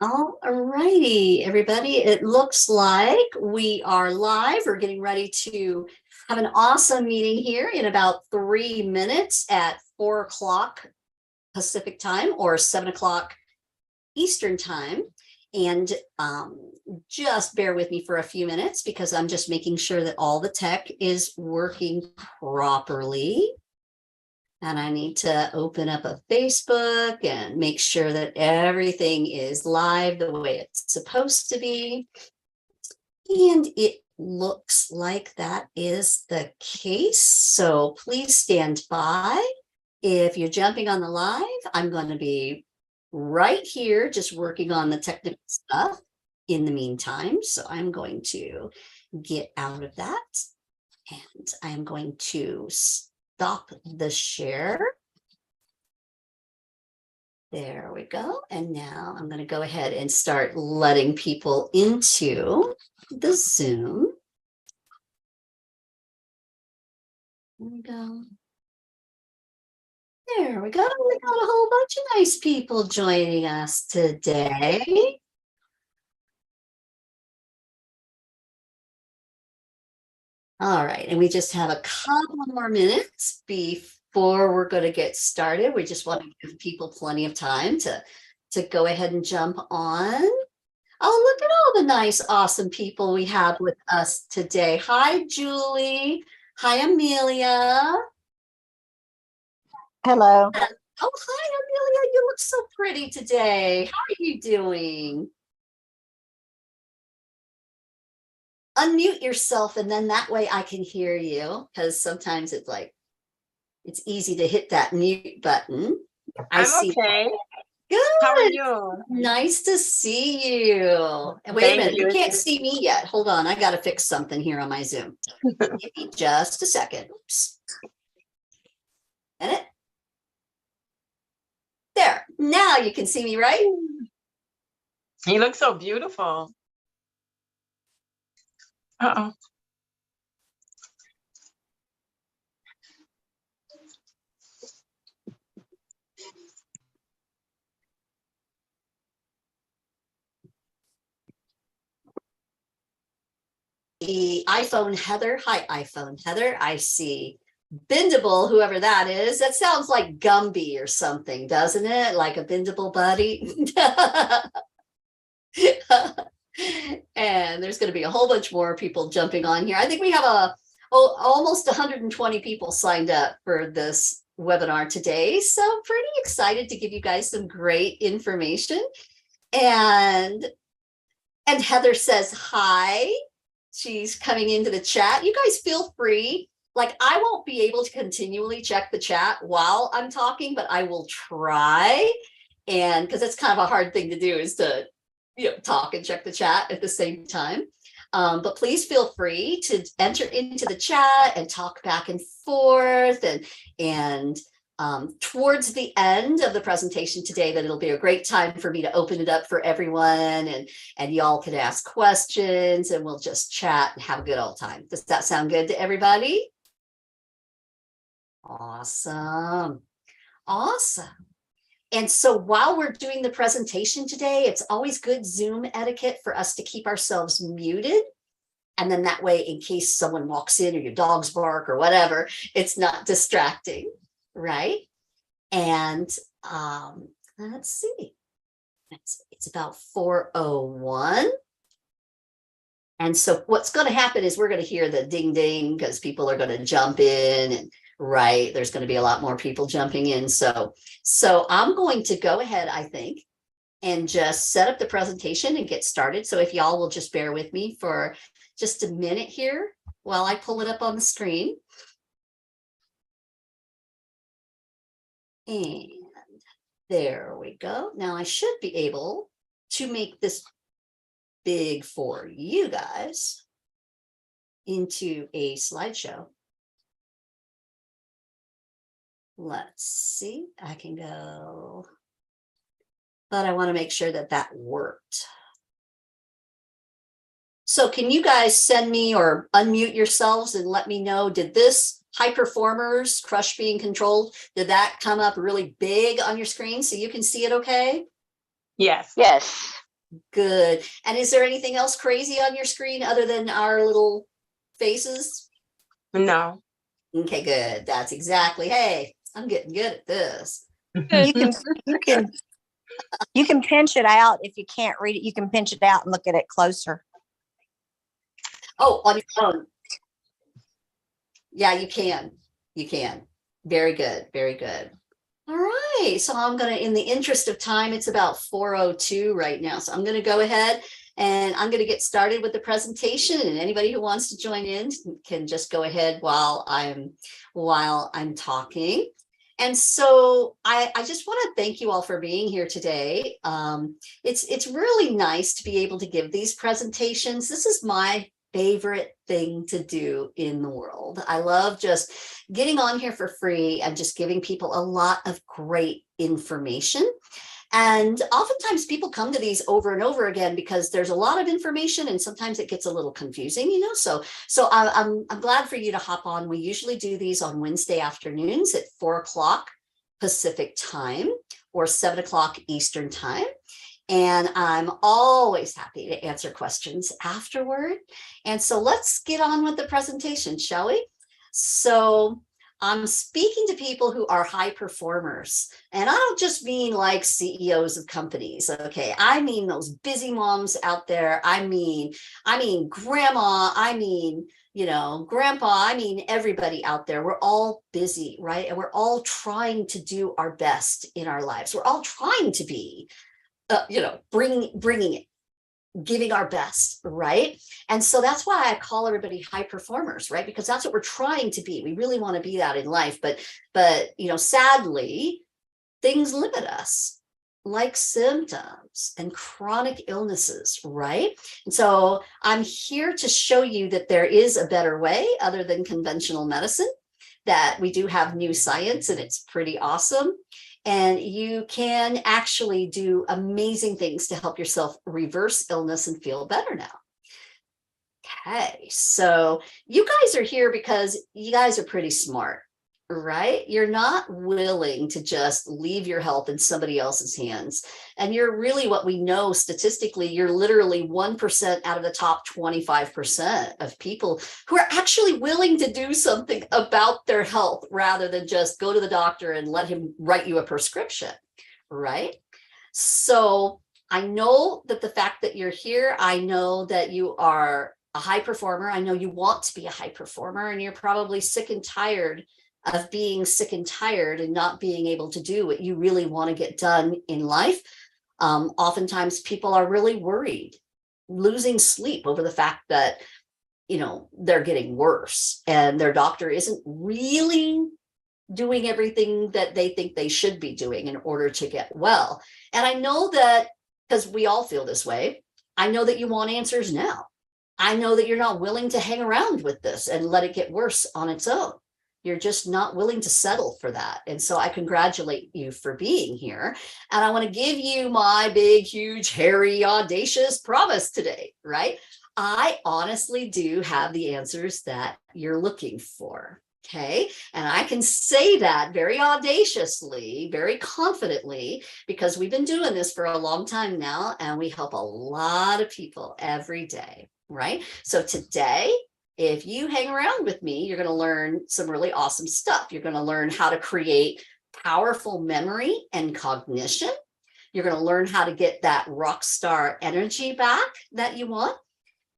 All righty, everybody. It looks like we are live. We're getting ready to have an awesome meeting here in about 3 minutes at 4 o'clock Pacific time or 7 o'clock Eastern time. And just bear with me for a few minutes because I'm just making sure that all the tech is working properly. And I need to open up a Facebook and make sure that everything is live the way it's supposed to be. And it looks like that is the case. So please stand by. If you're jumping on the live, I'm going to be right here just working on the technical stuff in the meantime. So I'm going to get out of that and I'm going to stop the share. There we go. And now I'm going to go ahead and start letting people into the Zoom. There we go. There we go. We got a whole bunch of nice people joining us today. All right, and we just have a couple more minutes before we're going to get started. We just want to give people plenty of time to go ahead and jump on. Oh, look at all the nice, awesome people we have with us today. Hi, Julie. Hi, Amelia. Hello. Oh, hi, Amelia. You look so pretty today. How are you doing? Unmute yourself, and then that way I can hear you, because sometimes it's easy to hit that mute button. I'm okay. Good. How are you? Nice to see you. And wait a minute, you can't see me yet. Hold on, I got to fix something here on my Zoom. Give me just a second. Oops. And it. There. Now you can see me, right? You look so beautiful. Uh-oh. The iPhone Heather. Hi, iPhone Heather. I see Bindable, whoever that is. That sounds like Gumby or something, doesn't it? Like a Bindable buddy. And there's going to be a whole bunch more people jumping on here. I think we have almost 120 people signed up for this webinar today. So pretty excited to give you guys some great information. And Heather says hi. She's coming into the chat. You guys feel free. Like, I won't be able to continually check the chat while I'm talking, but I will try. And because it's kind of a hard thing to do is to talk and check the chat at the same time. But please feel free to enter into the chat and talk back and forth. And towards the end of the presentation today, that it'll be a great time for me to open it up for everyone, and y'all can ask questions and we'll just chat and have a good old time. Does that sound good to everybody? Awesome. Awesome. And so while we're doing the presentation today, it's always good Zoom etiquette for us to keep ourselves muted. And then that way, in case someone walks in or your dogs bark or whatever, it's not distracting, right? And let's see. It's about 4:01. And so what's going to happen is we're going to hear the ding ding because people are going to jump in, and right, there's going to be a lot more people jumping in. So I'm going to go ahead, I think, and just set up the presentation and get started. So if y'all will just bear with me for just a minute here while I pull it up on the screen. And there we go. Now I should be able to make this big for you guys into a slideshow. Let's see, I can go, but I want to make sure that that worked. So can you guys send me or unmute yourselves and let me know, did this high performers crush being controlled, did that come up really big on your screen so you can see it okay? Yes. Yes. Good. And is there anything else crazy on your screen other than our little faces? No. Okay, good. That's exactly. Hey, I'm getting good at this. You can you can you can pinch it out if you can't read it. You can pinch it out and look at it closer. Oh, on your phone. Yeah, you can. You can. Very good. Very good. All right. So I'm going to, in the interest of time, it's about 4:02 right now. So I'm going to go ahead and I'm going to get started with the presentation. And anybody who wants to join in can just go ahead while I'm talking. And so I just want to thank you all for being here today. It's really nice to be able to give these presentations. This is my favorite thing to do in the world. I love just getting on here for free and just giving people a lot of great information. And oftentimes people come to these over and over again because there's a lot of information and sometimes it gets a little confusing, So I'm glad for you to hop on. We usually do these on Wednesday afternoons at 4:00 Pacific time or 7:00 Eastern time. And I'm always happy to answer questions afterward. And so let's get on with the presentation, shall we? So I'm speaking to people who are high performers. And I don't just mean like CEOs of companies. Okay. I mean those busy moms out there. I mean grandma. I mean, grandpa. I mean, everybody out there. We're all busy, right? And we're all trying to do our best in our lives. We're all trying to be bringing it, giving our best, right? And so that's why I call everybody high performers, right? Because that's what we're trying to be. We really want to be that in life, but sadly, things limit us, like symptoms and chronic illnesses, right? And so I'm here to show you that there is a better way other than conventional medicine, that we do have new science and it's pretty awesome. And you can actually do amazing things to help yourself reverse illness and feel better now. Okay, so you guys are here because you guys are pretty smart, right? You're not willing to just leave your health in somebody else's hands. And you're really, what we know statistically, you're literally 1% out of the top 25% of people who are actually willing to do something about their health rather than just go to the doctor and let him write you a prescription, right? So I know that the fact that you're here, I know that you are a high performer. I know you want to be a high performer, and you're probably sick and tired of being sick and tired and not being able to do what you really want to get done in life. Oftentimes people are really worried, losing sleep over the fact that, they're getting worse and their doctor isn't really doing everything that they think they should be doing in order to get well. And I know that, because we all feel this way, I know that you want answers now. I know that you're not willing to hang around with this and let it get worse on its own. You're just not willing to settle for that. And so I congratulate you for being here. And I want to give you my big, huge, hairy, audacious promise today, right? I honestly do have the answers that you're looking for. Okay. And I can say that very audaciously, very confidently, because we've been doing this for a long time now, and we help a lot of people every day, right? So today, if you hang around with me, you're going to learn some really awesome stuff. You're going to learn how to create powerful memory and cognition. You're going to learn how to get that rock star energy back that you want.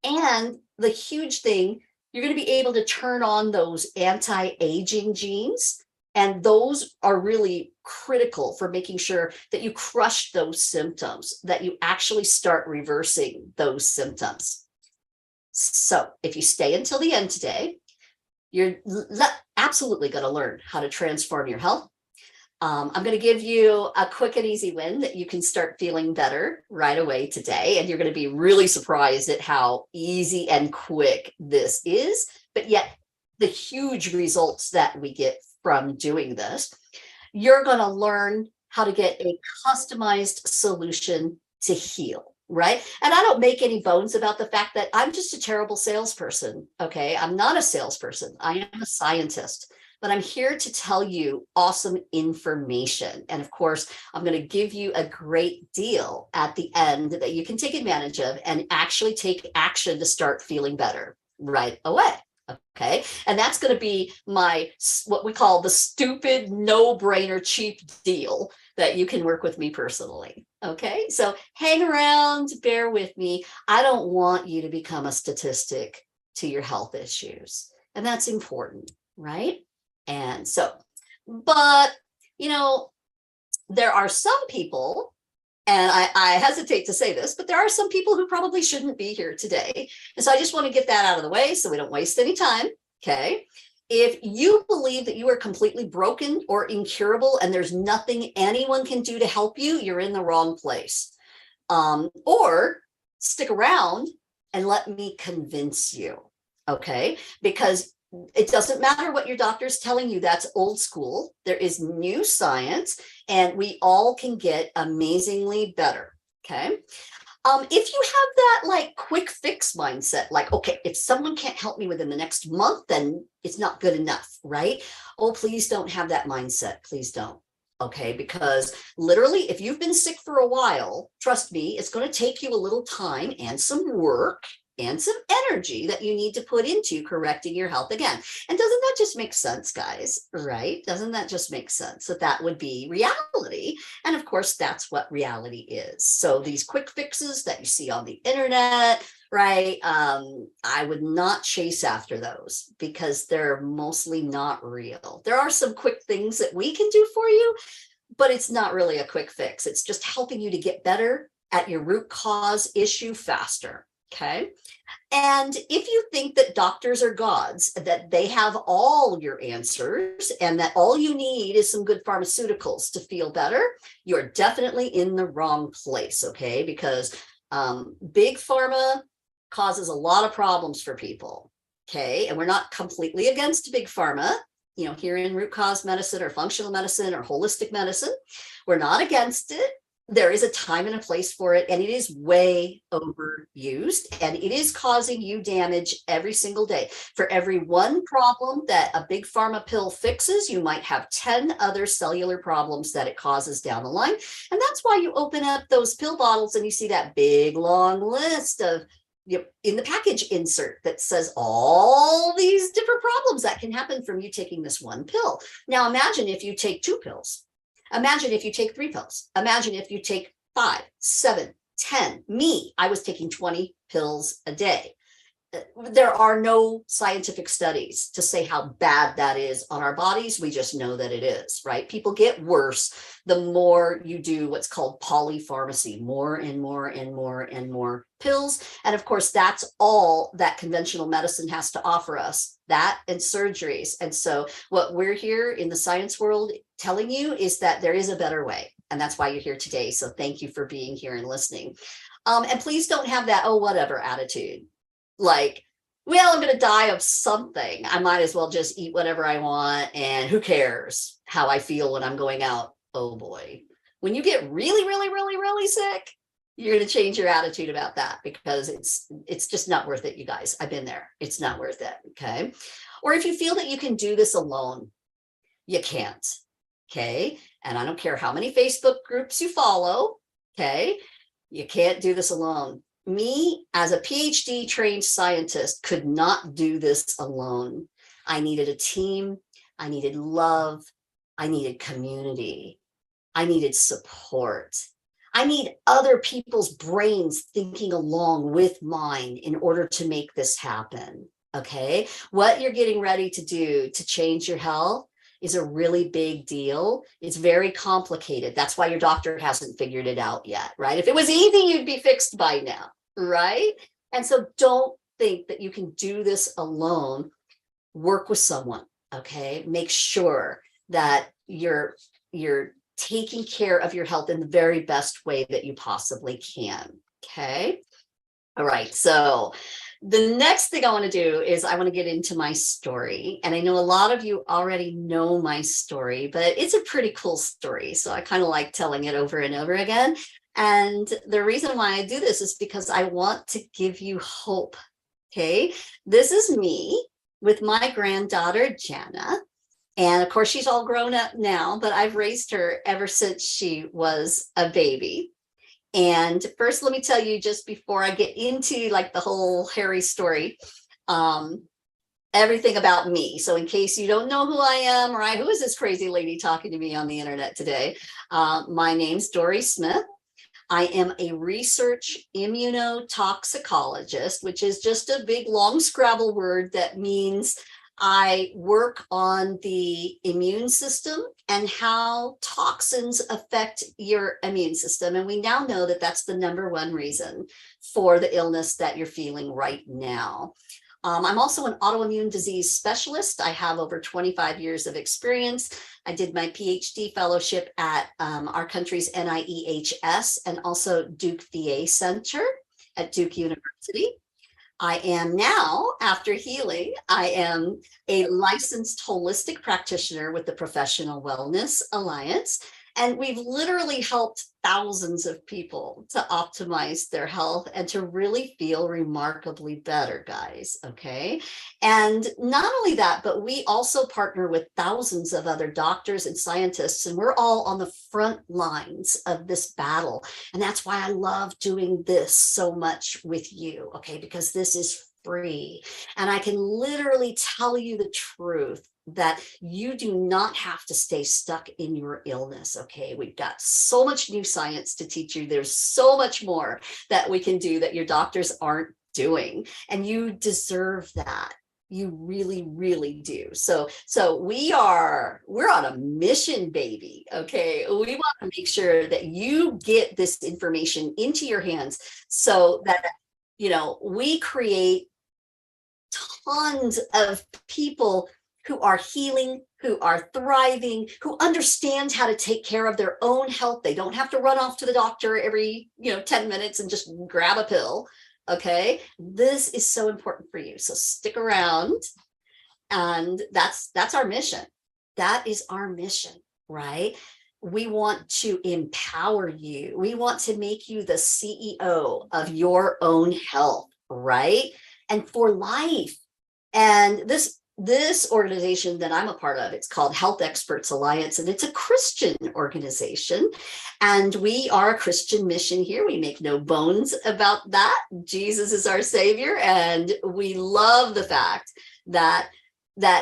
And the huge thing, you're going to be able to turn on those anti-aging genes. And those are really critical for making sure that you crush those symptoms, that you actually start reversing those symptoms. So if you stay until the end today, you're absolutely going to learn how to transform your health. I'm going to give you a quick and easy win that you can start feeling better right away today. And you're going to be really surprised at how easy and quick this is, but yet the huge results that we get from doing this. You're going to learn how to get a customized solution to heal. Right. And I don't make any bones about the fact that I'm just a terrible salesperson. Okay. I'm not a salesperson. I am a scientist. but I'm here to tell you awesome information. And of course, I'm going to give you a great deal at the end that you can take advantage of and actually take action to start feeling better right away. Okay. And that's going to be my, what we call the stupid no-brainer cheap deal that you can work with me personally. Okay. So hang around, bear with me. I don't want you to become a statistic to your health issues. And that's important, right? And so, but, you know, there are some people, and I hesitate to say this, but there are some people who probably shouldn't be here today. And so I just want to get that out of the way so we don't waste any time. Okay. If you believe that you are completely broken or incurable and there's nothing anyone can do to help you, you're in the wrong place. Or stick around and let me convince you. Okay. Because it doesn't matter what your doctor's telling you, that's old school. There is new science, and we all can get amazingly better. Okay. If you have that like quick fix mindset, like, okay, if someone can't help me within the next month, then it's not good enough, right? Oh, please don't have that mindset. Please don't. Okay. Because literally, if you've been sick for a while, trust me, it's going to take you a little time and some work and some energy that you need to put into correcting your health again. And doesn't that just make sense, guys? Right? Doesn't that just make sense that that would be reality? And of course, that's what reality is. So these quick fixes that you see on the internet, right? I would not chase after those because they're mostly not real. There are some quick things that we can do for you, but it's not really a quick fix. It's just helping you to get better at your root cause issue faster. Okay. And if you think that doctors are gods, that they have all your answers and that all you need is some good pharmaceuticals to feel better, you're definitely in the wrong place. Okay. Because big pharma causes a lot of problems for people. Okay. And we're not completely against big pharma. You know, here in root cause medicine or functional medicine or holistic medicine, we're not against it. There is a time and a place for it, and it is way overused, and it is causing you damage every single day. For every one problem that a big pharma pill fixes, you might have 10 other cellular problems that it causes down the line. And that's why you open up those pill bottles and you see that big long list of, you know, in the package insert that says all these different problems that can happen from you taking this one pill. Now imagine if you take 2 pills. Imagine if you take 3 pills. Imagine if you take 5, 7, 10. Me, I was taking 20 pills a day. There are no scientific studies to say how bad that is on our bodies. We just know that it is, right? People get worse the more you do what's called polypharmacy, more and more and more and more pills. And of course, that's all that conventional medicine has to offer us, that and surgeries. And so what we're here in the science world telling you is that there is a better way. And that's why you're here today. So thank you for being here and listening. And please don't have that, oh, whatever attitude. Like, well, I'm going to die of something. I might as well just eat whatever I want. And who cares how I feel when I'm going out? Oh boy. When you get really, really, really, really sick, you're going to change your attitude about that because it's just not worth it, you guys. I've been there. It's not worth it. Okay. Or if you feel that you can do this alone, you can't. Okay. And I don't care how many Facebook groups you follow. Okay. You can't do this alone. Me, as a PhD trained scientist, could not do this alone. I needed a team. I needed love. I needed community. I needed support. I need other people's brains thinking along with mine in order to make this happen. Okay. What you're getting ready to do to change your health is a really big deal. It's very complicated. That's why your doctor hasn't figured it out yet, right? If it was easy, you'd be fixed by now, right? And so don't think that you can do this alone. Work with someone, okay? Make sure that you're taking care of your health in the very best way that you possibly can, okay? All right, so the next thing I want to do is I want to get into my story. And I know a lot of you already know my story, but it's a pretty cool story. So I kind of like telling it over and over again. And the reason why I do this is because I want to give you hope. Okay. This is me with my granddaughter, Jana. And of course, she's all grown up now, but I've raised her ever since she was a baby. And first, let me tell you, just before I get into like the whole hairy story, everything about me. So in case you don't know who I am, right? Who is this crazy lady talking to me on the internet today? My name's Dory Smith. I am a research immunotoxicologist, which is just a big long Scrabble word that means I work on the immune system and how toxins affect your immune system. And we now know that that's the number one reason for the illness that you're feeling right now. I'm also an autoimmune disease specialist. I have over 25 years of experience. I did my PhD fellowship at our country's NIEHS and also Duke VA Center at Duke University. I am now, after healing, I am a licensed holistic practitioner with the Professional Wellness Alliance. And we've literally helped thousands of people to optimize their health and to really feel remarkably better, guys. Okay. And not only that, but we also partner with thousands of other doctors and scientists, and we're all on the front lines of this battle. And that's why I love doing this so much with you. Okay. Because this is free. And I can literally tell you the truth that you do not have to stay stuck in your illness. Okay. We've got so much new science to teach you. There's so much more that we can do that your doctors aren't doing. And you deserve that. You really, really do. So we're on a mission, baby. Okay. We want to make sure that you get this information into your hands so that, we create tons of people who are healing, who are thriving, who understand how to take care of their own health. They don't have to run off to the doctor every 10 minutes and just grab a pill. Okay. This is so important for you. So stick around. And that's our mission. That is our mission, right? We want to empower you. We want to make you the CEO of your own health, right? And for life. And this organization that I'm a part of, it's called Health Experts Alliance, and it's a Christian organization. And we are a Christian mission here. We make no bones about that. Jesus is our savior. And we love the fact that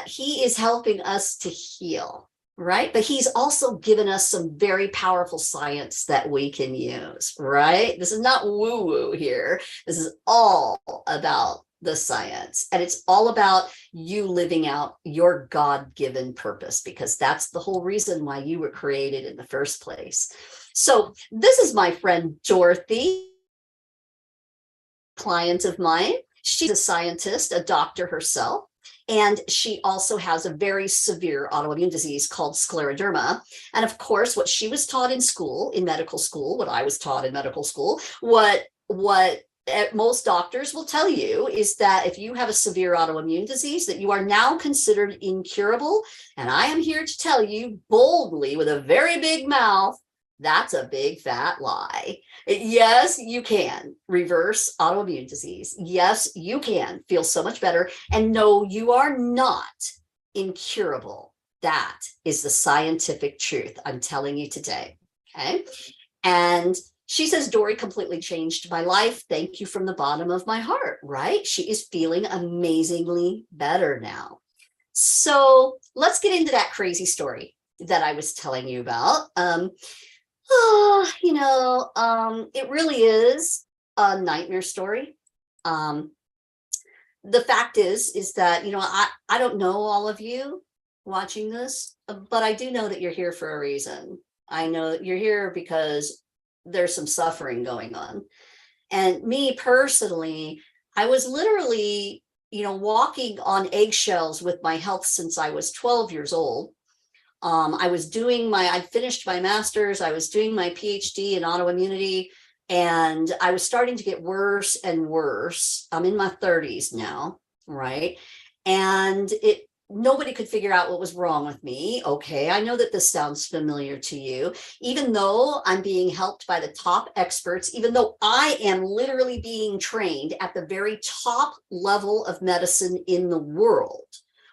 he is helping us to heal, right? But he's also given us some very powerful science that we can use, right? This is not woo-woo here. This is all about the science. And it's all about you living out your God-given purpose, because that's the whole reason why you were created in the first place. So this is my friend Dorothy, client of mine. She's a scientist, a doctor herself. And she also has a very severe autoimmune disease called scleroderma. And of course, what she was taught in school, in medical school, what I was taught in medical school, what most doctors will tell you is that if you have a severe autoimmune disease, that you are now considered incurable. And I am here to tell you boldly with a very big mouth, that's a big fat lie. Yes, you can reverse autoimmune disease. Yes, you can feel so much better. And no, you are not incurable. That is the scientific truth I'm telling you today. Okay. And she says, Dory completely changed my life. Thank you from the bottom of my heart, right? She is feeling amazingly better now. So let's get into that crazy story that I was telling you about. It really is a nightmare story. The fact is that, I don't know all of you watching this, but I do know that you're here for a reason. I know you're here because there's some suffering going on. And me personally, I was literally, walking on eggshells with my health since I was 12 years old. I finished my master's, I was doing my PhD in autoimmunity, and I was starting to get worse and worse. I'm in my 30s now, right? And nobody could figure out what was wrong with me. Okay, I know that this sounds familiar to you. Even though I'm being helped by the top experts, even though I am literally being trained at the very top level of medicine in the world,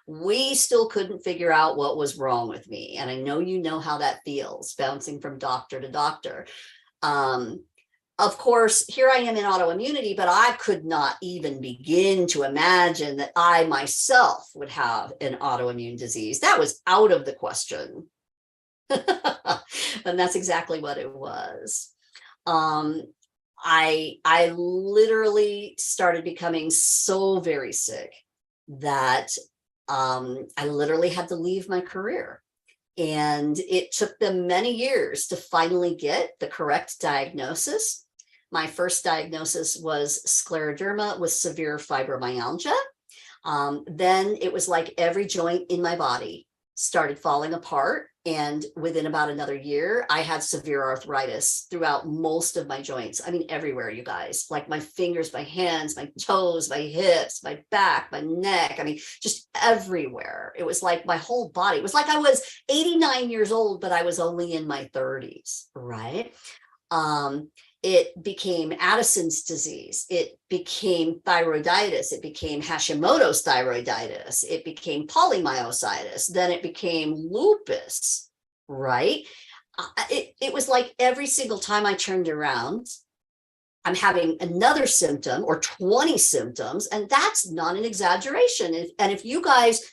we still couldn't figure out what was wrong with me. And I know you know how that feels, bouncing from doctor to doctor. Of course, here I am in autoimmunity, but I could not even begin to imagine that I myself would have an autoimmune disease. That was out of the question. And that's exactly what it was. I literally started becoming so very sick that I literally had to leave my career. And it took them many years to finally get the correct diagnosis. My first diagnosis was scleroderma with severe fibromyalgia. Then it was like every joint in my body started falling apart. And within about another year, I had severe arthritis throughout most of my joints. I mean, everywhere, you guys, like my fingers, my hands, my toes, my hips, my back, my neck. I mean, just everywhere. It was like my whole body. It was like I was 89 years old, but I was only in my 30s, right? It became Addison's disease. It became thyroiditis. It became Hashimoto's thyroiditis. It became polymyositis. Then it became lupus, right? It was like every single time I turned around, I'm having another symptom or 20 symptoms. And that's not an exaggeration. And if you guys,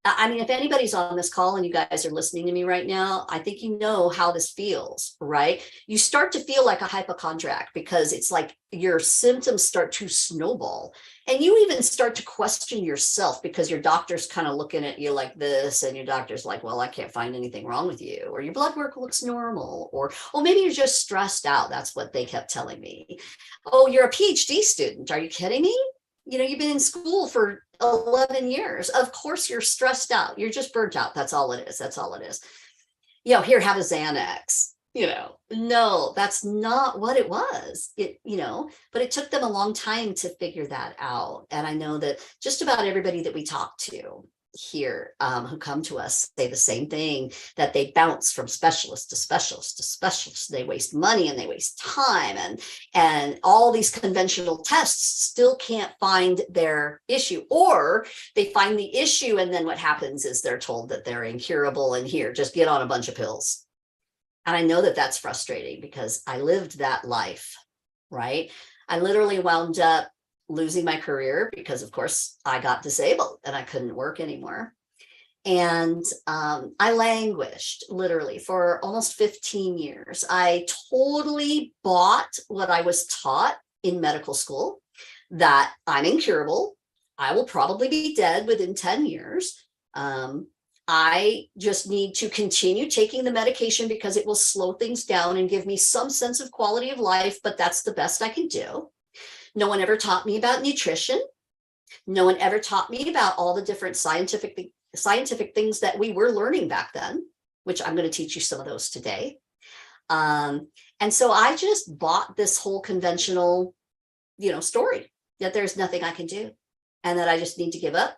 I mean, if anybody's on this call and you guys are listening to me right now, I think you know how this feels, right? You start to feel like a hypochondriac because it's like your symptoms start to snowball and you even start to question yourself because your doctor's kind of looking at you like this and your doctor's like, well, I can't find anything wrong with you, or your blood work looks normal, or, oh, maybe you're just stressed out. That's what they kept telling me. Oh, you're a PhD student. Are you kidding me? You know, you've been in school for 11 years. Of course you're stressed out. You're just burnt out. That's all it is. That's all it is. You know, here, have a Xanax. You know, no, that's not what it was. But it took them a long time to figure that out. And I know that just about everybody that we talk to here who come to us say the same thing, that they bounce from specialist to specialist to specialist. They waste money and they waste time, and all these conventional tests still can't find their issue, or they find the issue and then what happens is they're told that they're incurable and here, just get on a bunch of pills. And I know that that's frustrating because I lived that life, right? I literally wound up losing my career because, of course, I got disabled and I couldn't work anymore. And I languished literally for almost 15 years. I totally bought what I was taught in medical school, that I'm incurable. I will probably be dead within 10 years. I just need to continue taking the medication because it will slow things down and give me some sense of quality of life, but that's the best I can do. No one ever taught me about nutrition. No one ever taught me about all the different scientific things that we were learning back then, which I'm going to teach you some of those today. And so I just bought this whole conventional, story that there's nothing I can do and that I just need to give up.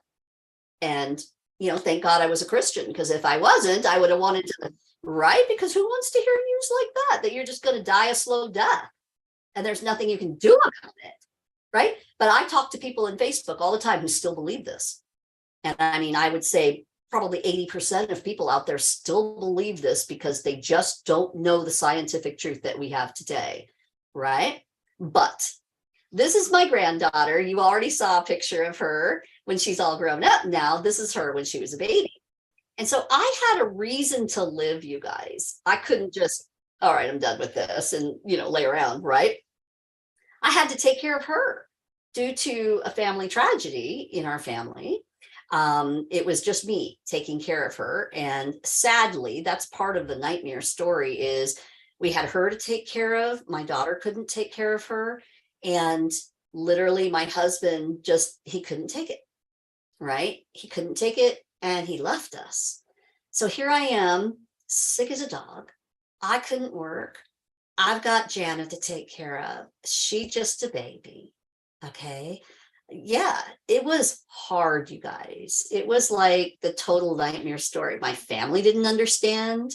And, thank God I was a Christian, because if I wasn't, I would have wanted to, right? Because who wants to hear news like that you're just going to die a slow death and there's nothing you can do about it. Right? But I talk to people in Facebook all the time who still believe this. And I mean, I would say probably 80% of people out there still believe this because they just don't know the scientific truth that we have today. Right? But this is my granddaughter. You already saw a picture of her when she's all grown up now. This is her when she was a baby. And so I had a reason to live, you guys. I couldn't just, all right, I'm done with this and, lay around, right? I had to take care of her due to a family tragedy in our family. It was just me taking care of her. And sadly, that's part of the nightmare story is we had her to take care of. My daughter couldn't take care of her. And literally my husband he couldn't take it, right? He couldn't take it and he left us. So here I am, sick as a dog. I couldn't work. I've got Janet to take care of. She's just a baby. Okay. Yeah, it was hard, you guys. It was like the total nightmare story. My family didn't understand.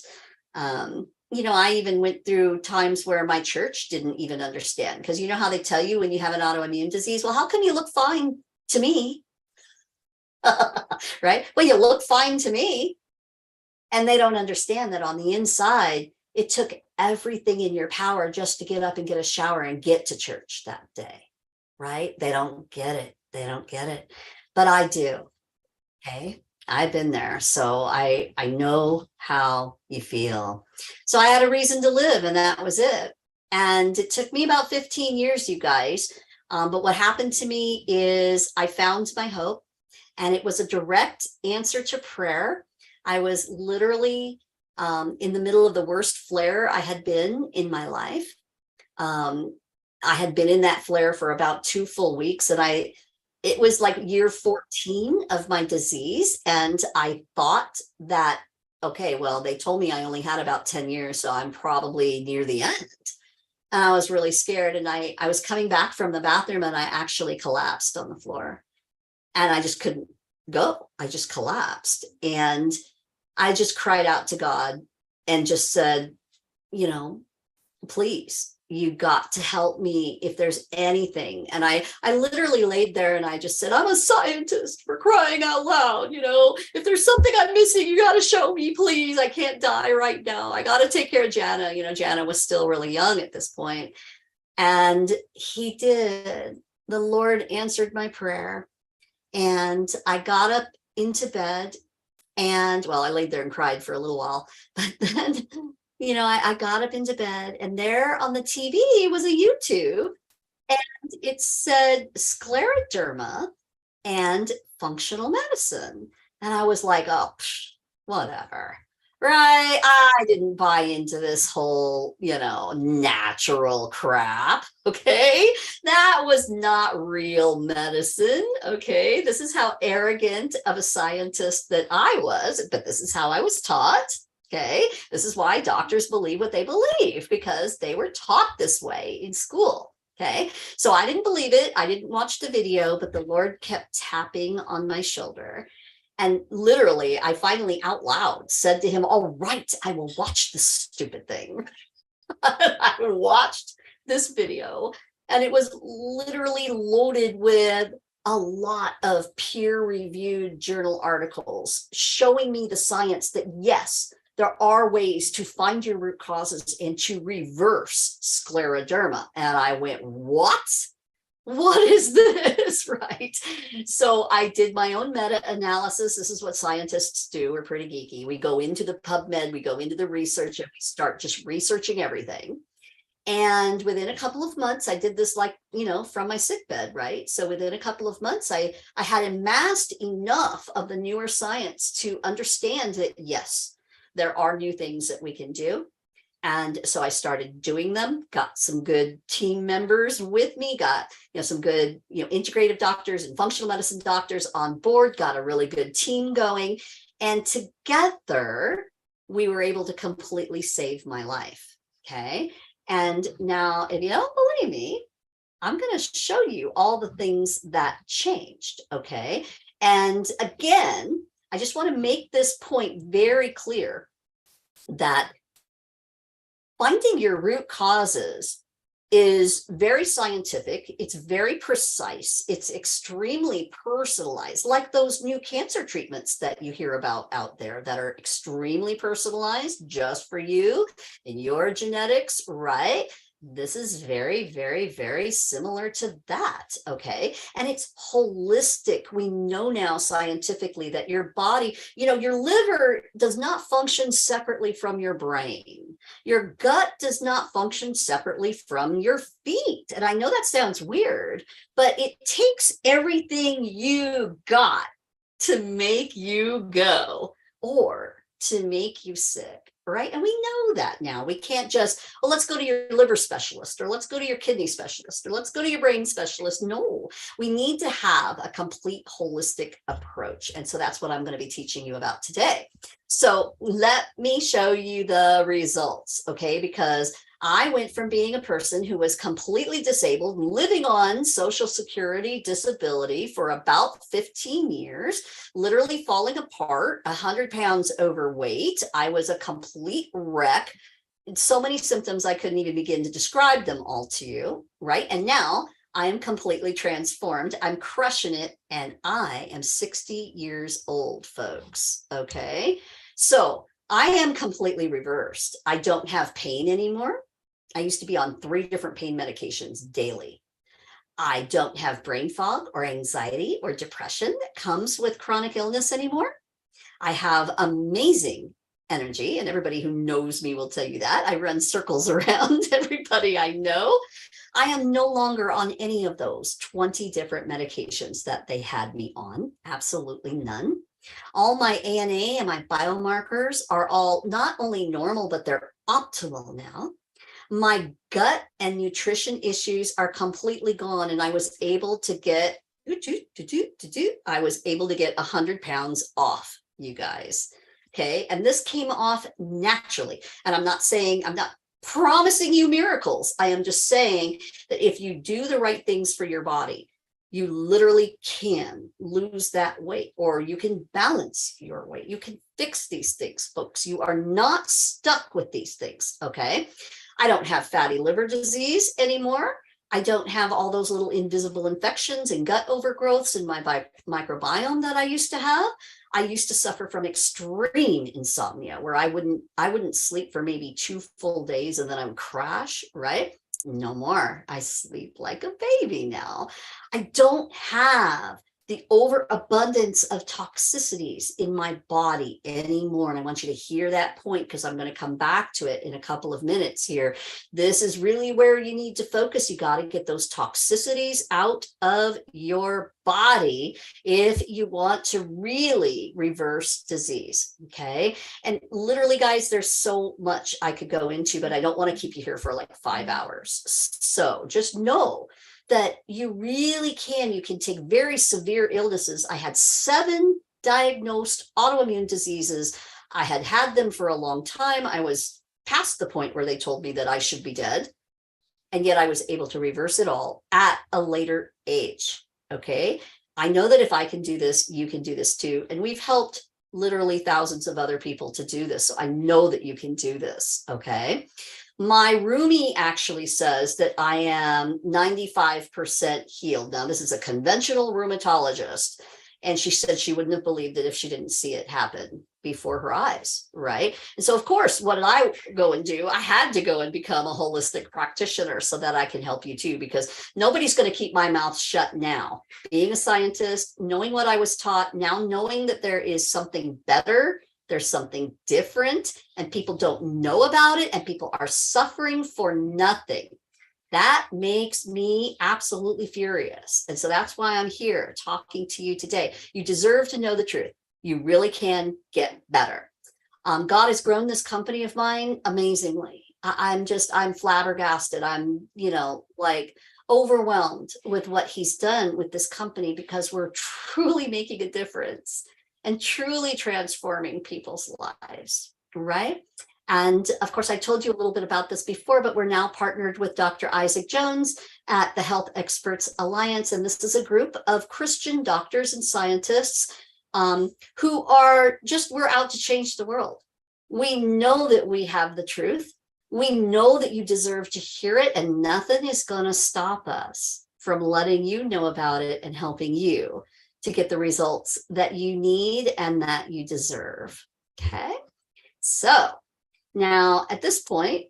I even went through times where my church didn't even understand, because you know how they tell you when you have an autoimmune disease, well, how can you look fine to me? right? Well, you look fine to me. And they don't understand that on the inside, it took everything in your power just to get up and get a shower and get to church that day, right? They don't get it. They don't get it. But I do. Okay. I've been there. So I know how you feel. So I had a reason to live, and that was it. And it took me about 15 years, you guys. But what happened to me is I found my hope, and it was a direct answer to prayer. I was literally in the middle of the worst flare I had been in my life. I had been in that flare for about 2 full weeks, and it was like year 14 of my disease. And I thought that, okay, well, they told me I only had about 10 years, so I'm probably near the end. And I was really scared. And I was coming back from the bathroom, and I actually collapsed on the floor, and I just couldn't go. I just collapsed. And I just cried out to God and just said, please, you got to help me if there's anything. And I literally laid there and I just said, I'm a scientist, for crying out loud. If there's something I'm missing, you got to show me, please. I can't die right now. I got to take care of Jana. Jana was still really young at this point. And he did. The Lord answered my prayer. And I got up into bed, and I laid there and cried for a little while, but then, I got up into bed, and there on the TV was a YouTube, and it said scleroderma and functional medicine. And I was like, oh, whatever. Right. I didn't buy into this whole, natural crap. Okay. That was not real medicine. Okay. This is how arrogant of a scientist that I was, but this is how I was taught. Okay. This is why doctors believe what they believe, because they were taught this way in school. Okay. So I didn't believe it. I didn't watch the video, but the Lord kept tapping on my shoulder. And literally, I finally out loud said to him, all right, I will watch this stupid thing. I watched this video, and it was literally loaded with a lot of peer-reviewed journal articles showing me the science that, yes, there are ways to find your root causes and to reverse scleroderma. And I went, what? What is this? Right. So I did my own meta-analysis. This is what scientists do. We're pretty geeky. We go into the PubMed, we go into the research, and we start just researching everything. And within a couple of months, I did this from my sickbed, right? So within a couple of months, I had amassed enough of the newer science to understand that, yes, there are new things that we can do. And so I started doing them, got some good team members with me, got some good integrative doctors and functional medicine doctors on board, got a really good team going. And together, we were able to completely save my life. Okay. And now, if you don't believe me, I'm going to show you all the things that changed. Okay. And again, I just want to make this point very clear that finding your root causes is very scientific. It's very precise. It's extremely personalized, like those new cancer treatments that you hear about out there that are extremely personalized just for you and your genetics, right? This is very, very, very similar to that, okay? And it's holistic. We know now scientifically that your body, your liver does not function separately from your brain. Your gut does not function separately from your feet. And I know that sounds weird, but it takes everything you got to make you go or to make you sick. Right. And we know that now. We can't just, let's go to your liver specialist, or let's go to your kidney specialist, or let's go to your brain specialist. No, we need to have a complete holistic approach. And so that's what I'm going to be teaching you about today. So let me show you the results. Okay. Because I went from being a person who was completely disabled, living on Social Security disability for about 15 years, literally falling apart, 100 pounds overweight. I was a complete wreck. So many symptoms, I couldn't even begin to describe them all to you, right? And now I am completely transformed. I'm crushing it. And I am 60 years old, folks. Okay. So I am completely reversed. I don't have pain anymore. I used to be on 3 different pain medications daily. I don't have brain fog or anxiety or depression that comes with chronic illness anymore. I have amazing energy, and everybody who knows me will tell you that. I run circles around everybody I know. I am no longer on any of those 20 different medications that they had me on. Absolutely none. All my ANA and my biomarkers are all not only normal, but they're optimal now. My gut and nutrition issues are completely gone, and I was able to get I was able to get 100 pounds off, you guys. Okay. And this came off naturally. And I'm not promising you miracles. I am just saying that if you do the right things for your body, you literally can lose that weight, or you can balance your weight. You can fix these things, folks. You are not stuck with these things. Okay. I don't have fatty liver disease anymore. I don't have all those little invisible infections and gut overgrowths in my microbiome that I used to have. I used to suffer from extreme insomnia where I wouldn't sleep for maybe 2 full days and then I would crash, right? No more. I sleep like a baby now. I don't have the overabundance of toxicities in my body anymore. And I want you to hear that point because I'm going to come back to it in a couple of minutes here. This is really where you need to focus. You got to get those toxicities out of your body if you want to really reverse disease. Okay. And literally, guys, there's so much I could go into, but I don't want to keep you here for like 5 hours. So just know that you can take very severe illnesses. I had 7 diagnosed autoimmune diseases. I had them for a long time. I was past the point where they told me that I should be dead. And yet I was able to reverse it all at a later age. Okay. I know that if I can do this, you can do this too. And we've helped literally thousands of other people to do this. So I know that you can do this. Okay. My roomie actually says that I am 95% healed. Now, this is a conventional rheumatologist, and she said she wouldn't have believed it if she didn't see it happen before her eyes, right? And so, of course, what did I go and do? I had to go and become a holistic practitioner so that I can help you too, because nobody's going to keep my mouth shut now. Being a scientist, knowing what I was taught, now knowing that there is something better, there's something different, and people don't know about it, and people are suffering for nothing. That makes me absolutely furious. And so that's why I'm here talking to you today. You deserve to know the truth. You really can get better. God has grown this company of mine amazingly. I'm flabbergasted. I'm, like overwhelmed with what he's done with this company, because we're truly making a difference and truly transforming people's lives, right? And of course, I told you a little bit about this before, but we're now partnered with Dr. Isaac Jones at the Health Experts Alliance. And this is a group of Christian doctors and scientists who we're out to change the world. We know that we have the truth. We know that you deserve to hear it, and nothing is going to stop us from letting you know about it and helping you to get the results that you need and that you deserve. Okay. So now at this point,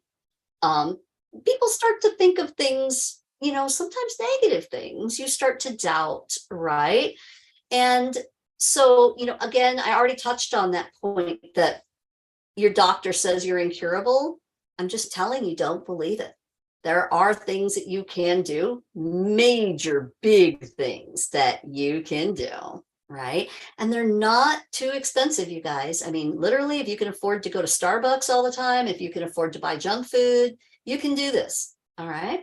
people start to think of things, sometimes negative things. You start to doubt, right? And so, again, I already touched on that point that your doctor says you're incurable. I'm just telling you, don't believe it. There are things that you can do, major big things that you can do, right? And they're not too expensive, you guys. I mean, literally, if you can afford to go to Starbucks all the time, if you can afford to buy junk food, you can do this, all right?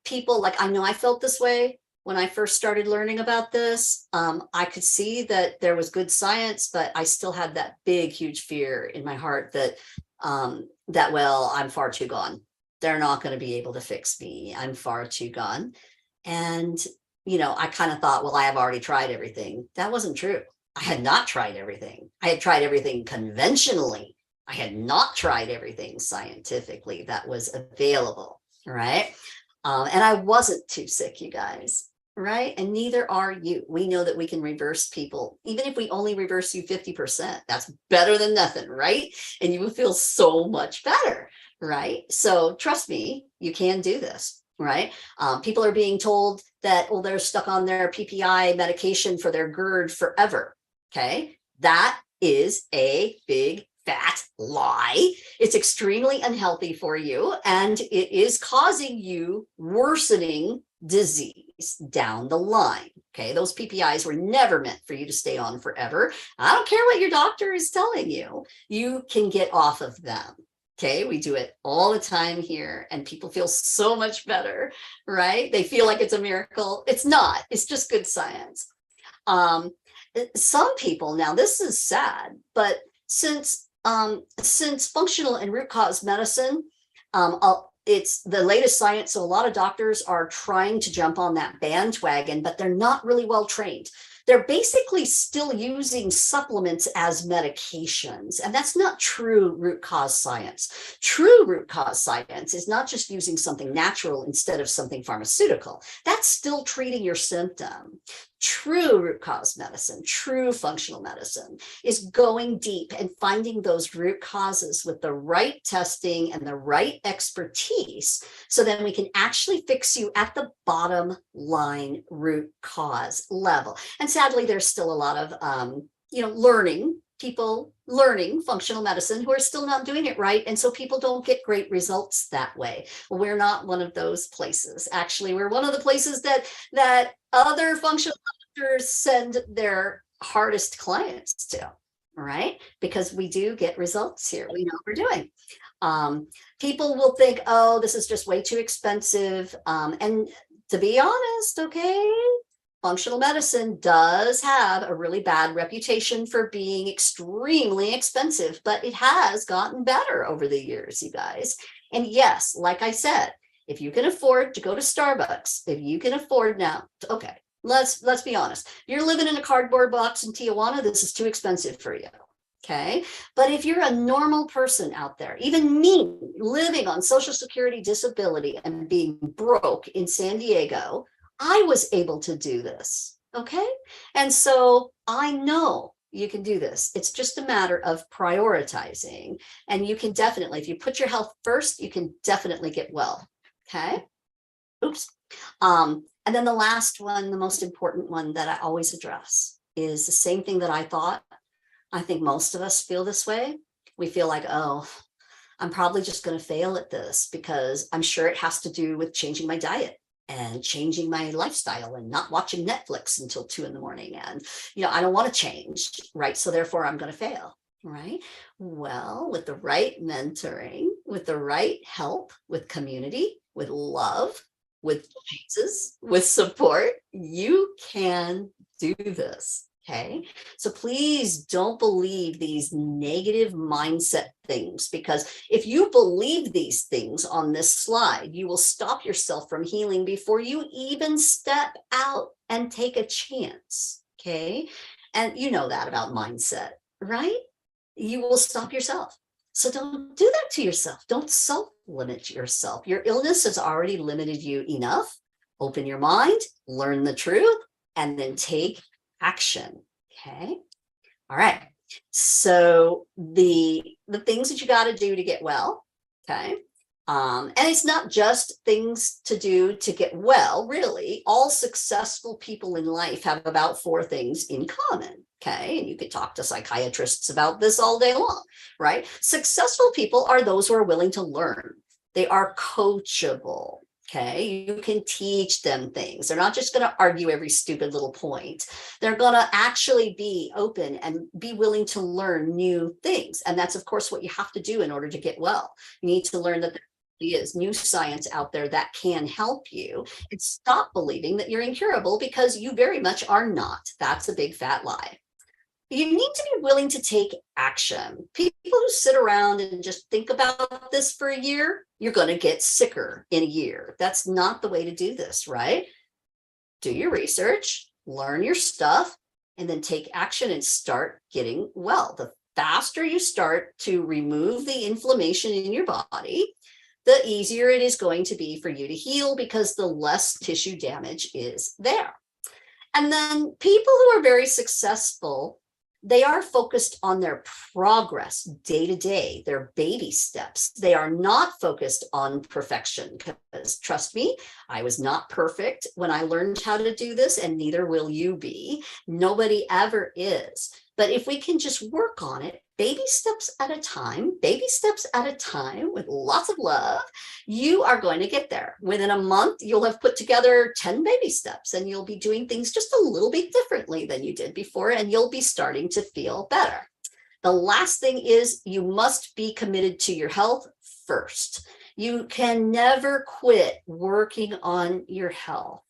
People, like, I know I felt this way when I first started learning about this. I could see that there was good science, but I still had that big, huge fear in my heart that, well, I'm far too gone. They're not going to be able to fix me. I'm far too gone. And, I kind of thought, well, I have already tried everything. That wasn't true. I had not tried everything. I had tried everything conventionally. I had not tried everything scientifically that was available, right? And I wasn't too sick, you guys, right? And neither are you. We know that we can reverse people. Even if we only reverse you 50%, that's better than nothing, right? And you will feel so much better, right? So trust me, you can do this, right? People are being told that, well, they're stuck on their PPI medication for their GERD forever. Okay. That is a big fat lie. It's extremely unhealthy for you, and it is causing you worsening disease down the line. Okay, those PPIs were never meant for you to stay on forever. I don't care what your doctor is telling you, you can get off of them. Okay, we do it all the time here, and people feel so much better, right? They feel like it's a miracle. It's not, it's just good science. Some people, now this is sad, but since functional and root cause medicine, it's the latest science, so a lot of doctors are trying to jump on that bandwagon, but they're not really well trained. They're basically still using supplements as medications, and that's not true root cause science. True root cause science is not just using something natural instead of something pharmaceutical. That's still treating your symptom. True root cause medicine, true functional medicine is going deep and finding those root causes with the right testing and the right expertise. So then we can actually fix you at the bottom line root cause level. And sadly, there's still a lot of, people learning functional medicine who are still not doing it right. And so people don't get great results that way. Well, we're not one of those places. Actually, we're one of the places that other functional doctors send their hardest clients to, right? Because we do get results here. We know what we're doing. People will think, oh, this is just way too expensive. And to be honest, okay, functional medicine does have a really bad reputation for being extremely expensive, but it has gotten better over the years, you guys. And yes, like I said, if you can afford to go to Starbucks, if you can afford now, okay, let's be honest. You're living in a cardboard box in Tijuana, this is too expensive for you. Okay. But if you're a normal person out there, even me living on Social Security disability and being broke in San Diego, I was able to do this. Okay. And so I know you can do this. It's just a matter of prioritizing. And you can definitely, if you put your health first, you can definitely get well. Okay. Oops. And then the last one, the most important one that I always address is the same thing that I thought. I think most of us feel this way. We feel like, oh, I'm probably just going to fail at this because I'm sure it has to do with changing my diet and changing my lifestyle and not watching Netflix until 2 a.m. And, I don't want to change, right? So therefore I'm going to fail, right? Well, with the right mentoring, with the right help, with community, with love, with choices, with support, you can do this. Okay. So please don't believe these negative mindset things, because if you believe these things on this slide, you will stop yourself from healing before you even step out and take a chance. Okay. And you know that about mindset, right? You will stop yourself. So don't do that to yourself. Don't self-limit yourself. Your illness has already limited you enough. Open your mind, learn the truth, and then take action. Okay. All right. So the things that you got to do to get well. Okay. And it's not just things to do to get well, really. All successful people in life have about 4 things in common. Okay. And you could talk to psychiatrists about this all day long, right? Successful people are those who are willing to learn. They are coachable. Okay, you can teach them things. They're not just going to argue every stupid little point. They're going to actually be open and be willing to learn new things. And that's, of course, what you have to do in order to get well. You need to learn that there is new science out there that can help you, and stop believing that you're incurable, because you very much are not. That's a big fat lie. You need to be willing to take action. People who sit around and just think about this for a year, you're going to get sicker in a year. That's not the way to do this, right? Do your research, learn your stuff, and then take action and start getting well. The faster you start to remove the inflammation in your body, the easier it is going to be for you to heal, because the less tissue damage is there. And then people who are very successful, they are focused on their progress day to day, their baby steps. They are not focused on perfection, because trust me, I was not perfect when I learned how to do this, and neither will you be. Nobody ever is. But if we can just work on it, baby steps at a time, with lots of love, you are going to get there. Within a month, you'll have put together 10 baby steps, and you'll be doing things just a little bit differently than you did before, and you'll be starting to feel better. The last thing is, you must be committed to your health first. You can never quit working on your health.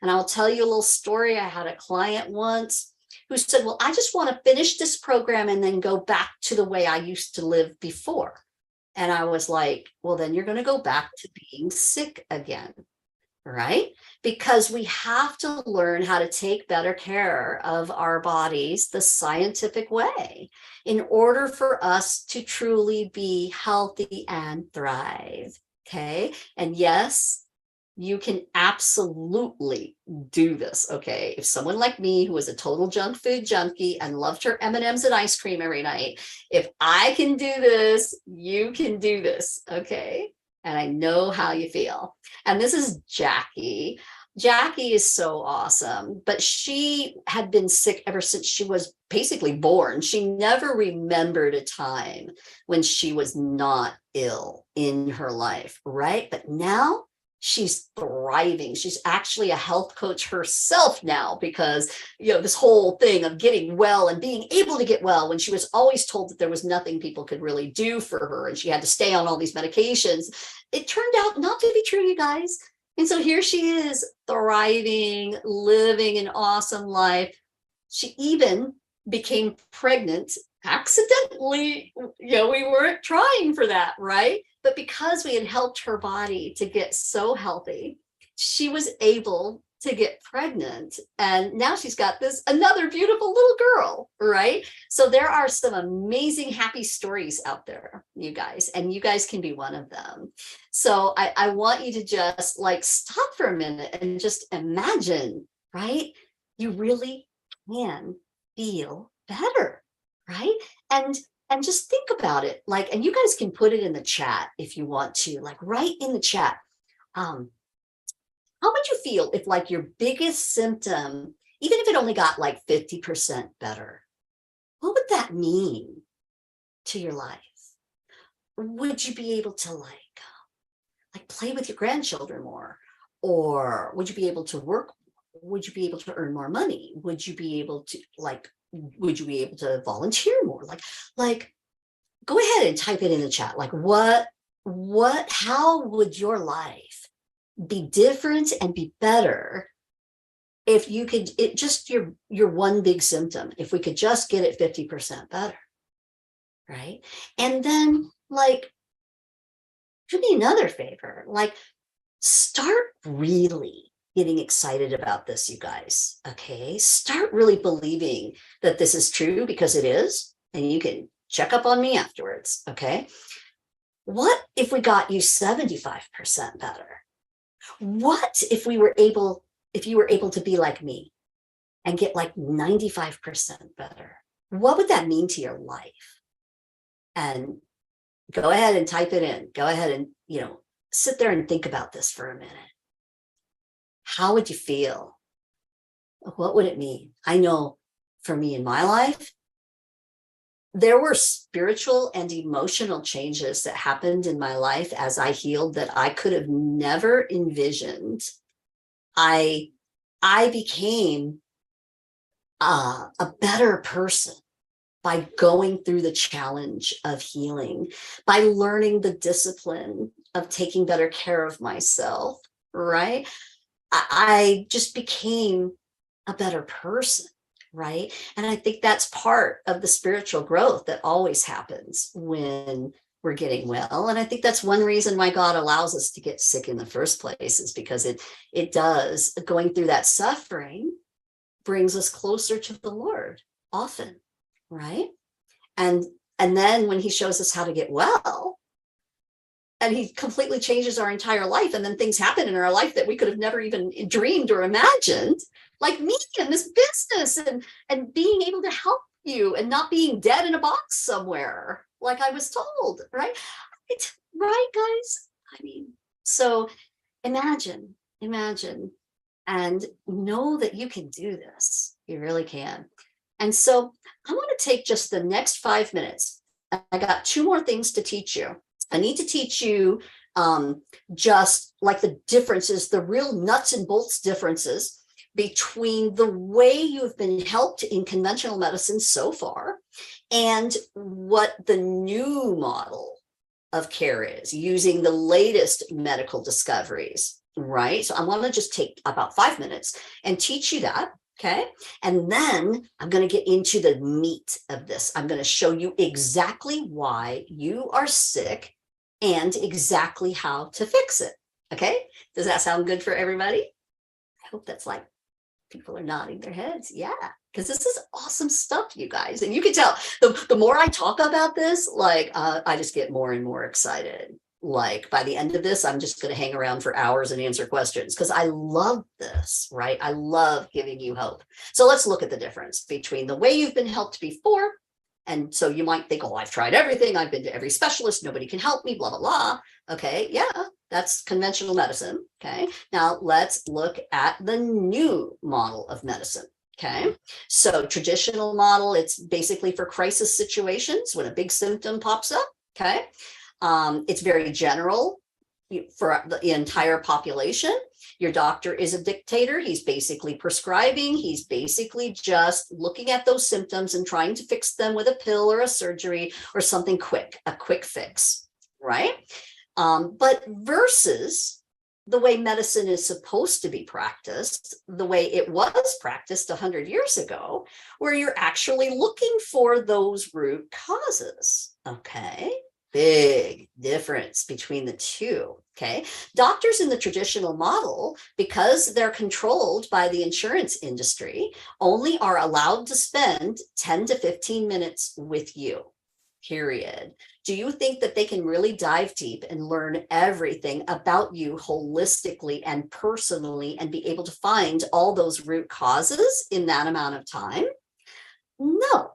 And I'll tell you a little story. I had a client once who said, well, I just want to finish this program and then go back to the way I used to live before. And I was like, well, then you're going to go back to being sick again, right? Because we have to learn how to take better care of our bodies the scientific way in order for us to truly be healthy and thrive. Okay. And yes, you can absolutely do this, okay? If someone like me, who was a total junk food junkie and loved her M&Ms and ice cream every night, if I can do this, you can do this, okay? And I know how you feel. And this is Jackie. Jackie is so awesome, but she had been sick ever since she was basically born. She never remembered a time when she was not ill in her life, right? But now she's thriving. She's actually a health coach herself now, because, you know, this whole thing of getting well and being able to get well, when she was always told that there was nothing people could really do for her and she had to stay on all these medications, it turned out not to be true, you guys. And so here she is, thriving, living an awesome life. She even became pregnant accidentally. You know, we weren't trying for that, right? But because we had helped her body to get so healthy, she was able to get pregnant. And now she's got this another beautiful little girl, right? So there are some amazing, happy stories out there, you guys, and you guys can be one of them. So I want you to just like stop for a minute and just imagine, right? You really can feel better, right? And just think about it, like, and you guys can put it in the chat if you want to, like, write in the chat. How would you feel if, like, your biggest symptom, even if it only got like 50% better, what would that mean to your life? Would you be able to like play with your grandchildren more? Or would you be able to work? Would you be able to earn more money? Would you be able to would you be able to volunteer more? Like, go ahead and type it in the chat. Like, how would your life be different and be better if you could, it just your one big symptom, if we could just get it 50% better, right? And then, like, do me another favor, like, start really getting excited about this, you guys, okay? Start really believing that this is true, because it is, and you can check up on me afterwards, okay? What if we got you 75% better? What if you were able to be like me and get like 95% better? What would that mean to your life? And go ahead and type it in. Go ahead and, sit there and think about this for a minute. How would you feel? What would it mean? I know for me in my life, there were spiritual and emotional changes that happened in my life as I healed that I could have never envisioned. I became a better person by going through the challenge of healing, by learning the discipline of taking better care of myself, right? I just became a better person, right? And I think that's part of the spiritual growth that always happens when we're getting well. And I think that's one reason why God allows us to get sick in the first place, is because it does, going through that suffering brings us closer to the Lord often, right? And then when he shows us how to get well, and he completely changes our entire life. And then things happen in our life that we could have never even dreamed or imagined, like me and this business and being able to help you and not being dead in a box somewhere, like I was told, right? It's right, guys. I mean, so imagine, and know that you can do this. You really can. And so I want to take just the next 5 minutes. I got 2 more things to teach you. I need to teach you just like the differences, the real nuts and bolts differences between the way you've been helped in conventional medicine so far and what the new model of care is using the latest medical discoveries, right? So I want to just take about 5 minutes and teach you that. Okay. And then I'm going to get into the meat of this. I'm going to show you exactly why you are sick and exactly how to fix it. Okay. Does that sound good for everybody? I hope that's like people are nodding their heads. Yeah. Because this is awesome stuff, you guys. And you can tell the more I talk about this, like I just get more and more excited. Like by the end of this, I'm just going to hang around for hours and answer questions because I love this, right? I love giving you hope. So let's look at the difference between the way you've been helped before. And so you might think, oh, I've tried everything. I've been to every specialist. Nobody can help me, blah, blah, blah. Okay. Yeah, that's conventional medicine. Okay. Now let's look at the new model of medicine. Okay. So traditional model, it's basically for crisis situations when a big symptom pops up. Okay. It's very general for the entire population. Your doctor is a dictator. He's basically prescribing. He's basically just looking at those symptoms and trying to fix them with a pill or a surgery or something quick, a quick fix, right? But versus the way medicine is supposed to be practiced, the way it was practiced 100 years ago, where you're actually looking for those root causes, okay? Big difference between the two, okay? Doctors in the traditional model, because they're controlled by the insurance industry, only are allowed to spend 10 to 15 minutes with you, period. Do you think that they can really dive deep and learn everything about you holistically and personally and be able to find all those root causes in that amount of time? No.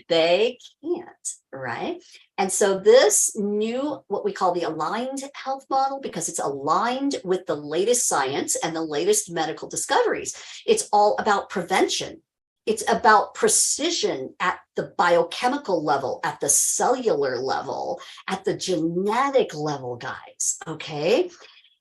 They can't, right? And so this new, what we call the aligned health model, because it's aligned with the latest science and the latest medical discoveries, it's all about prevention. It's about precision at the biochemical level, at the cellular level, at the genetic level, guys, okay?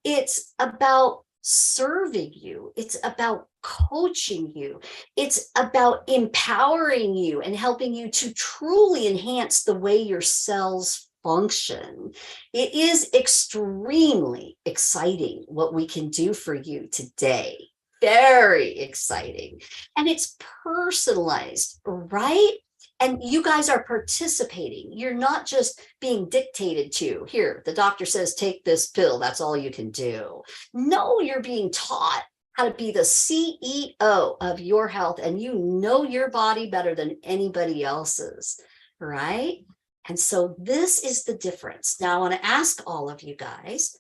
It's about serving you. It's about coaching you. It's about empowering you and helping you to truly enhance the way your cells function. It is extremely exciting what we can do for you today. Very exciting. And it's personalized, right? And you guys are participating. You're not just being dictated to. Here, the doctor says, take this pill. That's all you can do. No, you're being taught how to be the CEO of your health, and you know your body better than anybody else's, right? And so this is the difference. Now, I want to ask all of you guys,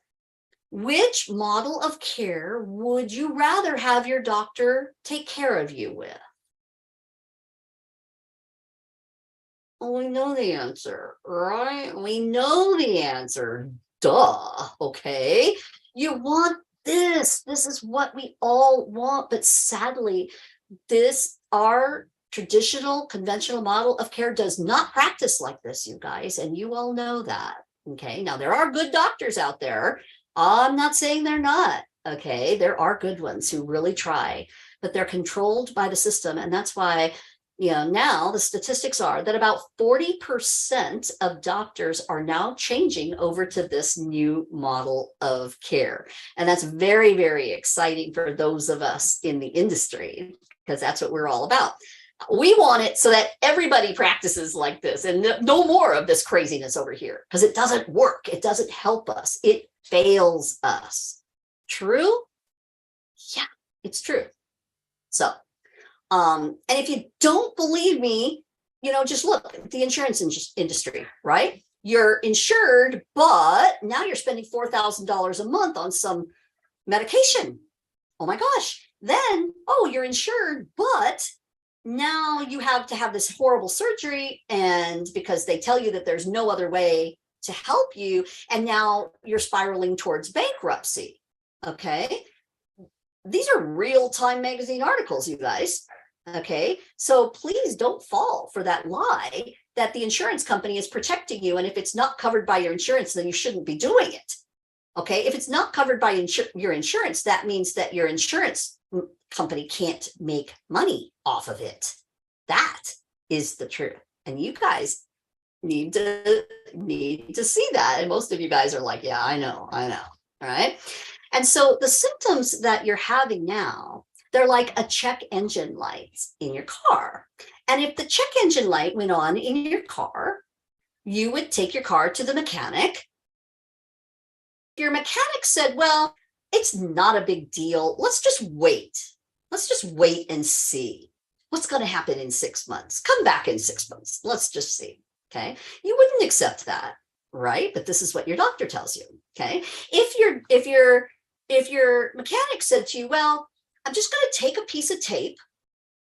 which model of care would you rather have your doctor take care of you with? Well, we know the answer, right? We know the answer. Duh. Okay. You want this. This is what we all want. But sadly, our traditional conventional model of care does not practice like this, you guys. And you all know that. Okay. Now, there are good doctors out there. I'm not saying they're not. Okay. There are good ones who really try, but they're controlled by the system. And that's why now the statistics are that about 40% of doctors are now changing over to this new model of care. And that's very, very exciting for those of us in the industry, because that's what we're all about. We want it so that everybody practices like this and no more of this craziness over here, because it doesn't work. It doesn't help us. It fails us. True? Yeah, it's true. So, and if you don't believe me, just look at the insurance industry, right? you're insured, but now you're spending $4,000 a month on some medication. Oh my gosh. Then, oh, you're insured, but now you have to have this horrible surgery, and because they tell you that there's no other way to help you, and now you're spiraling towards bankruptcy. Okay. These are real-time magazine articles, you guys. Okay. So please don't fall for that lie that the insurance company is protecting you. And if it's not covered by your insurance, then you shouldn't be doing it. Okay. If it's not covered by your insurance, that means that your insurance company can't make money off of it. That is the truth. And you guys need to see that. And most of you guys are like, yeah, I know. All right. And so the symptoms that you're having now, they're like a check engine light in your car. And if the check engine light went on in your car, you would take your car to the mechanic. Your mechanic said, well, it's not a big deal. Let's just wait. Let's just wait and see what's going to happen in 6 months. Come back in 6 months. Let's just see. Okay. You wouldn't accept that, right? But this is what your doctor tells you. Okay. If your mechanic said to you, well, I'm just going to take a piece of tape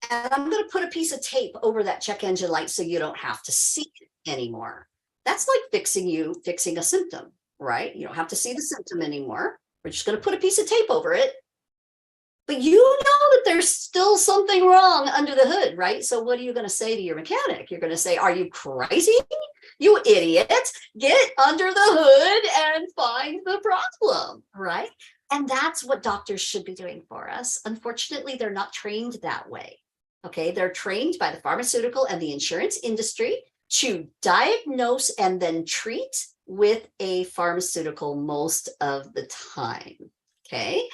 and I'm going to put a piece of tape over that check engine light so you don't have to see it anymore. That's like fixing a symptom, right? You don't have to see the symptom anymore. We're just going to put a piece of tape over it. But you know that there's still something wrong under the hood, right? So what are you going to say to your mechanic? You're going to say, are you crazy? You idiot. Get under the hood and find the problem, right? And that's what doctors should be doing for us. Unfortunately, they're not trained that way. Okay, they're trained by the pharmaceutical and the insurance industry to diagnose and then treat with a pharmaceutical most of the time. Okay.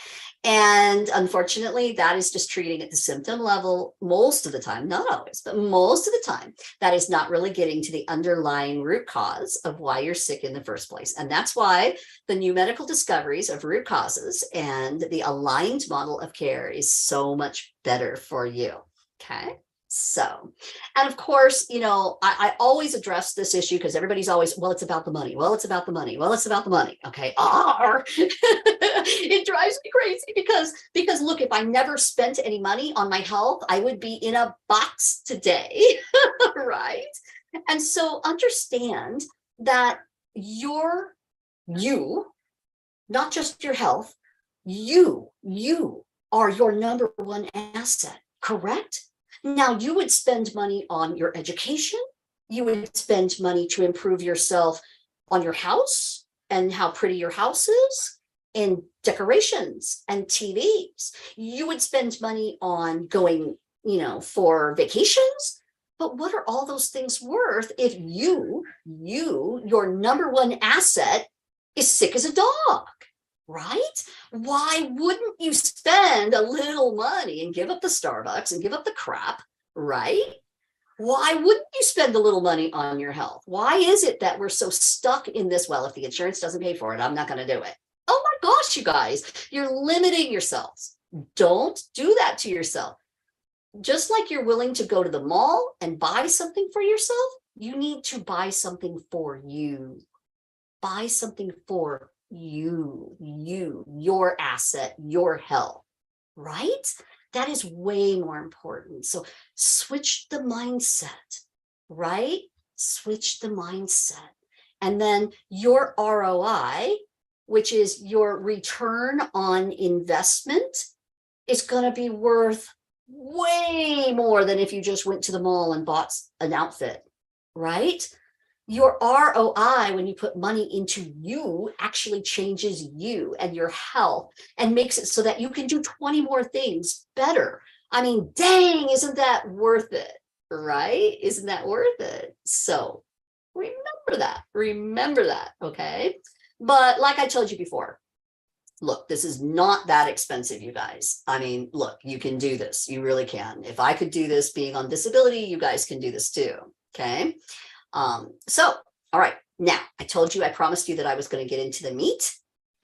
And unfortunately, that is just treating at the symptom level most of the time, not always, but most of the time. That is not really getting to the underlying root cause of why you're sick in the first place. And that's why the new medical discoveries of root causes and the aligned model of care is so much better for you. Okay. So, and of course, you know, I always address this issue because everybody's always, well, it's about the money. Well, it's about the money. Well, it's about the money. Okay. It drives me crazy because look, if I never spent any money on my health, I would be in a box today. Right. And so understand that you, not just your health, you are your number one asset, correct? Now, you would spend money on your education. You would spend money to improve yourself on your house and how pretty your house is, and decorations and TVs. You would spend money on going, you know, for vacations. But what are all those things worth if your number one asset is sick as a dog? Right? Why wouldn't you spend a little money and give up the Starbucks and give up the crap, right? Why wouldn't you spend a little money on your health? Why is it that we're so stuck in this? Well, if the insurance doesn't pay for it, I'm not going to do it. Oh my gosh, you guys, you're limiting yourselves. Don't do that to yourself. Just like you're willing to go to the mall and buy something for yourself, you need to buy something for you. Buy something for your asset, your health, right? That is way more important. So switch the mindset, right? Switch the mindset. And then your ROI, which is your return on investment, is going to be worth way more than if you just went to the mall and bought an outfit, right? Your ROI, when you put money into you, actually changes you and your health and makes it so that you can do 20 more things better. I mean, dang, isn't that worth it? Right? Isn't that worth it? So remember that. Okay. But like I told you before, look, this is not that expensive, you guys. I mean, look, you can do this. You really can. If I could do this being on disability, you guys can do this too. Okay. So, all right, now I told you, I promised you that I was going to get into the meat,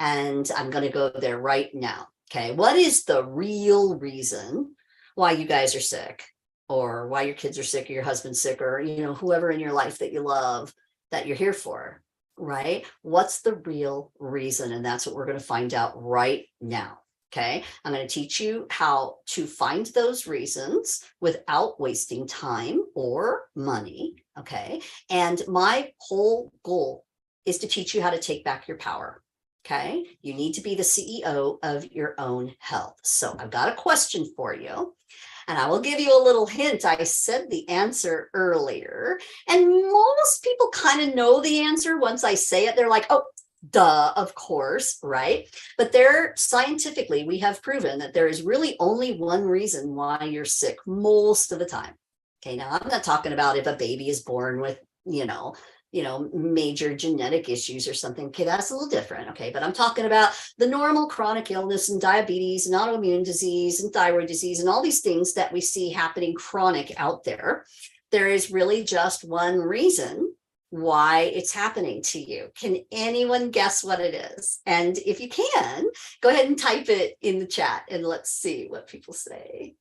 and I'm going to go there right now. Okay. What is the real reason why you guys are sick, or why your kids are sick, or your husband's sick, or, you know, whoever in your life that you love that you're here for, right? What's the real reason? And that's what we're going to find out right now. Okay. I'm going to teach you how to find those reasons without wasting time or money. Okay. And my whole goal is to teach you how to take back your power. Okay. You need to be the CEO of your own health. So I've got a question for you. And I will give you a little hint. I said the answer earlier, and most people kind of know the answer once I say it. They're like, oh, duh, of course, right? But scientifically, we have proven that there is really only one reason why you're sick most of the time. Okay, now I'm not talking about if a baby is born with, major genetic issues or something. Okay, that's a little different. Okay, but I'm talking about the normal chronic illness and diabetes and autoimmune disease and thyroid disease and all these things that we see happening chronic out there. There is really just one reason why it's happening to you. Can anyone guess what it is? And if you can, go ahead and type it in the chat and let's see what people say.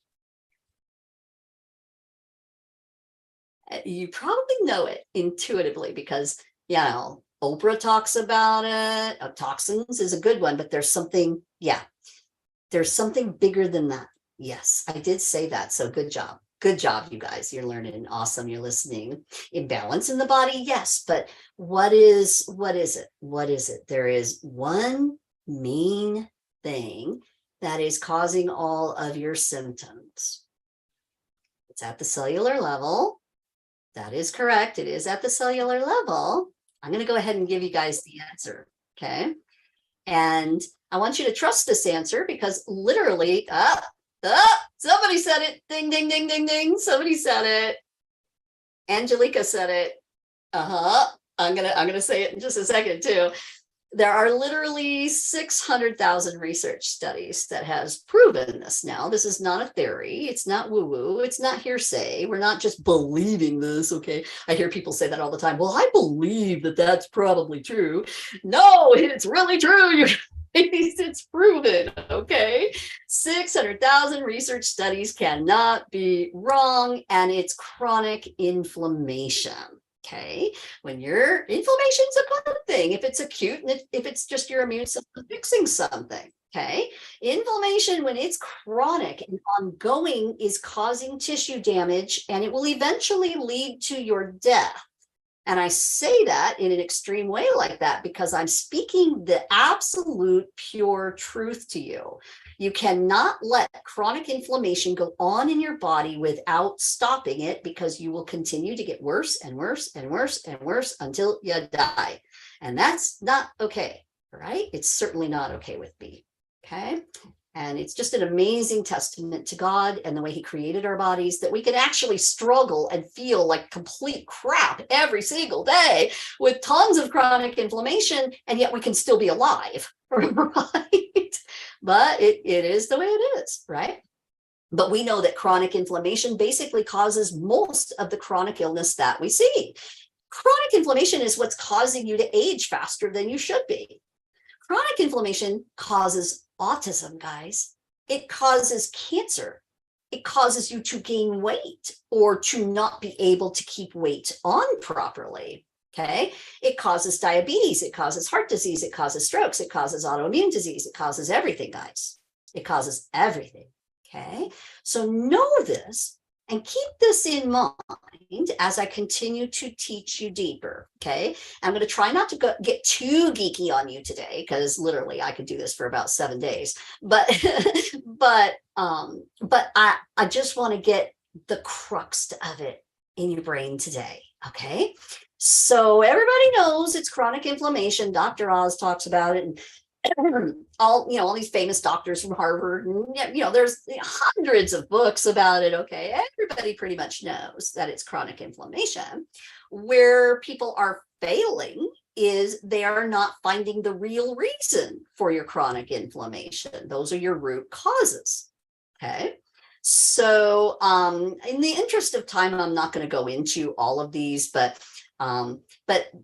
You probably know it intuitively because, Oprah talks about it. Toxins is a good one, but there's something bigger than that. Yes, I did say that. So good job. Good job, you guys. You're learning. Awesome. You're listening. Imbalance in the body. Yes. But what is it? What is it? There is one main thing that is causing all of your symptoms. It's at the cellular level. That is correct. It is at the cellular level. I'm going to go ahead and give you guys the answer. Okay. And I want you to trust this answer because literally, somebody said it. Ding, ding, ding, ding, ding. Somebody said it. Angelica said it. I'm gonna say it in just a second too. There are literally 600,000 research studies that has proven this now. This is not a theory. It's not woo-woo. It's not hearsay. We're not just believing this, okay? I hear people say that all the time. Well, I believe that that's probably true. No, it's really true. It's proven, okay? 600,000 research studies cannot be wrong, and it's chronic inflammation. Okay, when your inflammation's a good thing, if it's acute and if it's just your immune system fixing something. Okay, inflammation, when it's chronic and ongoing, is causing tissue damage and it will eventually lead to your death. And I say that in an extreme way like that because I'm speaking the absolute pure truth to you. You cannot let chronic inflammation go on in your body without stopping it because you will continue to get worse and worse and worse and worse until you die. And that's not okay, right? It's certainly not okay with me, okay? And it's just an amazing testament to God and the way he created our bodies that we can actually struggle and feel like complete crap every single day with tons of chronic inflammation, and yet we can still be alive, right? But it is the way it is, right? But we know that chronic inflammation basically causes most of the chronic illness that we see. Chronic inflammation is what's causing you to age faster than you should be. Chronic inflammation causes autism, guys. It causes cancer. It causes you to gain weight or to not be able to keep weight on properly. Okay. It causes diabetes. It causes heart disease. It causes strokes. It causes autoimmune disease. It causes everything, guys. It causes everything. Okay. So know this and keep this in mind as I continue to teach you deeper. Okay. I'm going to try not to get too geeky on you today because literally I could do this for about 7 days. But I just want to get the crux of it in your brain today. Okay. So everybody knows it's chronic inflammation. Dr. Oz talks about it, and all these famous doctors from Harvard, and there's hundreds of books about it. Okay, everybody pretty much knows that it's chronic inflammation. Where people are failing is they are not finding the real reason for your chronic inflammation. Those are your root causes. Okay. So in the interest of time, I'm not going to go into all of these, but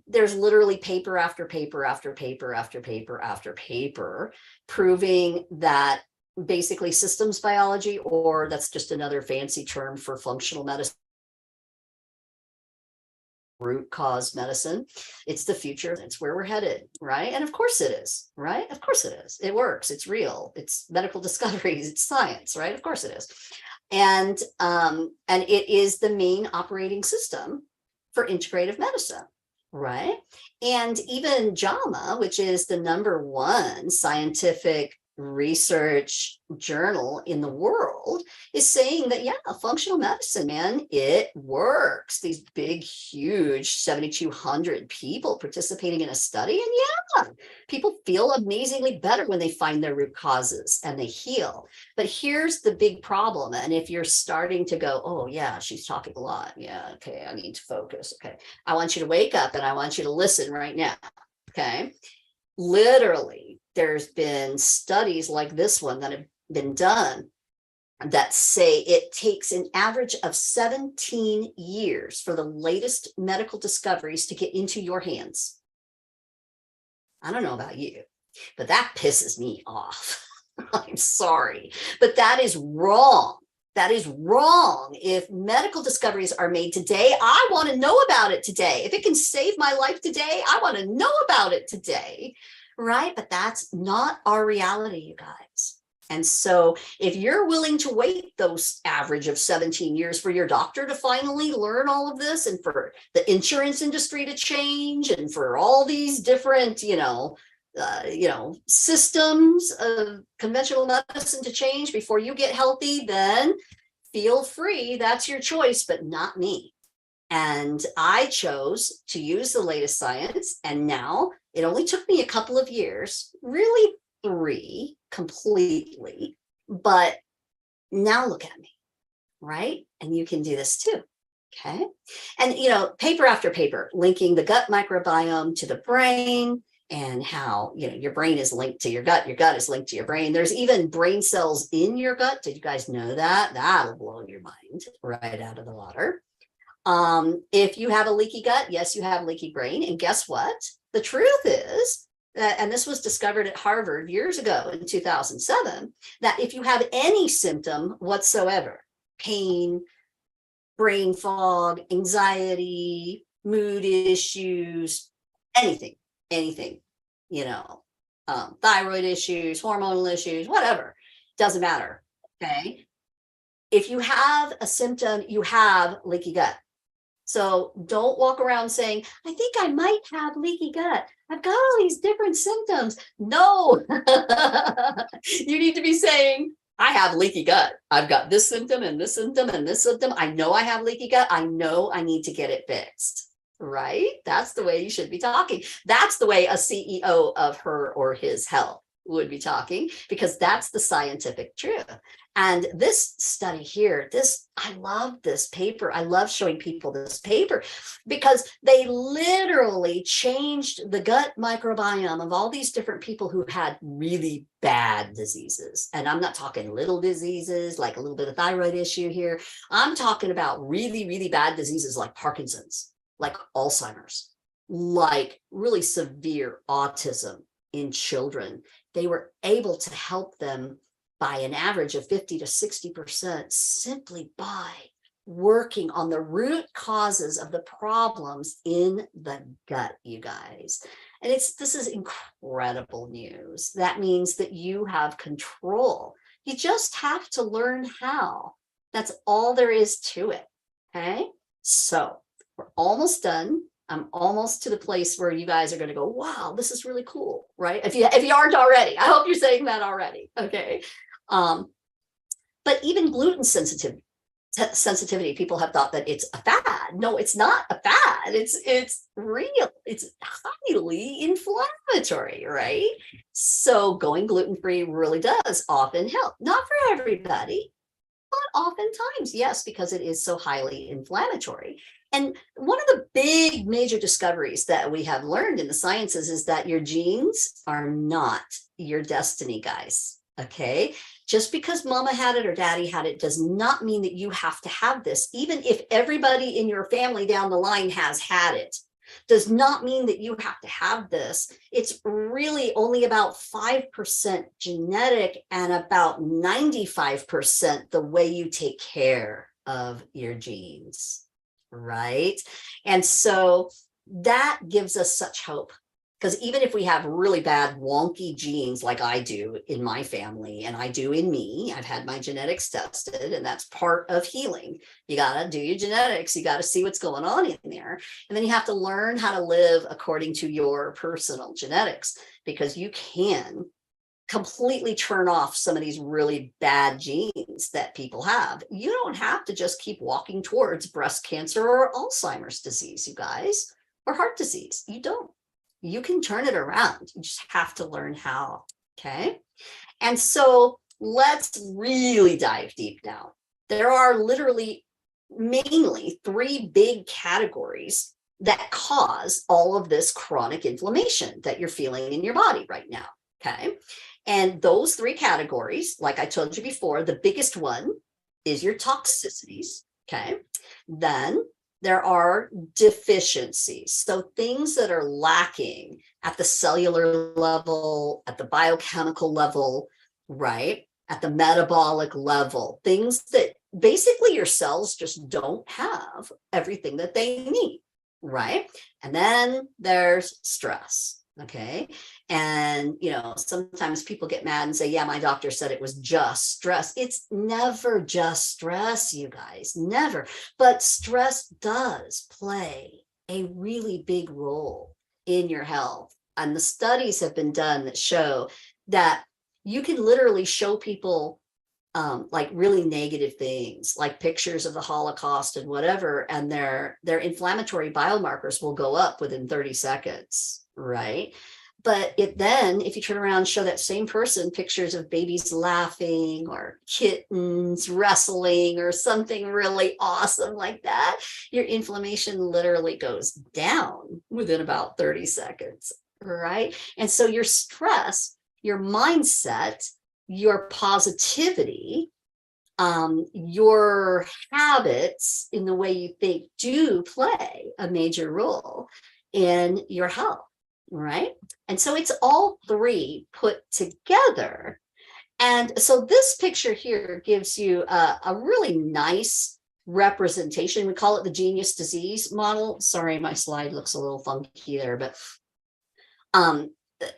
there's literally paper after paper after paper after paper after paper proving that basically systems biology, or that's just another fancy term for functional medicine, root cause medicine. It's the future. It's where we're headed, right? And of course it is, right? Of course it is. It works. It's real. It's medical discoveries. It's science, right? Of course it is. And it is the main operating system for integrative medicine, right? And even JAMA, which is the #1 scientific research journal in the world, is saying that, yeah, functional medicine, man, it works. These big, huge 7,200 people participating in a study. And yeah, people feel amazingly better when they find their root causes and they heal. But here's the big problem. And if you're starting to go, oh, yeah, she's talking a lot. Yeah, okay, I need to focus. Okay, I want you to wake up and I want you to listen right now. Okay. Literally, there's been studies like this one that have been done that say it takes an average of 17 years for the latest medical discoveries to get into your hands. I don't know about you, but that pisses me off. I'm sorry, but that is wrong. That is wrong. If medical discoveries are made today, I want to know about it today. If it can save my life today, I want to know about it today, right? But that's not our reality, you guys. And so if you're willing to wait those average of 17 years for your doctor to finally learn all of this, and for the insurance industry to change, and for all these different, systems of conventional medicine to change before you get healthy, then feel free. That's your choice, but not me. And I chose to use the latest science. And now it only took me a couple of years, really 3 completely. But now look at me, right? And you can do this too. Okay. And, paper after paper, linking the gut microbiome to the brain, and how, your brain is linked to your gut is linked to your brain. There's even brain cells in your gut. Did you guys know that? That'll blow your mind right out of the water. If you have a leaky gut, yes, you have leaky brain. And guess what? The truth is that, and this was discovered at Harvard years ago in 2007, that if you have any symptom whatsoever, pain, brain fog, anxiety, mood issues, anything, thyroid issues, hormonal issues, whatever, doesn't matter. Okay. If you have a symptom, you have leaky gut. So don't walk around saying, I think I might have leaky gut. I've got all these different symptoms. No, you need to be saying, I have leaky gut. I've got this symptom and this symptom and this symptom. I know I have leaky gut. I know I need to get it fixed. Right? That's the way you should be talking. That's the way a CEO of her or his health would be talking, because that's the scientific truth. And this study here, I love this paper. I love showing people this paper because they literally changed the gut microbiome of all these different people who had really bad diseases. And I'm not talking little diseases, like a little bit of thyroid issue here. I'm talking about really, really bad diseases like Parkinson's, like Alzheimer's, like really severe autism in children. They were able to help them by an average of 50 to 60% simply by working on the root causes of the problems in the gut, you guys. And this is incredible news. That means that you have control. You just have to learn how. That's all there is to it. Okay. So we're almost done. I'm almost to the place where you guys are going to go, wow, this is really cool, right? If you aren't already, I hope you're saying that already. Okay. But even gluten sensitivity, people have thought that it's a fad. No, it's not a fad. It's real. It's highly inflammatory, right? So going gluten-free really does often help. Not for everybody, but oftentimes, yes, because it is so highly inflammatory. And one of the big major discoveries that we have learned in the sciences is that your genes are not your destiny, guys. Okay. Just because mama had it or daddy had it does not mean that you have to have this. Even if everybody in your family down the line has had it, does not mean that you have to have this. It's really only about 5% genetic and about 95% the way you take care of your genes. right? And so that gives us such hope. Because even if we have really bad wonky genes like I do in my family and I do in me, I've had my genetics tested, and that's part of healing. You got to do your genetics. You got to see what's going on in there. And then you have to learn how to live according to your personal genetics, because you can completely turn off some of these really bad genes that people have. You don't have to just keep walking towards breast cancer or Alzheimer's disease, you guys, or heart disease. You don't. You can turn it around. You just have to learn how. Okay. And so let's really dive deep now. There are literally mainly three big categories that cause all of this chronic inflammation that you're feeling in your body right now. Okay. And those three categories, like I told you before, the biggest one is your toxicities. Okay. Then there are deficiencies. So things that are lacking at the cellular level, at the biochemical level, right? At the metabolic level, things that basically your cells just don't have everything that they need, right? And then there's stress. Okay. And, sometimes people get mad and say, yeah, my doctor said it was just stress. It's never just stress, you guys, never. But stress does play a really big role in your health. And the studies have been done that show that you can literally show people like really negative things, like pictures of the Holocaust and whatever, and their inflammatory biomarkers will go up within 30 seconds, right? But then if you turn around and show that same person pictures of babies laughing or kittens wrestling or something really awesome like that, your inflammation literally goes down within about 30 seconds, right? And so your stress, your mindset, your positivity, your habits in the way you think do play a major role in your health, right? And so it's all three put together. And so this picture here gives you a really nice representation. We call it the genius disease model. Sorry, my slide looks a little funky there, but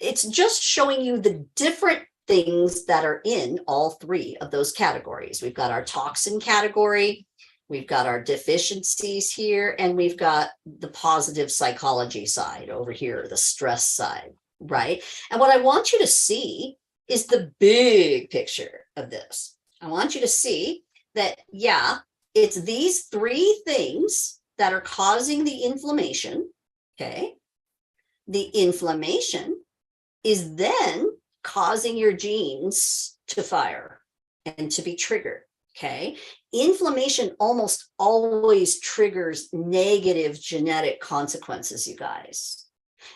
it's just showing you the different things that are in all three of those categories. We've got our toxin category, we've got our deficiencies here, and we've got the positive psychology side over here, the stress side, right? And what I want you to see is the big picture of this. I want you to see that, yeah, it's these three things that are causing the inflammation, okay? The inflammation is then causing your genes to fire and to be triggered, okay? Inflammation almost always triggers negative genetic consequences, you guys.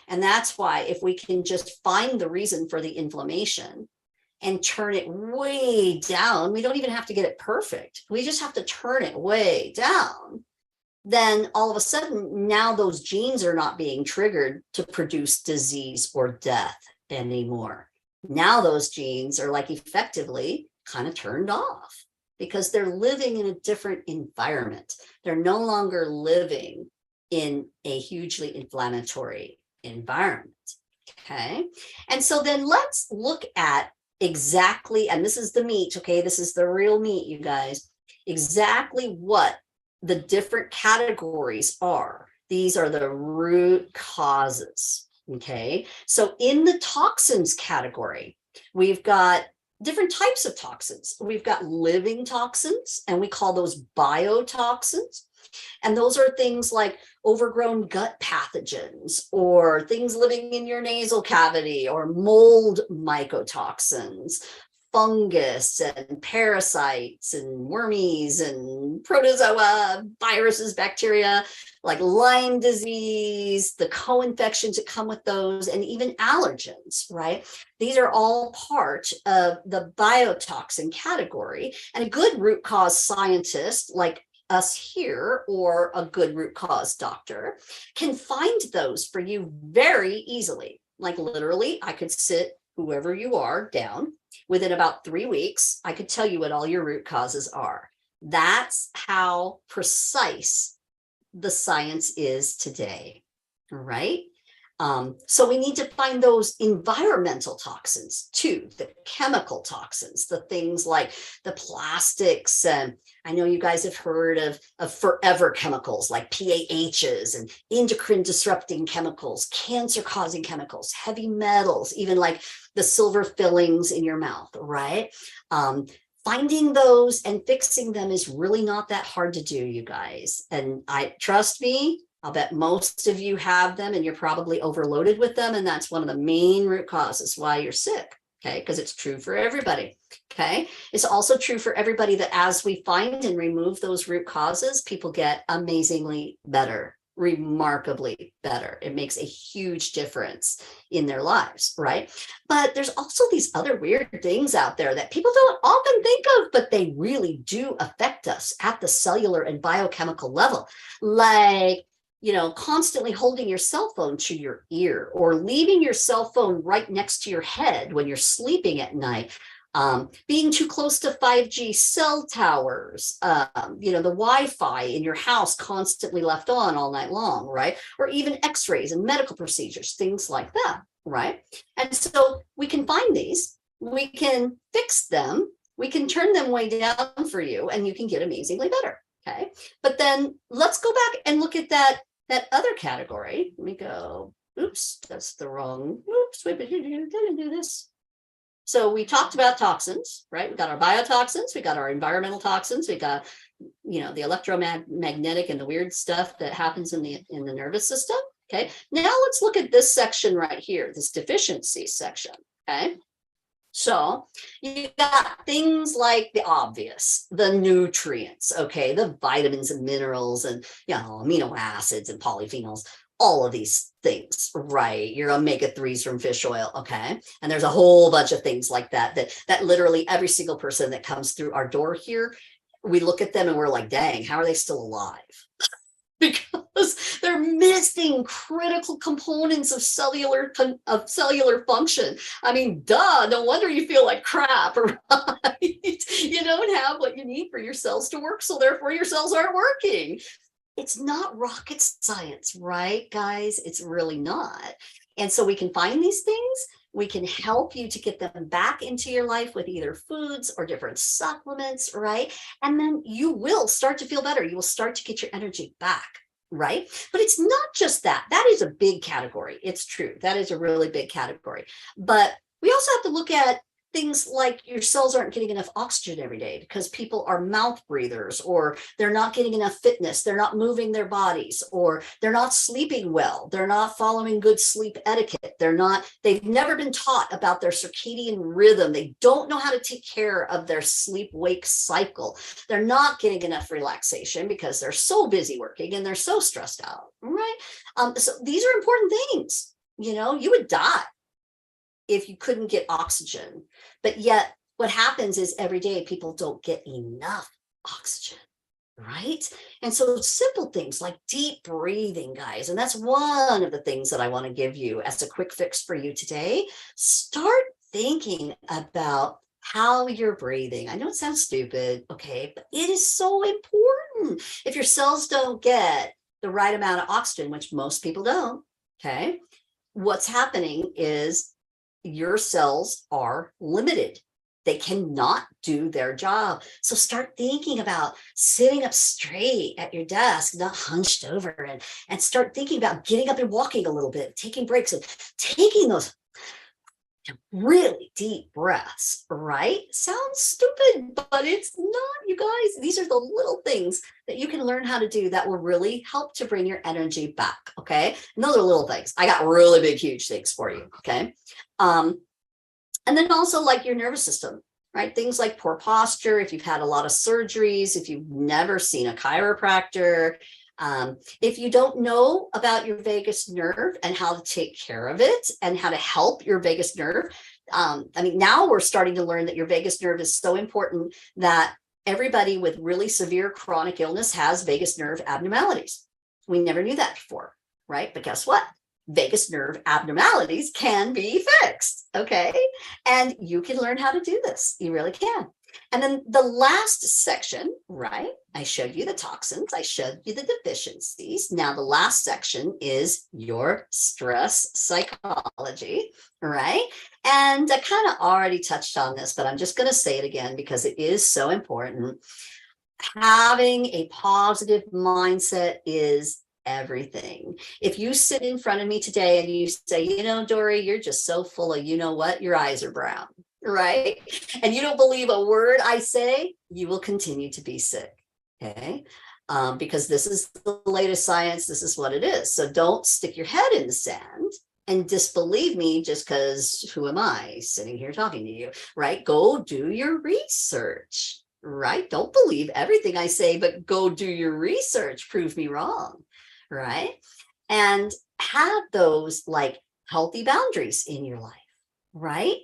And that's why if we can just find the reason for the inflammation and turn it way down, we don't even have to get it perfect. We just have to turn it way down. Then all of a sudden, now those genes are not being triggered to produce disease or death anymore. Now those genes are like effectively kind of turned off because they're living in a different environment. They're no longer living in a hugely inflammatory environment. Okay. And so then let's look at exactly, and this is the meat, okay? This is the real meat, you guys, exactly what the different categories are. These are the root causes. Okay. So in the toxins category, we've got different types of toxins. We've got living toxins, and we call those biotoxins. And those are things like overgrown gut pathogens or things living in your nasal cavity or mold mycotoxins, fungus and parasites and wormies and protozoa, viruses, bacteria, like Lyme disease, the co-infections that come with those, and even allergens, right? These are all part of the biotoxin category. And a good root cause scientist like us here, or a good root cause doctor, can find those for you very easily. Like literally, I could sit whoever you are down. Within about 3 weeks, I could tell you what all your root causes are. That's how precise the science is today, right? So we need to find those environmental toxins too, the chemical toxins, the things like the plastics. And I know you guys have heard of forever chemicals like PAHs and endocrine disrupting chemicals, cancer causing chemicals, heavy metals, even like the silver fillings in your mouth, right? Finding those and fixing them is really not that hard to do, you guys. And trust me, I'll bet most of you have them and you're probably overloaded with them. And that's one of the main root causes why you're sick. Okay. Because it's true for everybody. Okay. It's also true for everybody that as we find and remove those root causes, people get amazingly better, remarkably better. It makes a huge difference in their lives. Right. But there's also these other weird things out there that people don't often think of, but they really do affect us at the cellular and biochemical level. Like, constantly holding your cell phone to your ear or leaving your cell phone right next to your head when you're sleeping at night, being too close to 5G cell towers, the Wi-Fi in your house constantly left on all night long, right? Or even x-rays and medical procedures, things like that, right? And so we can find these, we can fix them, we can turn them way down for you, and you can get amazingly better. Okay. But then let's go back and look at that other category. Let me go. Oops, that's the wrong. Oops, wait, didn't do this. So we talked about toxins, right? We got our biotoxins, we got our environmental toxins, we got, the electromagnetic and the weird stuff that happens in the nervous system. Okay. Now let's look at this section right here, this deficiency section. Okay. So you got things like the obvious, the nutrients, okay, the vitamins and minerals and, amino acids and polyphenols, all of these things, right? Your omega-3s from fish oil, okay? And there's a whole bunch of things like that literally every single person that comes through our door here, we look at them and we're like, dang, how are they still alive? Because they're missing critical components of cellular function. I mean, duh, no wonder you feel like crap, right? You don't have what you need for your cells to work, so therefore your cells aren't working. It's not rocket science, right, guys? It's really not. And so we can find these things. We can help you to get them back into your life with either foods or different supplements, right? And then you will start to feel better. You will start to get your energy back, right? But it's not just that. That is a big category. It's true. That is a really big category. But we also have to look at things like your cells aren't getting enough oxygen every day because people are mouth breathers, or they're not getting enough fitness, they're not moving their bodies, or they're not sleeping well, they're not following good sleep etiquette, they've never been taught about their circadian rhythm, they don't know how to take care of their sleep-wake cycle, they're not getting enough relaxation because they're so busy working and they're so stressed out, right? So these are important things. You would die if you couldn't get oxygen. But yet what happens is every day people don't get enough oxygen, right? And so simple things like deep breathing, guys, and that's one of the things that I want to give you as a quick fix for you today. Start thinking about how you're breathing. I know it sounds stupid, okay, but it is so important. If your cells don't get the right amount of oxygen, which most people don't, okay, what's happening is your cells are limited. They cannot do their job. So start thinking about sitting up straight at your desk, not hunched over, and start thinking about getting up and walking a little bit, taking breaks and taking those really deep breaths, right? Sounds stupid, but it's not, you guys. These are the little things that you can learn how to do that will really help to bring your energy back, okay? And those are little things. I got really big, huge things for you, okay? And then also like your nervous system, right? Things like poor posture, if you've had a lot of surgeries, if you've never seen a chiropractor, if you don't know about your vagus nerve and how to take care of it and how to help your vagus nerve, now we're starting to learn that your vagus nerve is so important that everybody with really severe chronic illness has vagus nerve abnormalities. We never knew that before, right? But guess what? Vagus nerve abnormalities can be fixed, okay? And you can learn how to do this. You really can. And then the last section, right? I showed you the toxins, I showed you the deficiencies. Now, the last section is your stress psychology, right? And I kind of already touched on this, but I'm just going to say it again because it is so important. Having a positive mindset is everything. If you sit in front of me today and you say, you know, Dory, you're just so full of, you know what, your eyes are brown, right? And you don't believe a word I say, you will continue to be sick. Okay. Because this is the latest science. This is what it is. So don't stick your head in the sand and disbelieve me just because who am I sitting here talking to you, right? Go do your research, right? Don't believe everything I say, but go do your research. Prove me wrong, right? And have those like healthy boundaries in your life, right?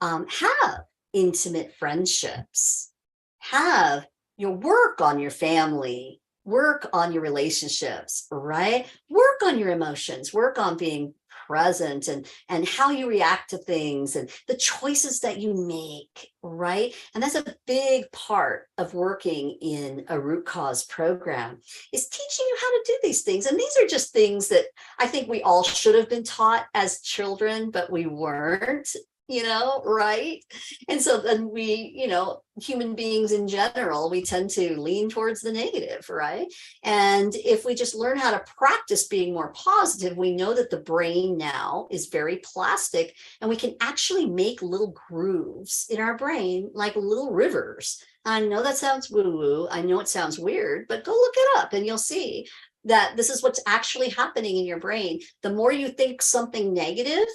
Have intimate friendships, have your work on your family, work on your relationships, right? Work on your emotions, work on being present and how you react to things and the choices that you make, right? And that's a big part of working in a root cause program, is teaching you how to do these things. And these are just things that I think we all should have been taught as children, but we weren't, right? And so then we, human beings in general, we tend to lean towards the negative, right? And if we just learn how to practice being more positive, we know that the brain now is very plastic and we can actually make little grooves in our brain like little rivers. I know that sounds woo-woo. I know it sounds weird, but go look it up and you'll see that this is what's actually happening in your brain. The more you think something negative,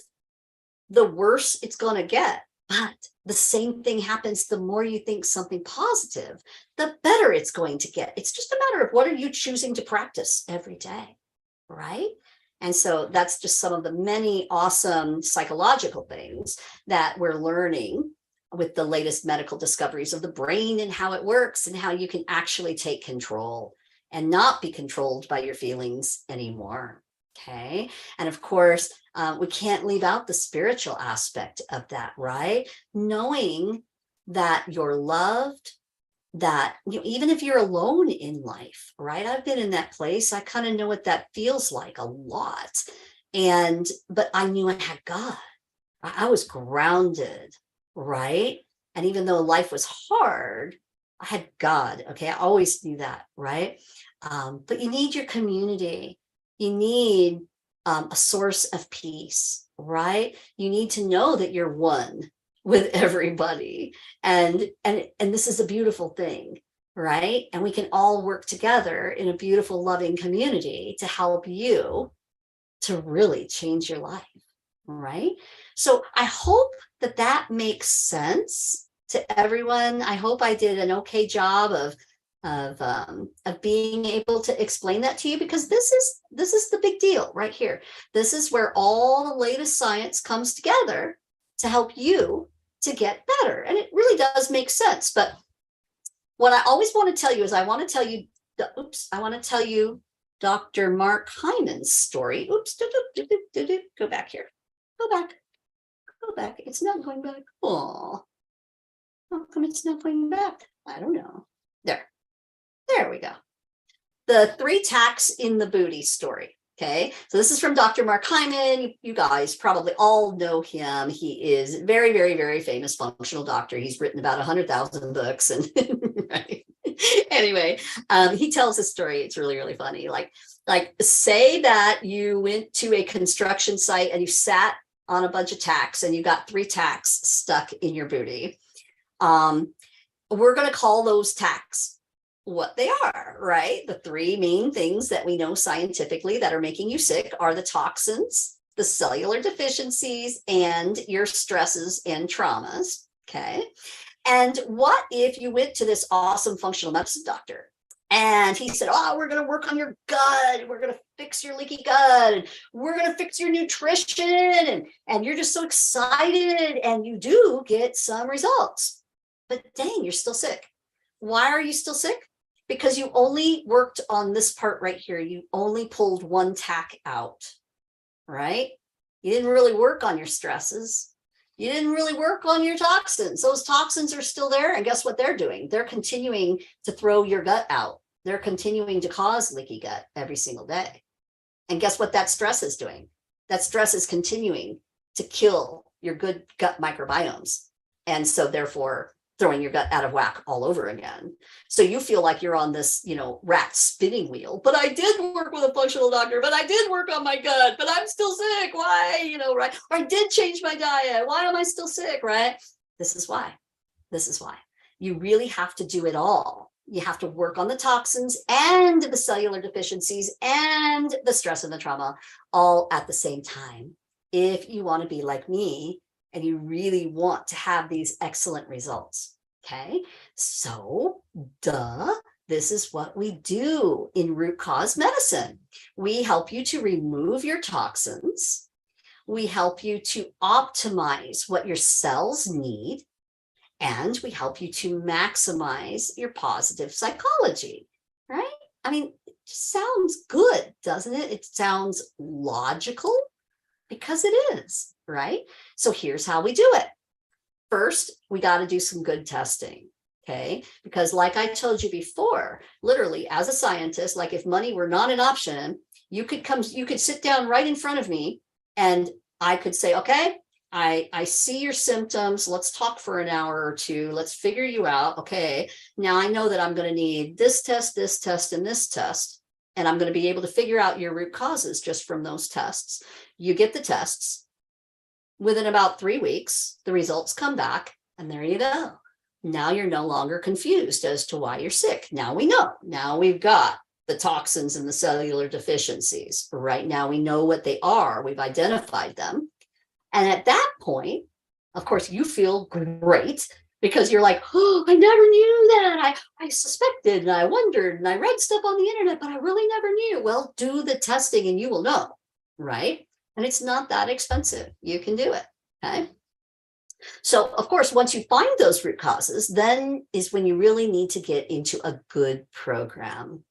the worse it's going to get. But the same thing happens the more you think something positive, the better it's going to get. It's just a matter of what are you choosing to practice every day, right? And so that's just some of the many awesome psychological things that we're learning with the latest medical discoveries of the brain and how it works and how you can actually take control and not be controlled by your feelings anymore. Okay. And of course, we can't leave out the spiritual aspect of that, right? Knowing that you're loved, that even if you're alone in life, right? I've been in that place. I kind of know what that feels like a lot. But I knew I had God. I was grounded, right? And even though life was hard, I had God. Okay. I always knew that, right? But you need your community. You need a source of peace, right? You need to know that you're one with everybody. And this is a beautiful thing, right? And we can all work together in a beautiful, loving community to help you to really change your life, right? So I hope that makes sense to everyone. I hope I did an okay job of being able to explain that to you, because this is the big deal right here. This is where all the latest science comes together to help you to get better. And it really does make sense. But what I always want to tell you is I want to tell you Dr. Mark Hyman's story. Go back here. Go back. It's not going back. Oh, how come it's not going back? I don't know. There we go. The 3 tacks in the booty story. Okay, so this is from Dr. Mark Hyman. You guys probably all know him. He is a very, very, very famous functional doctor. He's written about 100,000 books. And right. Anyway, he tells a story. It's really, really funny. Like say that you went to a construction site and you sat on a bunch of tacks and you got 3 tacks stuck in your booty. We're going to call those tacks what they are, right? The 3 main things that we know scientifically that are making you sick are the toxins, the cellular deficiencies, and your stresses and traumas. Okay. And what if you went to this awesome functional medicine doctor and he said, oh, we're going to work on your gut. We're going to fix your leaky gut. And we're going to fix your nutrition. And you're just so excited. And you do get some results. But dang, you're still sick. Why are you still sick? Because you only worked on this part right here. You only pulled 1 tack out, right? You didn't really work on your stresses. You didn't really work on your toxins. Those toxins are still there. And guess what they're doing? They're continuing to throw your gut out. They're continuing to cause leaky gut every single day. And guess what that stress is doing? That stress is continuing to kill your good gut microbiomes. And so therefore throwing your gut out of whack all over again. So you feel like you're on this, rat spinning wheel, but I did work with a functional doctor, but I did work on my gut, but I'm still sick. Why? Right? Or I did change my diet. Why am I still sick? Right? This is why. You really have to do it all. You have to work on the toxins and the cellular deficiencies and the stress and the trauma all at the same time. If you want to be like me and you really want to have these excellent results. Okay. So, this is what we do in root cause medicine. We help you to remove your toxins. We help you to optimize what your cells need. And we help you to maximize your positive psychology, right? I mean, it sounds good, doesn't it? It sounds logical because it is, right? So here's how we do it. First, we got to do some good testing, okay? Because like I told you before, literally as a scientist, like if money were not an option, you could sit down right in front of me and I could say, okay, I see your symptoms. Let's talk for an hour or two. Let's figure you out. Okay, now I know that I'm going to need this test, and this test, and I'm going to be able to figure out your root causes just from those tests. You get the tests. Within about 3 weeks, the results come back, and there you go. Now you're no longer confused as to why you're sick. Now we know. Now we've got the toxins and the cellular deficiencies. Right now we know what they are. We've identified them. And at that point, of course, you feel great because you're like, oh, I never knew that. I suspected and I wondered and I read stuff on the internet, but I really never knew. Well, do the testing and you will know, right? And it's not that expensive. You can do it, okay? So, of course, once you find those root causes, then is when you really need to get into a good program.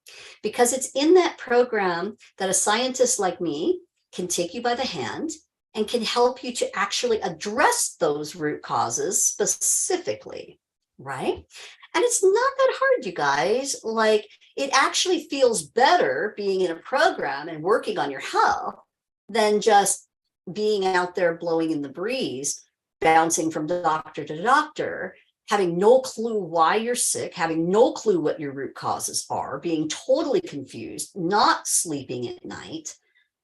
Because it's in that program that a scientist like me can take you by the hand and can help you to actually address those root causes specifically, right? And it's not that hard, you guys. Like, it actually feels better being in a program and working on your health than just being out there blowing in the breeze, bouncing from doctor to doctor, having no clue why you're sick, having no clue what your root causes are, being totally confused, not sleeping at night,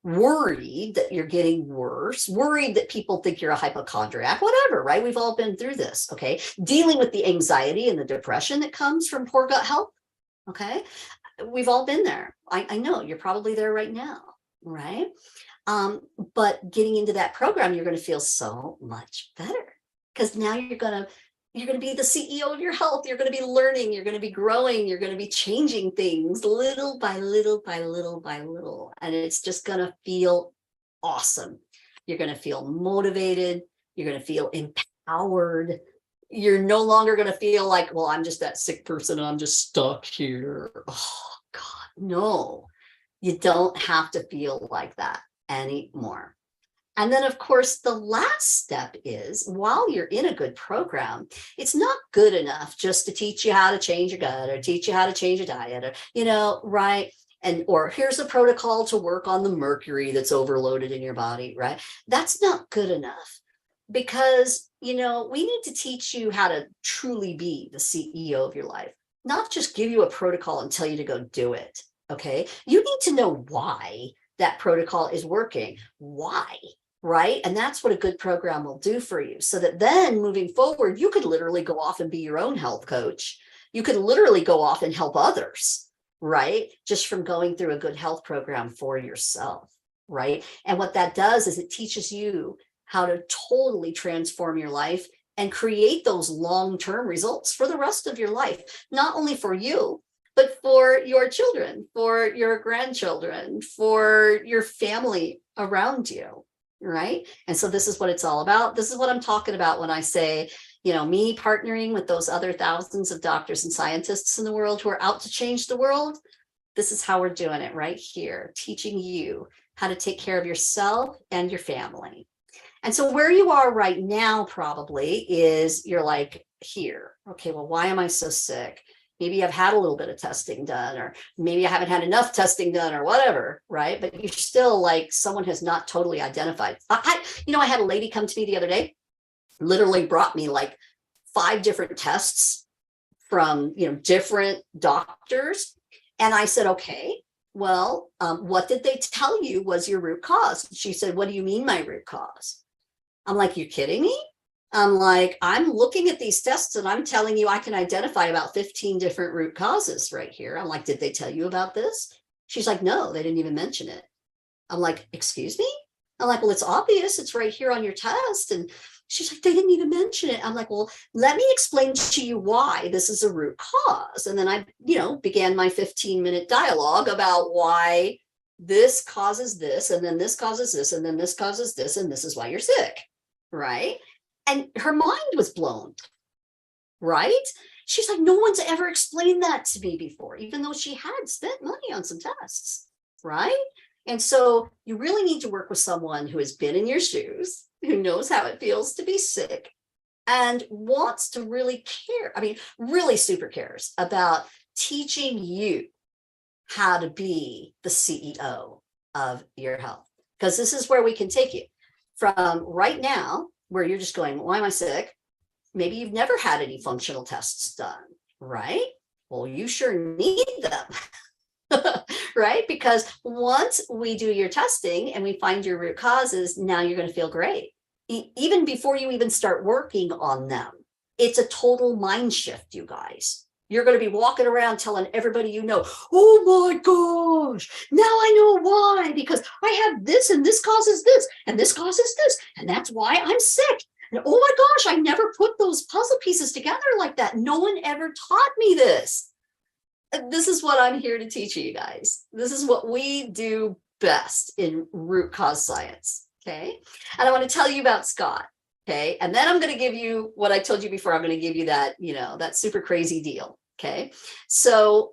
worried that you're getting worse, worried that people think you're a hypochondriac, whatever, right? We've all been through this, okay? Dealing with the anxiety and the depression that comes from poor gut health, okay? We've all been there. I know you're probably there right now, right? But getting into that program, you're going to feel so much better because now you're going to be the CEO of your health. You're going to be learning, you're going to be growing, you're going to be changing things little by little by little by little. And it's just going to feel awesome. You're going to feel motivated. You're going to feel empowered. You're no longer going to feel like, well, I'm just that sick person and I'm just stuck here. Oh, God, no, you don't have to feel like that anymore. And then, of course, the last step is while you're in a good program, it's not good enough just to teach you how to change your gut or teach you how to change your diet or, right? And or here's a protocol to work on the mercury that's overloaded in your body, right? That's not good enough because, we need to teach you how to truly be the CEO of your life, not just give you a protocol and tell you to go do it. Okay. You need to know why that protocol is working. Why? Right? And that's what a good program will do for you. So that then moving forward, you could literally go off and be your own health coach. You could literally go off and help others, right? Just from going through a good health program for yourself, right? And what that does is it teaches you how to totally transform your life and create those long-term results for the rest of your life, not only for you, but for your children, for your grandchildren, for your family around you, right? And so this is what it's all about. This is what I'm talking about when I say, me partnering with those other thousands of doctors and scientists in the world who are out to change the world. This is how we're doing it right here, teaching you how to take care of yourself and your family. And so where you are right now probably is you're like here. Okay, well, why am I so sick? Maybe I've had a little bit of testing done, or maybe I haven't had enough testing done, or whatever, right? But you're still like someone has not totally identified. I had a lady come to me the other day, literally brought me like 5 different tests from different doctors, and I said, okay, well, what did they tell you was your root cause? She said, what do you mean my root cause? I'm like, you're kidding me? I'm like, I'm looking at these tests and I'm telling you I can identify about 15 different root causes right here. I'm like, did they tell you about this? She's like, no, they didn't even mention it. I'm like, excuse me? I'm like, well, it's obvious. It's right here on your test. And she's like, they didn't even mention it. I'm like, well, let me explain to you why this is a root cause. And then I, began my 15-minute dialogue about why this causes this, and then this causes this, and then this causes this, and this is why you're sick, right? And her mind was blown, right? She's like, no one's ever explained that to me before, even though she had spent money on some tests, right? And so you really need to work with someone who has been in your shoes, who knows how it feels to be sick, and wants to really care. I mean, really super cares about teaching you how to be the CEO of your health. Because this is where we can take you from right now, where you're just going, why am I sick? Maybe you've never had any functional tests done, right? Well, you sure need them, right? Because once we do your testing and we find your root causes, now you're going to feel great. Even before you even start working on them, it's a total mind shift, you guys. You're going to be walking around telling everybody you know, oh my gosh, now I know why, because I have this and this causes this and this causes this, and that's why I'm sick. And oh my gosh, I never put those puzzle pieces together like that. No one ever taught me this. This is what I'm here to teach you guys. This is what we do best in root cause science. Okay. And I want to tell you about Scott. Okay. And then I'm going to give you what I told you before. I'm going to give you that, that super crazy deal. Okay. So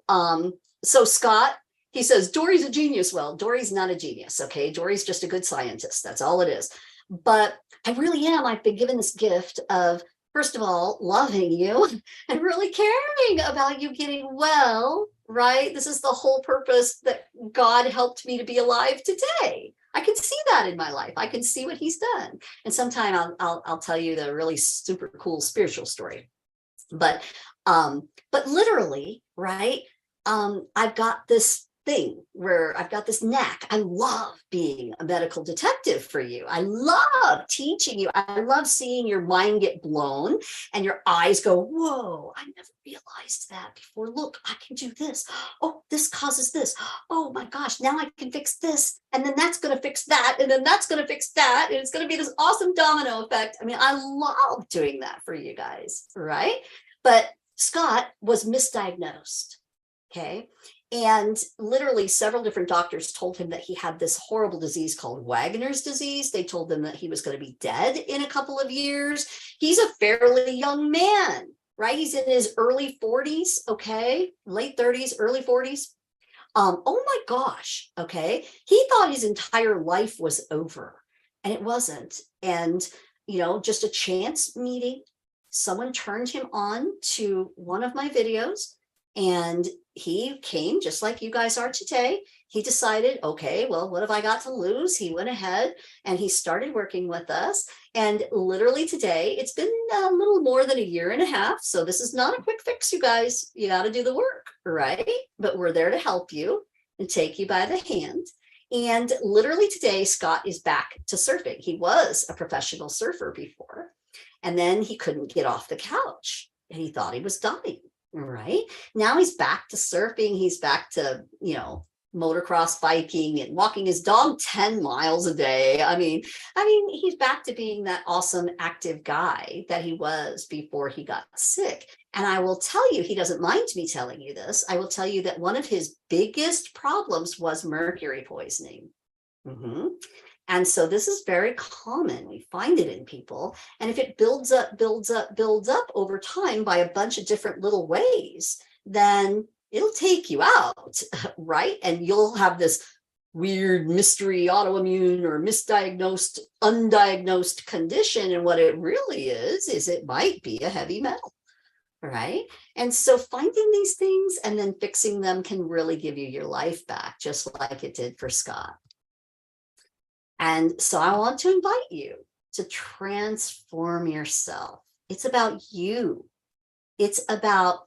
Scott, he says, Dory's a genius. Well, Dory's not a genius. Okay. Dory's just a good scientist. That's all it is. But I really am. I've been given this gift of, first of all, loving you and really caring about you getting well, right? This is the whole purpose that God helped me to be alive today. I can see that in my life. I can see what he's done. And sometime I'll tell you the really super cool spiritual story. But literally, right? I've got this thing where I've got this knack. I love being a medical detective for you. I love teaching you. I love seeing your mind get blown and your eyes go, whoa, I never realized that before. Look, I can do this. Oh, this causes this. Oh my gosh, now I can fix this. And then that's going to fix that. And then that's going to fix that. And it's going to be this awesome domino effect. I mean, I love doing that for you guys, right? But Scott was misdiagnosed. Okay. And literally several different doctors told him that he had this horrible disease called Wagner's disease. They told him that he was going to be dead in a couple of years. He's a fairly young man, right? He's in his early 40s, okay? Late 30s, early 40s. Oh my gosh, okay? He thought his entire life was over, and it wasn't. And, just a chance meeting, someone turned him on to one of my videos, and he came just like you guys are today. He decided, okay, well, what have I got to lose? He went ahead and he started working with us. And literally today, it's been a little more than a year and a half. So this is not a quick fix, you guys. You got to do the work, right? But we're there to help you and take you by the hand. And literally today, Scott is back to surfing. He was a professional surfer before, and then he couldn't get off the couch and he thought he was dying. Right now he's back to surfing. He's back to, motocross biking and walking his dog 10 miles a day. I mean, he's back to being that awesome, active guy that he was before he got sick. And I will tell you, he doesn't mind me telling you this. I will tell you that one of his biggest problems was mercury poisoning. Mm-hmm. And so this is very common. We find it in people. And if it builds up over time by a bunch of different little ways, then it'll take you out, right? And you'll have this weird mystery autoimmune or misdiagnosed, undiagnosed condition. And what it really is it might be a heavy metal, right? And so finding these things and then fixing them can really give you your life back, just like it did for Scott. And so I want to invite you to transform yourself. It's about you. It's about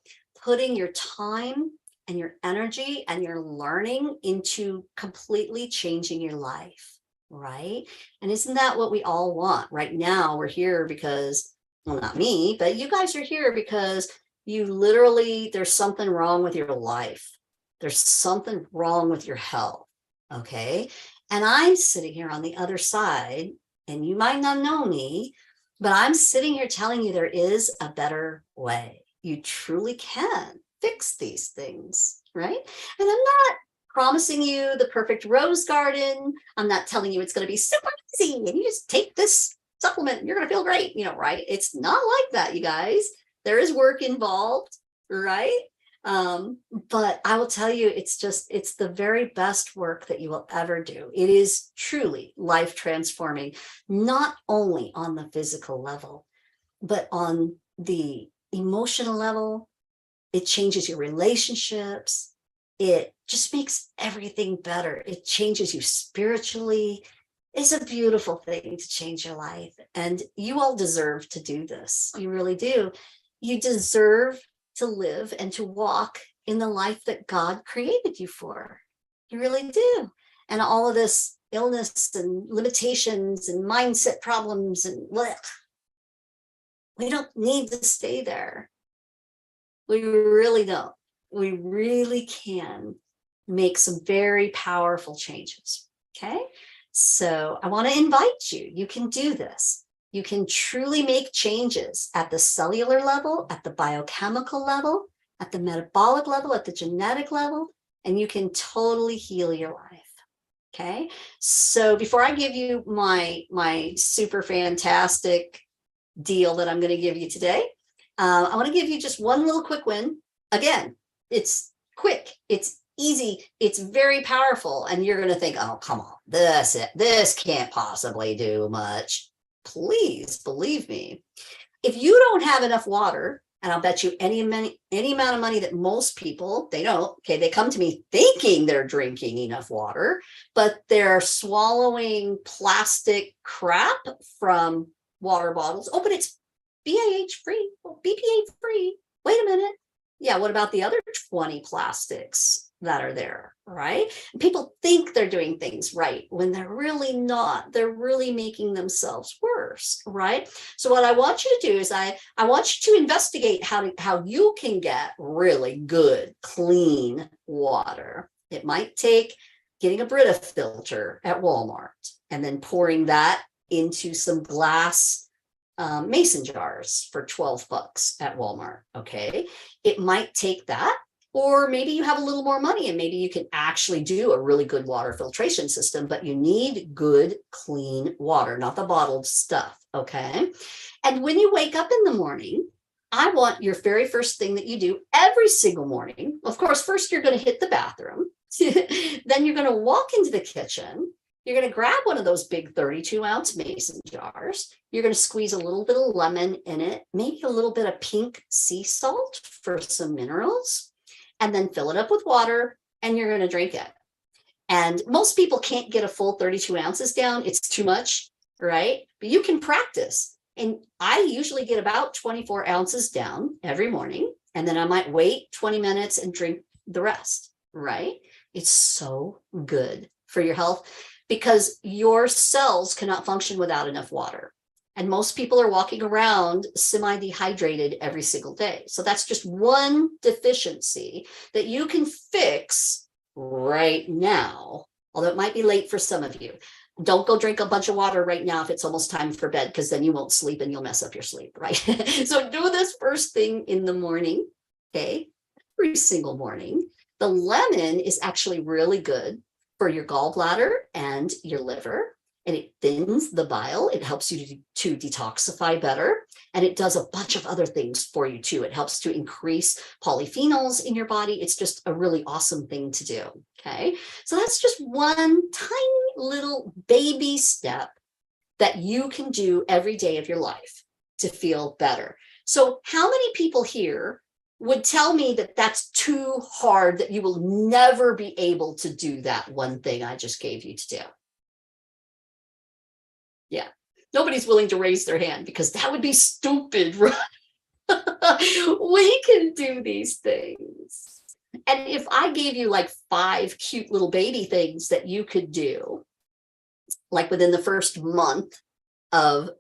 putting your time and your energy and your learning into completely changing your life, right? And isn't that what we all want? Right now, we're here because, well, not me, but you guys are here because you literally, there's something wrong with your life. There's something wrong with your health, okay? And I'm sitting here on the other side, and you might not know me, but I'm sitting here telling you there is a better way. You truly can fix these things, right? And I'm not promising you the perfect rose garden. I'm not telling you it's going to be super easy and you just take this supplement and you're going to feel great, right? It's not like that, you guys. There is work involved, right? But I will tell you, it's the very best work that you will ever do. It is truly life transforming, not only on the physical level, but on the emotional level. It changes your relationships. It just makes everything better. It changes you spiritually. It's a beautiful thing to change your life. And you all deserve to do this. You really do. You deserve to live and to walk in the life that God created you for. You really do. And all of this illness and limitations and mindset problems and we don't need to stay there. We really don't. We really can make some very powerful changes. Okay. So I want to invite you. You can do this. You can truly make changes at the cellular level, at the biochemical level, at the metabolic level, at the genetic level, and you can totally heal your life. Okay. So before I give you my super fantastic deal that I'm going to give you today, I want to give you just one little quick win. Again, it's quick, it's easy, it's very powerful, and you're going to think, oh, come on, this can't possibly do much. Please believe me. If you don't have enough water, and I'll bet you any amount of money that most people, they don't, okay, they come to me thinking they're drinking enough water, but they're swallowing plastic crap from water bottles. Oh, but it's BAH free, BPA free. Wait a minute. Yeah, what about the other 20 plastics that are there, right? And people think they're doing things right when they're really not. They're really making themselves worse, right? So what I want you to do is I want you to investigate how you can get really good, clean water. It might take getting a Brita filter at Walmart and then pouring that into some glass mason jars for $12 at Walmart. Okay. It might take that, or maybe you have a little more money and maybe you can actually do a really good water filtration system, but you need good, clean water, not the bottled stuff. Okay. And when you wake up in the morning, I want your very first thing that you do every single morning. Of course, first you're going to hit the bathroom. Then you're going to walk into the kitchen. You're going to grab one of those big 32-ounce mason jars. You're going to squeeze a little bit of lemon in it, maybe a little bit of pink sea salt for some minerals, and then fill it up with water, and you're going to drink it. And most people can't get a full 32 ounces down. It's too much, right? But you can practice. And I usually get about 24 ounces down every morning, and then I might wait 20 minutes and drink the rest, right? It's so good for your health, because your cells cannot function without enough water. And most people are walking around semi-dehydrated every single day. So that's just one deficiency that you can fix right now, although it might be late for some of you. Don't go drink a bunch of water right now if it's almost time for bed, because then you won't sleep and you'll mess up your sleep, right? So do this first thing in the morning, okay? Every single morning. The lemon is actually really good for your gallbladder and your liver. and it thins the bile. It helps you to detoxify better. And it does a bunch of other things for you too. It helps to increase polyphenols in your body. It's just a really awesome thing to do. Okay. So that's just one tiny little baby step that you can do every day of your life to feel better. So how many people here would tell me that that's too hard, that you will never be able to do that one thing I just gave you to do? Yeah, nobody's willing to raise their hand because that would be stupid, right? We can do these things. And if I gave you like 5 cute little baby things that you could do, like within the first month of,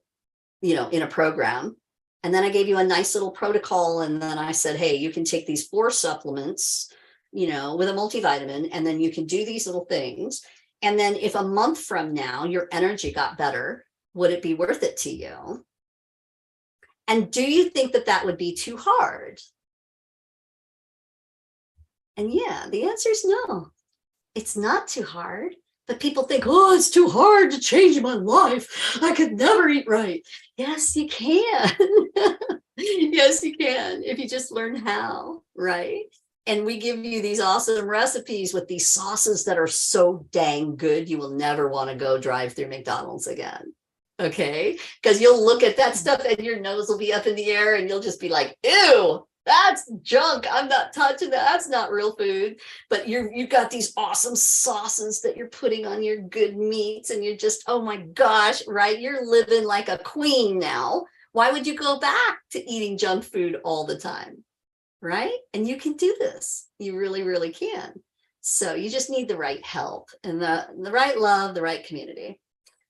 in a program, and then I gave you a nice little protocol, and then I said, hey, you can take these 4 supplements, with a multivitamin, and then you can do these little things. And then if a month from now your energy got better, would it be worth it to you? And do you think that that would be too hard? And yeah, the answer is no. It's not too hard. But people think, oh, it's too hard to change my life. I could never eat right. Yes, you can. Yes, you can, if you just learn how, right? And we give you these awesome recipes with these sauces that are so dang good, you will never want to go drive through McDonald's again. Okay? Because you'll look at that stuff and your nose will be up in the air and you'll just be like, ew, that's junk. I'm not touching that. That's not real food. But you've got these awesome sauces that you're putting on your good meats, and you're just, oh my gosh, right? You're living like a queen now. Why would you go back to eating junk food all the time? Right? And you can do this. You really, really can. So you just need the right help and the right love, the right community.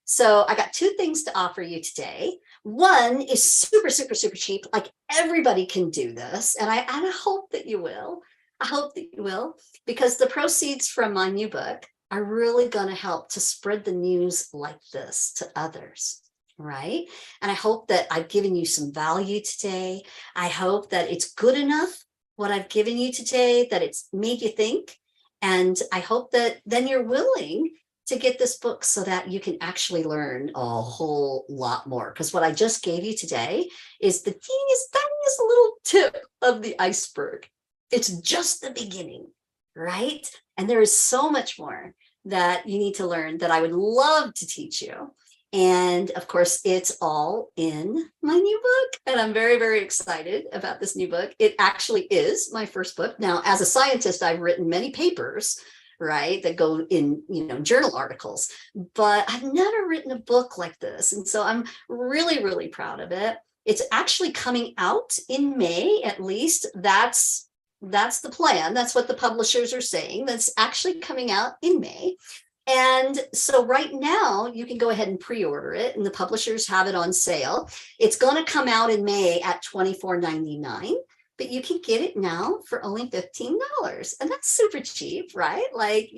So I got 2 things to offer you today. One is super, super, super cheap. Like everybody can do this. And I hope that you will. I hope that you will, because the proceeds from my new book are really going to help to spread the news like this to others. Right? And I hope that I've given you some value today. I hope that it's good enough, what I've given you today, that it's made you think. And I hope that then you're willing to get this book so that you can actually learn a whole lot more. Because what I just gave you today is the tiniest little tip of the iceberg. It's just the beginning, right? And there is so much more that you need to learn that I would love to teach you. And of course, it's all in my new book. And I'm very, very excited about this new book. It actually is my first book. Now, as a scientist, I've written many papers, right, that go in, journal articles, but I've never written a book like this. And so I'm really, really proud of it. It's actually coming out in May, at least. That's the plan. That's what the publishers are saying. That's actually coming out in May. And so right now you can go ahead and pre-order it, and the publishers have it on sale. It's going to come out in May at $24.99. But you can get it now for only $15. And that's super cheap, right? Like,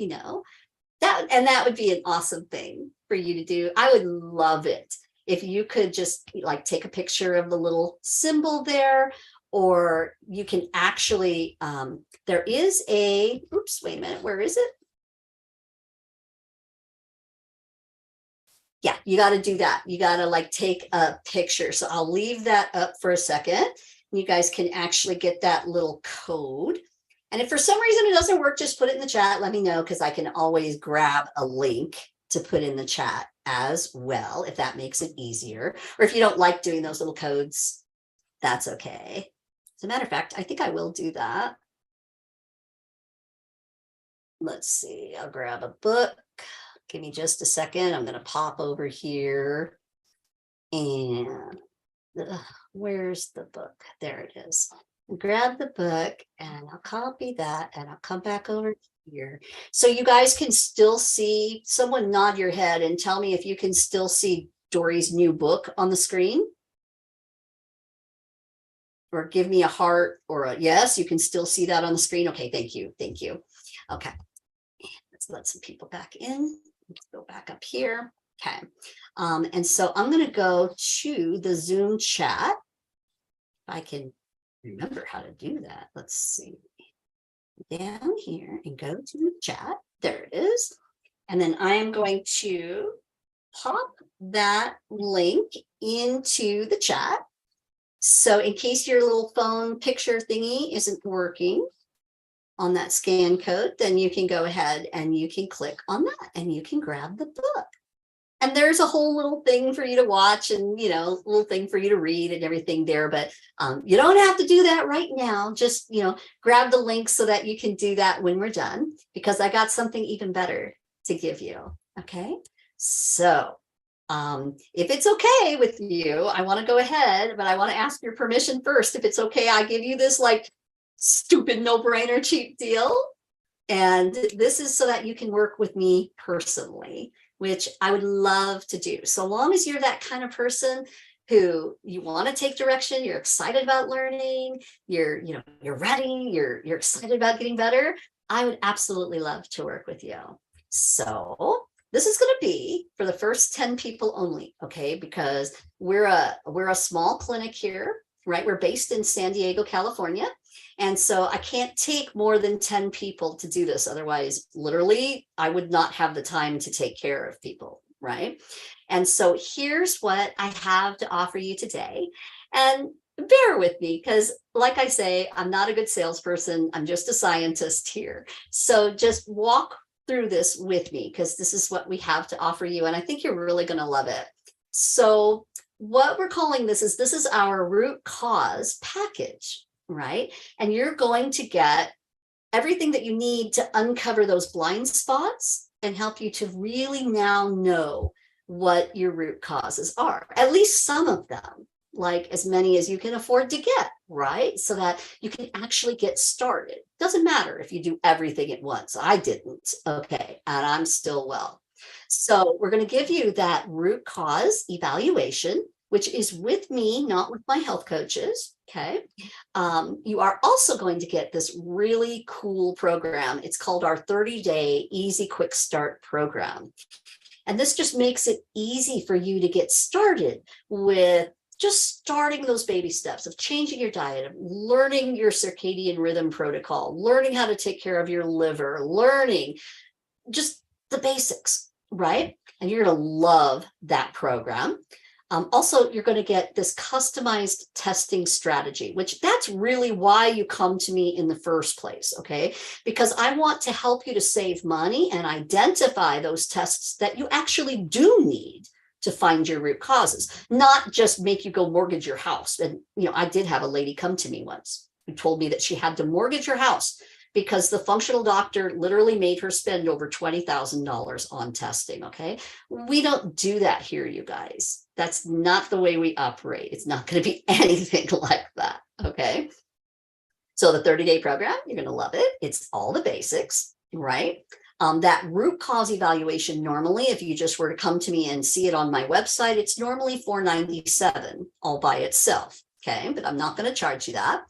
that would be an awesome thing for you to do. I would love it if you could just like take a picture of the little symbol there, or you can actually, there is oops, wait a minute, where is it? Yeah, you got to do that. You got to like take a picture. So I'll leave that up for a second. You guys can actually get that little code. And if for some reason it doesn't work, just put it in the chat. Let me know, because I can always grab a link to put in the chat as well, if that makes it easier. Or if you don't like doing those little codes, that's okay. As a matter of fact, I think I will do that. Let's see, I'll grab a book. Give me just a second. I'm going to pop over here and where's the book? There it is. Grab the book and I'll copy that and I'll come back over here. So you guys can still see, someone nod your head and tell me if you can still see Dory's new book on the screen. Or give me a heart or a yes, you can still see that on the screen. Okay, thank you. Thank you. Okay, let's let some people back in. Let's go back up here. Okay. And so I'm going to go to the Zoom chat. If I can remember how to do that. Let's see. Down here and go to the chat. There it is. And then I am going to pop that link into the chat. So in case your little phone picture thingy isn't working on that scan code, then you can go ahead and you can click on that and you can grab the book. And there's a whole little thing for you to watch and, little thing for you to read and everything there. But you don't have to do that right now. Just, grab the link so that you can do that when we're done, because I got something even better to give you. Okay. So if it's okay with you, I want to go ahead, but I want to ask your permission first. If it's okay, I give you this like stupid no-brainer cheap deal. And this is so that you can work with me personally, which I would love to do. So long as you're that kind of person who you want to take direction, you're excited about learning, you're ready, you're excited about getting better, I would absolutely love to work with you. So this is going to be for the first 10 people only, okay? Because we're a small clinic here, right? We're based in San Diego, California. And so I can't take more than 10 people to do this. Otherwise, literally, I would not have the time to take care of people, right? And so here's what I have to offer you today. And bear with me, because like I say, I'm not a good salesperson. I'm just a scientist here. So just walk through this with me, because this is what we have to offer you. And I think you're really going to love it. So what we're calling this is our root cause package, right? And you're going to get everything that you need to uncover those blind spots and help you to really now know what your root causes are, at least some of them, like as many as you can afford to get, right? So that you can actually get started. Doesn't matter if you do everything at once. I didn't, okay, and I'm still well. So we're going to give you that root cause evaluation, which is with me, not with my health coaches, okay? You are also going to get this really cool program. It's called our 30-day Easy Quick Start program. And this just makes it easy for you to get started with just starting those baby steps of changing your diet, of learning your circadian rhythm protocol, learning how to take care of your liver, learning just the basics, right? And you're going to love that program. Also, you're going to get this customized testing strategy, which that's really why you come to me in the first place, okay? Because I want to help you to save money and identify those tests that you actually do need to find your root causes, not just make you go mortgage your house. And, I did have a lady come to me once who told me that she had to mortgage her house because the functional doctor literally made her spend over $20,000 on testing, okay? We don't do that here, you guys. That's not the way we operate. It's not going to be anything like that, okay? So the 30-day program, you're going to love it. It's all the basics, right? That root cause evaluation, normally, if you just were to come to me and see it on my website, it's normally $497 all by itself, okay? But I'm not going to charge you that.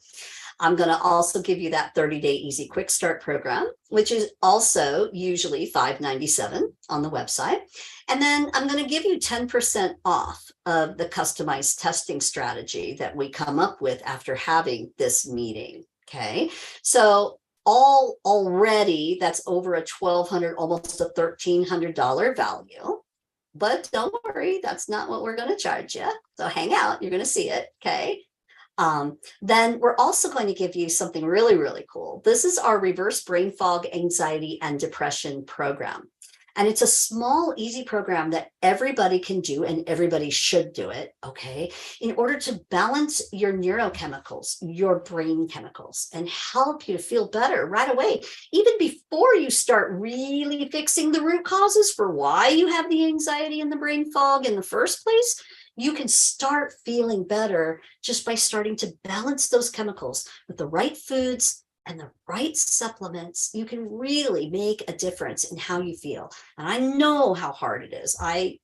I'm going to also give you that 30-day Easy Quick Start program, which is also usually $597 on the website. And then I'm going to give you 10% off of the customized testing strategy that we come up with after having this meeting. Okay. So already that's over a $1,200, almost a $1,300 value. But don't worry, that's not what we're going to charge you. So hang out, you're going to see it. Okay. Then we're also going to give you something really, really cool. This is our reverse brain fog, anxiety, and depression program. And it's a small, easy program that everybody can do and everybody should do it, okay, in order to balance your neurochemicals, your brain chemicals, and help you to feel better right away, even before you start really fixing the root causes for why you have the anxiety and the brain fog in the first place. You can start feeling better just by starting to balance those chemicals with the right foods and the right supplements. You can really make a difference in how you feel. And I know how hard it is. I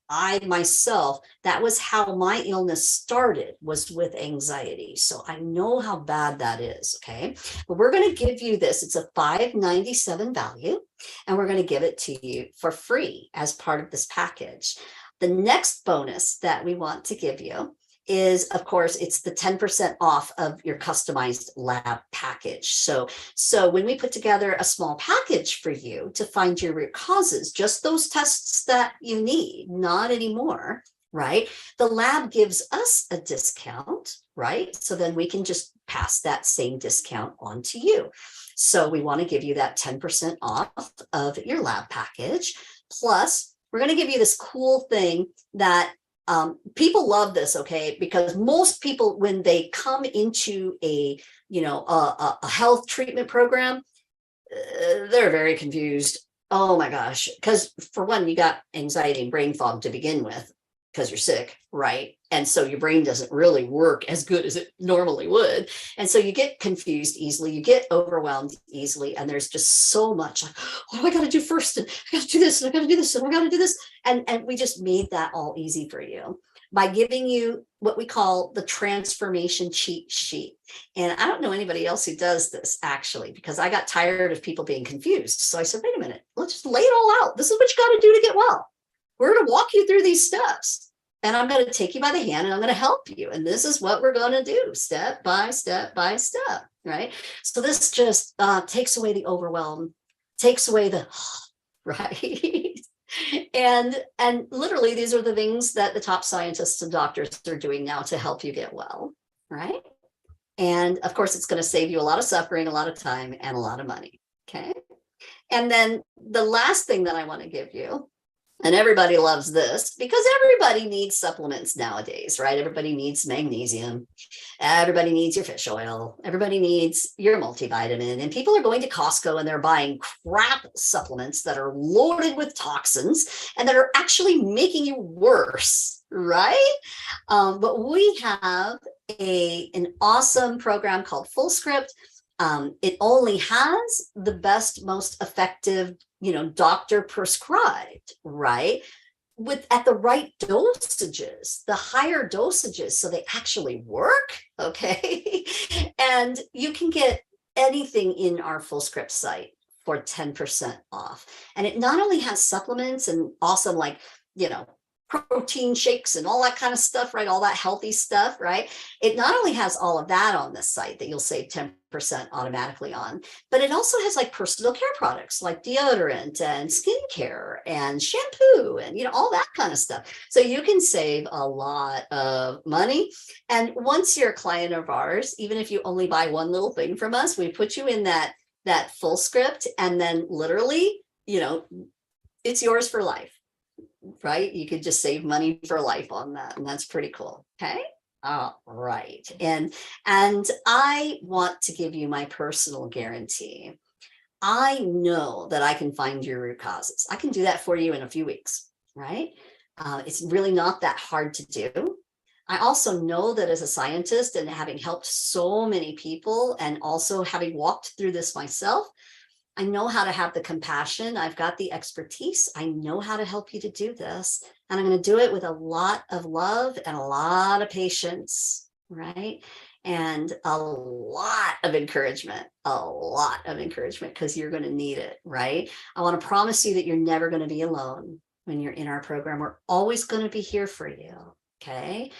myself, that was how my illness started, was with anxiety. So I know how bad that is, okay? But we're going to give you this. It's a $597 value, and we're going to give it to you for free as part of this package. The next bonus that we want to give you is, of course, it's the 10% off of your customized lab package. So when we put together a small package for you to find your root causes, just those tests that you need, not anymore, right? The lab gives us a discount, right? So then we can just pass that same discount on to you. So we want to give you that 10% off of your lab package. Plus, we're going to give you this cool thing that people love this, okay? Because most people, when they come into a health treatment program, they're very confused. Oh my gosh. Because for one, you got anxiety and brain fog to begin with because you're sick, right? And so your brain doesn't really work as good as it normally would. And so you get confused easily, you get overwhelmed easily. And there's just so much like, what do I got to do first? And I got to do this, and I got to do this, and I got to do this. And we just made that all easy for you by giving you what we call the transformation cheat sheet. And I don't know anybody else who does this actually, because I got tired of people being confused. So I said, wait a minute, let's just lay it all out. This is what you got to do to get well. We're going to walk you through these steps, and I'm going to take you by the hand and I'm going to help you. And this is what we're going to do step by step by step, right? So this just takes away the overwhelm, takes away the, right? And literally these are the things that the top scientists and doctors are doing now to help you get well, right? And of course, it's going to save you a lot of suffering, a lot of time, and a lot of money, okay? And then the last thing that I want to give you, and everybody loves this because everybody needs supplements nowadays, right? Everybody needs magnesium. Everybody needs your fish oil. Everybody needs your multivitamin. And people are going to Costco and they're buying crap supplements that are loaded with toxins and that are actually making you worse, right? But we have an awesome program called Full Script. It only has the best, most effective, doctor prescribed, right? At the right dosages, the higher dosages, so they actually work, okay? And you can get anything in our Full Script site for 10% off. And it not only has supplements and awesome, protein shakes and all that kind of stuff, right? All that healthy stuff, right? It not only has all of that on this site that you'll save 10% automatically on, but it also has like personal care products like deodorant and skincare and shampoo and, all that kind of stuff. So you can save a lot of money. And once you're a client of ours, even if you only buy one little thing from us, we put you in that Full Script, and then literally, it's yours for life. Right? You could just save money for life on that. And that's pretty cool. Okay. All right. And I want to give you my personal guarantee. I know that I can find your root causes. I can do that for you in a few weeks, right? It's really not that hard to do. I also know that as a scientist and having helped so many people and also having walked through this myself, I know how to have the compassion. I've got the expertise. I know how to help you to do this. And I'm going to do it with a lot of love and a lot of patience, right? And a lot of encouragement, because you're going to need it, right? I want to promise you that you're never going to be alone when you're in our program. We're always going to be here for you, okay?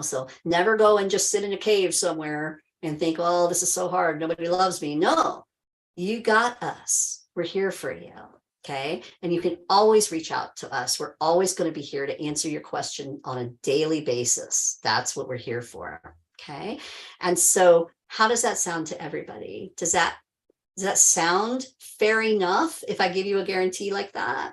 So never go and just sit in a cave somewhere and think, oh, this is so hard. Nobody loves me. No. You got us. We're here for you. Okay. And you can always reach out to us. We're always going to be here to answer your question on a daily basis. That's what we're here for. Okay. And so how does that sound to everybody? Does that sound fair enough if I give you a guarantee like that?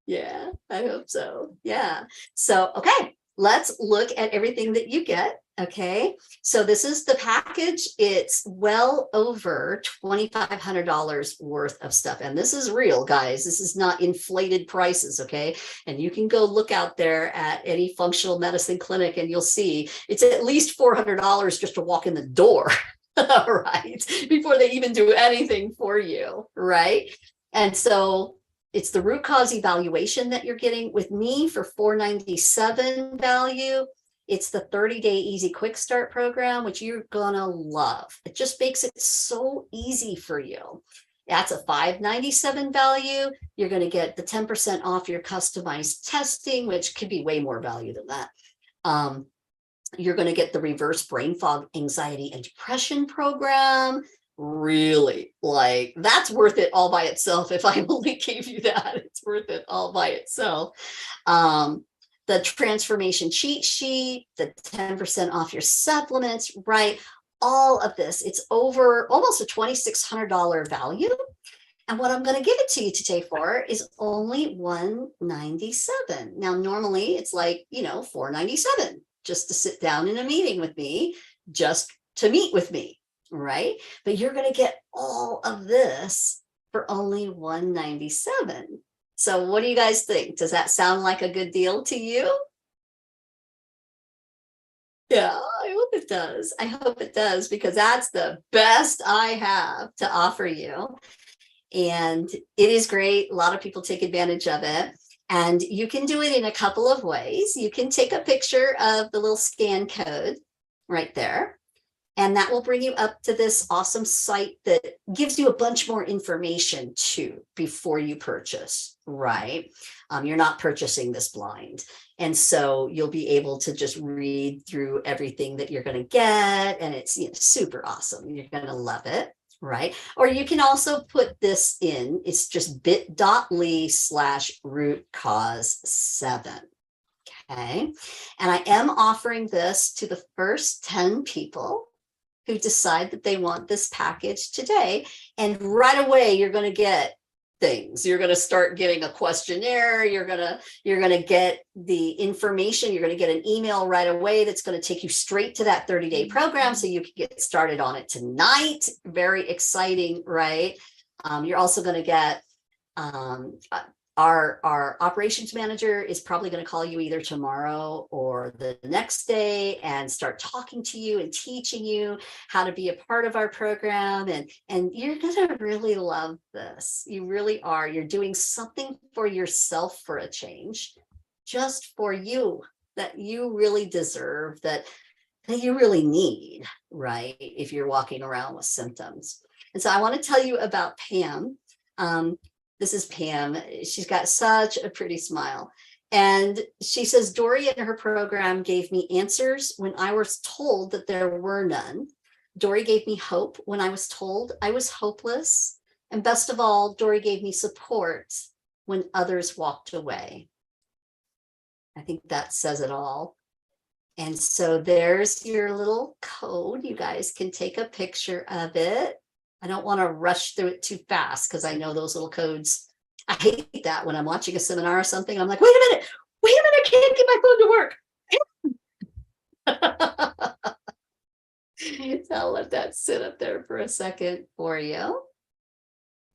Yeah, I hope so. Yeah. So, okay. Let's look at everything that you get. Okay, so this is the package. It's well over $2,500 worth of stuff. And this is real, guys. This is not inflated prices, okay? And you can go look out there at any functional medicine clinic and you'll see it's at least $400 just to walk in the door, right? Before they even do anything for you, right? And so it's the root cause evaluation that you're getting with me for $497 value. It's the 30-day easy quick start program, which you're gonna love. It just makes it so easy for you. That's a $597 value. You're going to get the 10% off your customized testing, which could be way more value than that. You're going to get the reverse brain fog, anxiety, and depression program. Really, like, that's worth it all by itself. If I only gave you that, it's worth it all by itself. The transformation cheat sheet, the 10% off your supplements, right? All of this, it's over almost a $2,600 value. And what I'm going to give it to you today for is only $197. Now, normally it's like, $497 just to sit down in a meeting with me, just to meet with me, right? But you're going to get all of this for only $197. So what do you guys think? Does that sound like a good deal to you? Yeah, I hope it does. I hope it does, because that's the best I have to offer you. And it is great. A lot of people take advantage of it. And you can do it in a couple of ways. You can take a picture of the little scan code right there, and that will bring you up to this awesome site that gives you a bunch more information too before you purchase, right? You're not purchasing this blind. And so you'll be able to just read through everything that you're going to get. And it's super awesome. You're going to love it. Right? Or you can also put this in. It's just bit.ly/root cause 7. Okay. And I am offering this to the first 10 people who decide that they want this package today. And right away, you're going to get things. You're going to start getting a questionnaire. You're going to get the information. You're going to get an email right away that's going to take you straight to that 30-day program, so you can get started on it tonight. Very exciting, right? You're also going to get our operations manager is probably going to call you either tomorrow or the next day and start talking to you and teaching you how to be a part of our program. And you're going to really love this. You really are. You're doing something for yourself for a change, just for you, that you really deserve, that you really need, right? If you're walking around with symptoms. And so I want to tell you about Pam. This is Pam. She's got such a pretty smile. And she says, Dory in her program gave me answers when I was told that there were none. Dory gave me hope when I was told I was hopeless. And best of all, Dory gave me support when others walked away. I think that says it all. And so there's your little code. You guys can take a picture of it. I don't want to rush through it too fast, because I know those little codes. I hate that when I'm watching a seminar or something. I'm like, wait a minute, I can't get my phone to work. So I'll let that sit up there for a second for you.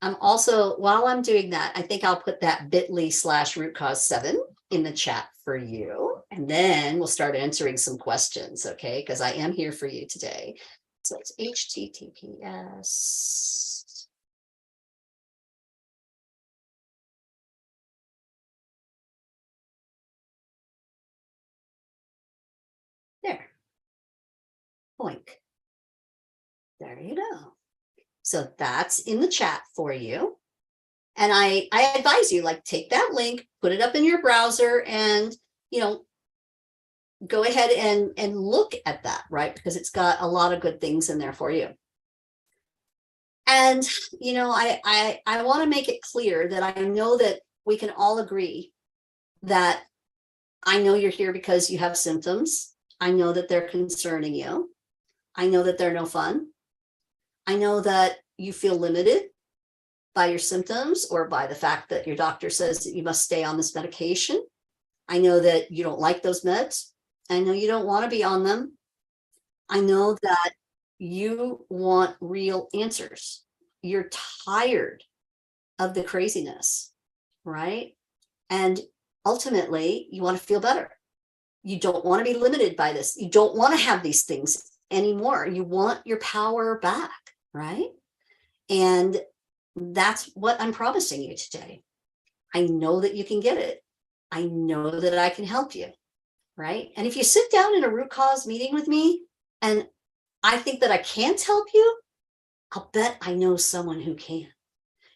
I'm also, while I'm doing that, I think I'll put that bit.ly/root cause 7 in the chat for you. And then we'll start answering some questions, okay? Because I am here for you today. So it's HTTPS. There. Boink. There you go. So that's in the chat for you. And I advise you, like, take that link, put it up in your browser, and, go ahead and look at that, right? Because it's got a lot of good things in there for you. And, I want to make it clear that I know that we can all agree that I know you're here because you have symptoms. I know that they're concerning you. I know that they're no fun. I know that you feel limited by your symptoms or by the fact that your doctor says that you must stay on this medication. I know that you don't like those meds. I know you don't want to be on them. I know that you want real answers. You're tired of the craziness, right? And ultimately, you want to feel better. You don't want to be limited by this. You don't want to have these things anymore. You want your power back, right? And that's what I'm promising you today. I know that you can get it. I know that I can help you, right? And if you sit down in a root cause meeting with me and I think that I can't help you, I'll bet I know someone who can.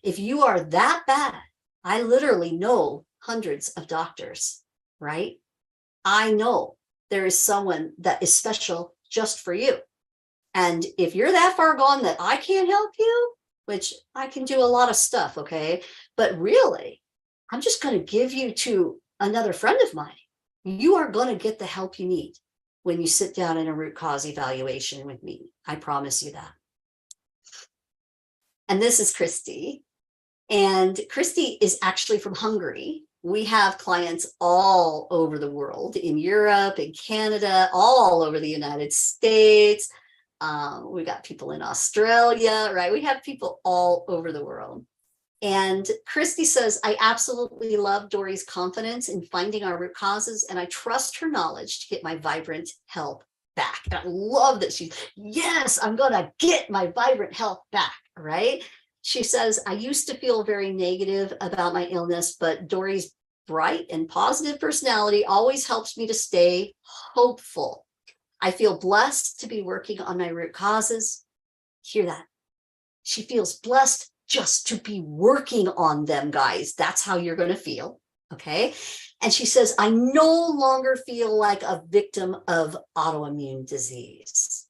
If you are that bad, I literally know hundreds of doctors, right? I know there is someone that is special just for you. And if you're that far gone that I can't help you, which I can do a lot of stuff, okay? But really, I'm just going to give you to another friend of mine. You are going to get the help you need when you sit down in a root cause evaluation with me. I promise you that. And this is Christy. And Christy is actually from Hungary. We have clients all over the world, in Europe, in Canada, all over the United States. We got people in Australia, right? We have people all over the world. And Christy says, I absolutely love Dory's confidence in finding our root causes, and I trust her knowledge to get my vibrant health back. And I love that she's, yes, I'm going to get my vibrant health back, right? She says, I used to feel very negative about my illness, but Dory's bright and positive personality always helps me to stay hopeful. I feel blessed to be working on my root causes. Hear that? She feels blessed just to be working on them, guys. That's how you're going to feel. Okay. And she says, I no longer feel like a victim of autoimmune disease.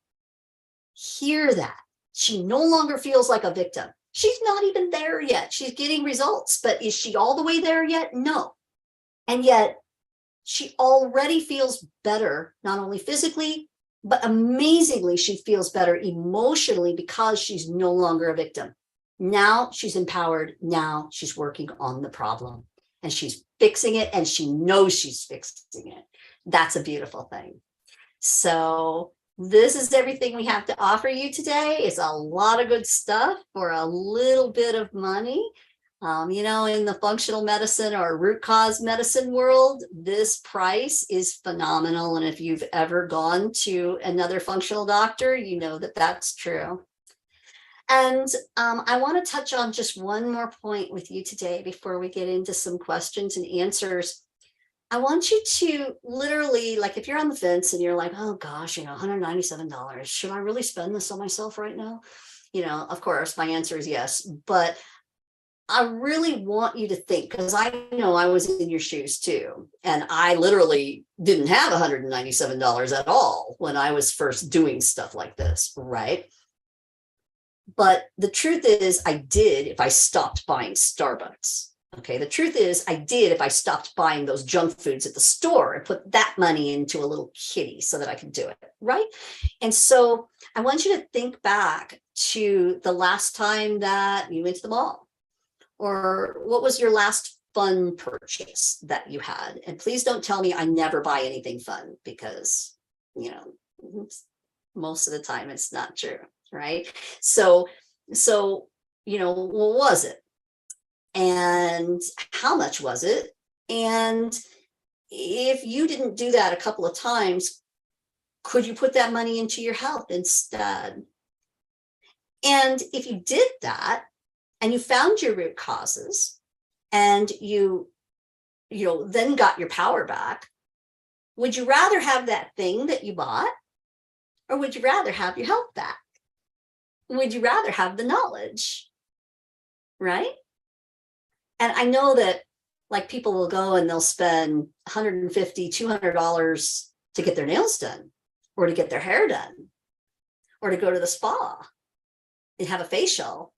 Hear that? She no longer feels like a victim. She's not even there yet. She's getting results, but is she all the way there yet? No. And yet she already feels better, not only physically, but amazingly, she feels better emotionally because she's no longer a victim. Now she's empowered. Now she's working on the problem and she's fixing it, and she knows she's fixing it. That's a beautiful thing. So this is everything we have to offer you today. It's a lot of good stuff for a little bit of money. In the functional medicine or root cause medicine world, this price is phenomenal. And if you've ever gone to another functional doctor, you know that that's true. And I want to touch on just one more point with you today before we get into some questions and answers. I want you to literally, like, if you're on the fence and you're like, oh gosh, $197, should I really spend this on myself right now? Of course, my answer is yes, but I really want you to think, because I know I was in your shoes too. And I literally didn't have $197 at all when I was first doing stuff like this, right? But the truth is, I did if I stopped buying Starbucks. Okay, the truth is, I did if I stopped buying those junk foods at the store and put that money into a little kitty so that I could do it, right? And so I want you to think back to the last time that you went to the mall, or what was your last fun purchase that you had? And please don't tell me I never buy anything fun, because, most of the time it's not true, right? So, what was it? And how much was it? And if you didn't do that a couple of times, could you put that money into your health instead? And if you did that and you found your root causes and you then got your power back, would you rather have that thing that you bought, or would you rather have your health back? Would you rather have the knowledge, right? And I know that, like, people will go and they'll spend $150, $200 to get their nails done, or to get their hair done, or to go to the spa and have a facial,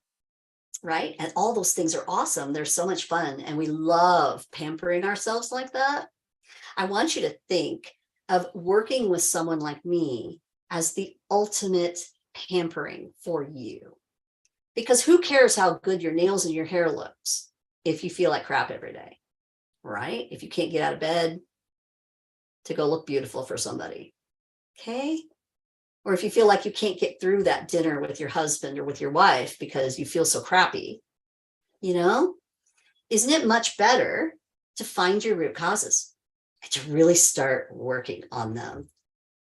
right? And all those things are awesome. They're so much fun. And we love pampering ourselves like that. I want you to think of working with someone like me as the ultimate pampering for you. Because who cares how good your nails and your hair looks if you feel like crap every day, right? If you can't get out of bed to go look beautiful for somebody, okay? Or if you feel like you can't get through that dinner with your husband or with your wife because you feel so crappy, isn't it much better to find your root causes and to really start working on them,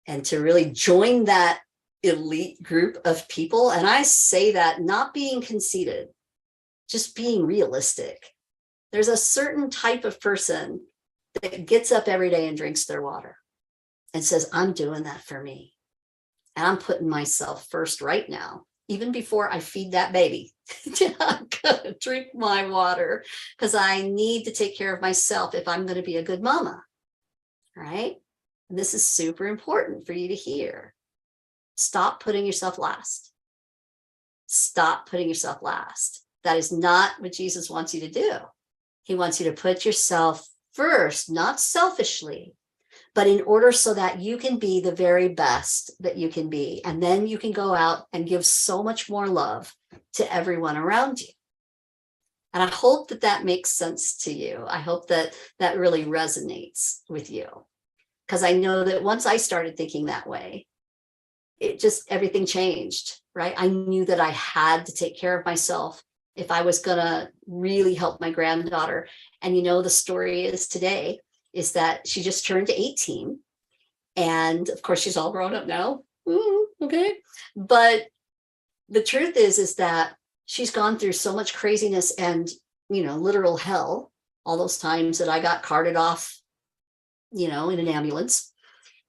and to really join that elite group of people? And I say that not being conceited, just being realistic. There's a certain type of person that gets up every day and drinks their water and says, I'm doing that for me. And I'm putting myself first right now. even before I feed that baby. I'm gonna drink my water because I need to take care of myself if I'm going to be a good mama. Right? This is super important for you to hear. Stop putting yourself last. Stop putting yourself last. That is not what Jesus wants you to do. He wants you to put yourself first, not selfishly, but in order so that you can be the very best that you can be. And then you can go out and give so much more love to everyone around you. And I hope that that makes sense to you. I hope that that really resonates with you. Because I know that once I started thinking that way, it just, everything changed, right? I knew that I had to take care of myself if I was going to really help my granddaughter. And the story is today is that she just turned 18. And of course, she's all grown up now. Okay. But the truth is that she's gone through so much craziness and, literal hell, all those times that I got carted off, in an ambulance.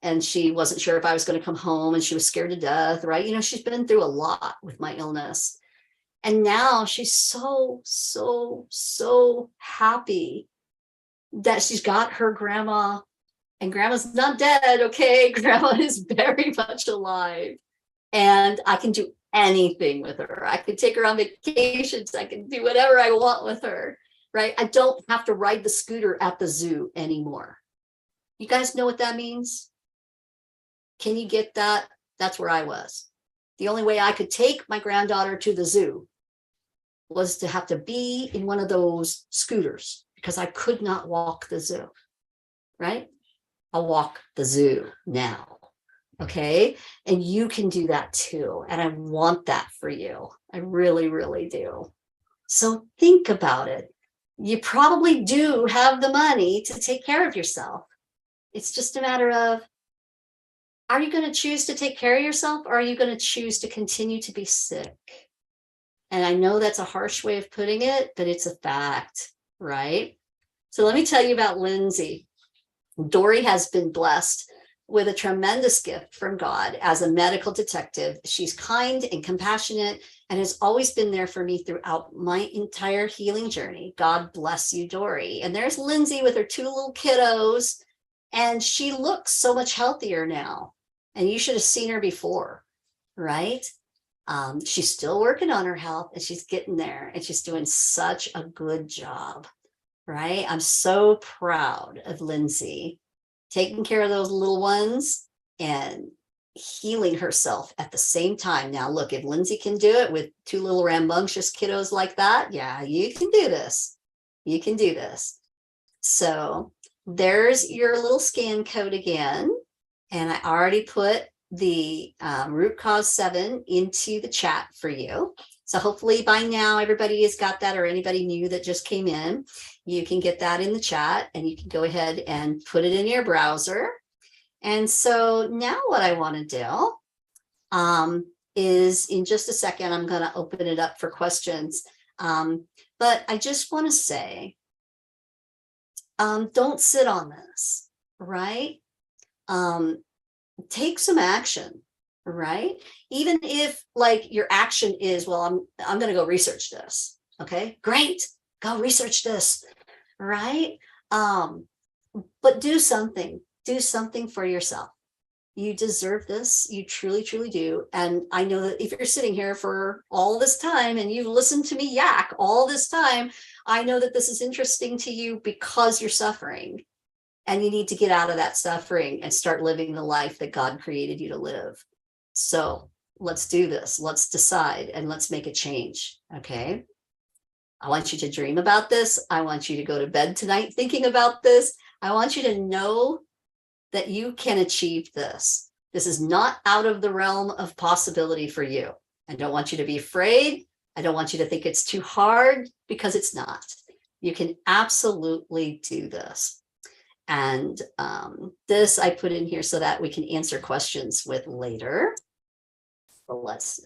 And she wasn't sure if I was going to come home and she was scared to death, right? She's been through a lot with my illness. And now she's so, so, so happy that she's got her grandma, and grandma's not dead. Okay. Grandma is very much alive, and I can do anything with her. I can take her on vacations. I can do whatever I want with her, right? I don't have to ride the scooter at the zoo anymore. You guys know what that means? Can you get that? That's where I was. The only way I could take my granddaughter to the zoo was to have to be in one of those scooters because I could not walk the zoo, right? I'll walk the zoo now. Okay. And you can do that too. And I want that for you. I really, really do. So think about it. You probably do have the money to take care of yourself. It's just a matter of, are you going to choose to take care of yourself, or are you going to choose to continue to be sick? And I know that's a harsh way of putting it, but it's a fact, right? So let me tell you about Lindsay. Dory has been blessed with a tremendous gift from God as a medical detective. She's kind and compassionate and has always been there for me throughout my entire healing journey. God bless you, Dory. And there's Lindsay with her 2 little kiddos, and she looks so much healthier now. And you should have seen her before, right? She's still working on her health, and she's getting there, and she's doing such a good job, right? I'm so proud of Lindsay taking care of those little ones and healing herself at the same time. Now, look, if Lindsay can do it with 2 little rambunctious kiddos like that, yeah, you can do this. You can do this. So there's your little scan code again. And I already put the root cause 7 into the chat for you. So hopefully by now everybody has got that, or anybody new that just came in, you can get that in the chat and you can go ahead and put it in your browser. And so now what I want to do is in just a second, I'm going to open it up for questions. But I just want to say, don't sit on this, right? Take some action, right? Even if like your action is, well, I'm going to go research this. Okay, great. Go research this, right? But do something for yourself. You deserve this. You truly, truly do. And I know that if you're sitting here for all this time and you've listened to me yak all this time, I know that this is interesting to you because you're suffering. And you need to get out of that suffering and start living the life that God created you to live. So let's do this. Let's decide and let's make a change. Okay. I want you to dream about this. I want you to go to bed tonight thinking about this. I want you to know that you can achieve this. This is not out of the realm of possibility for you. I don't want you to be afraid. I don't want you to think it's too hard, because it's not. You can absolutely do this. And this I put in here so that we can answer questions with later. So let's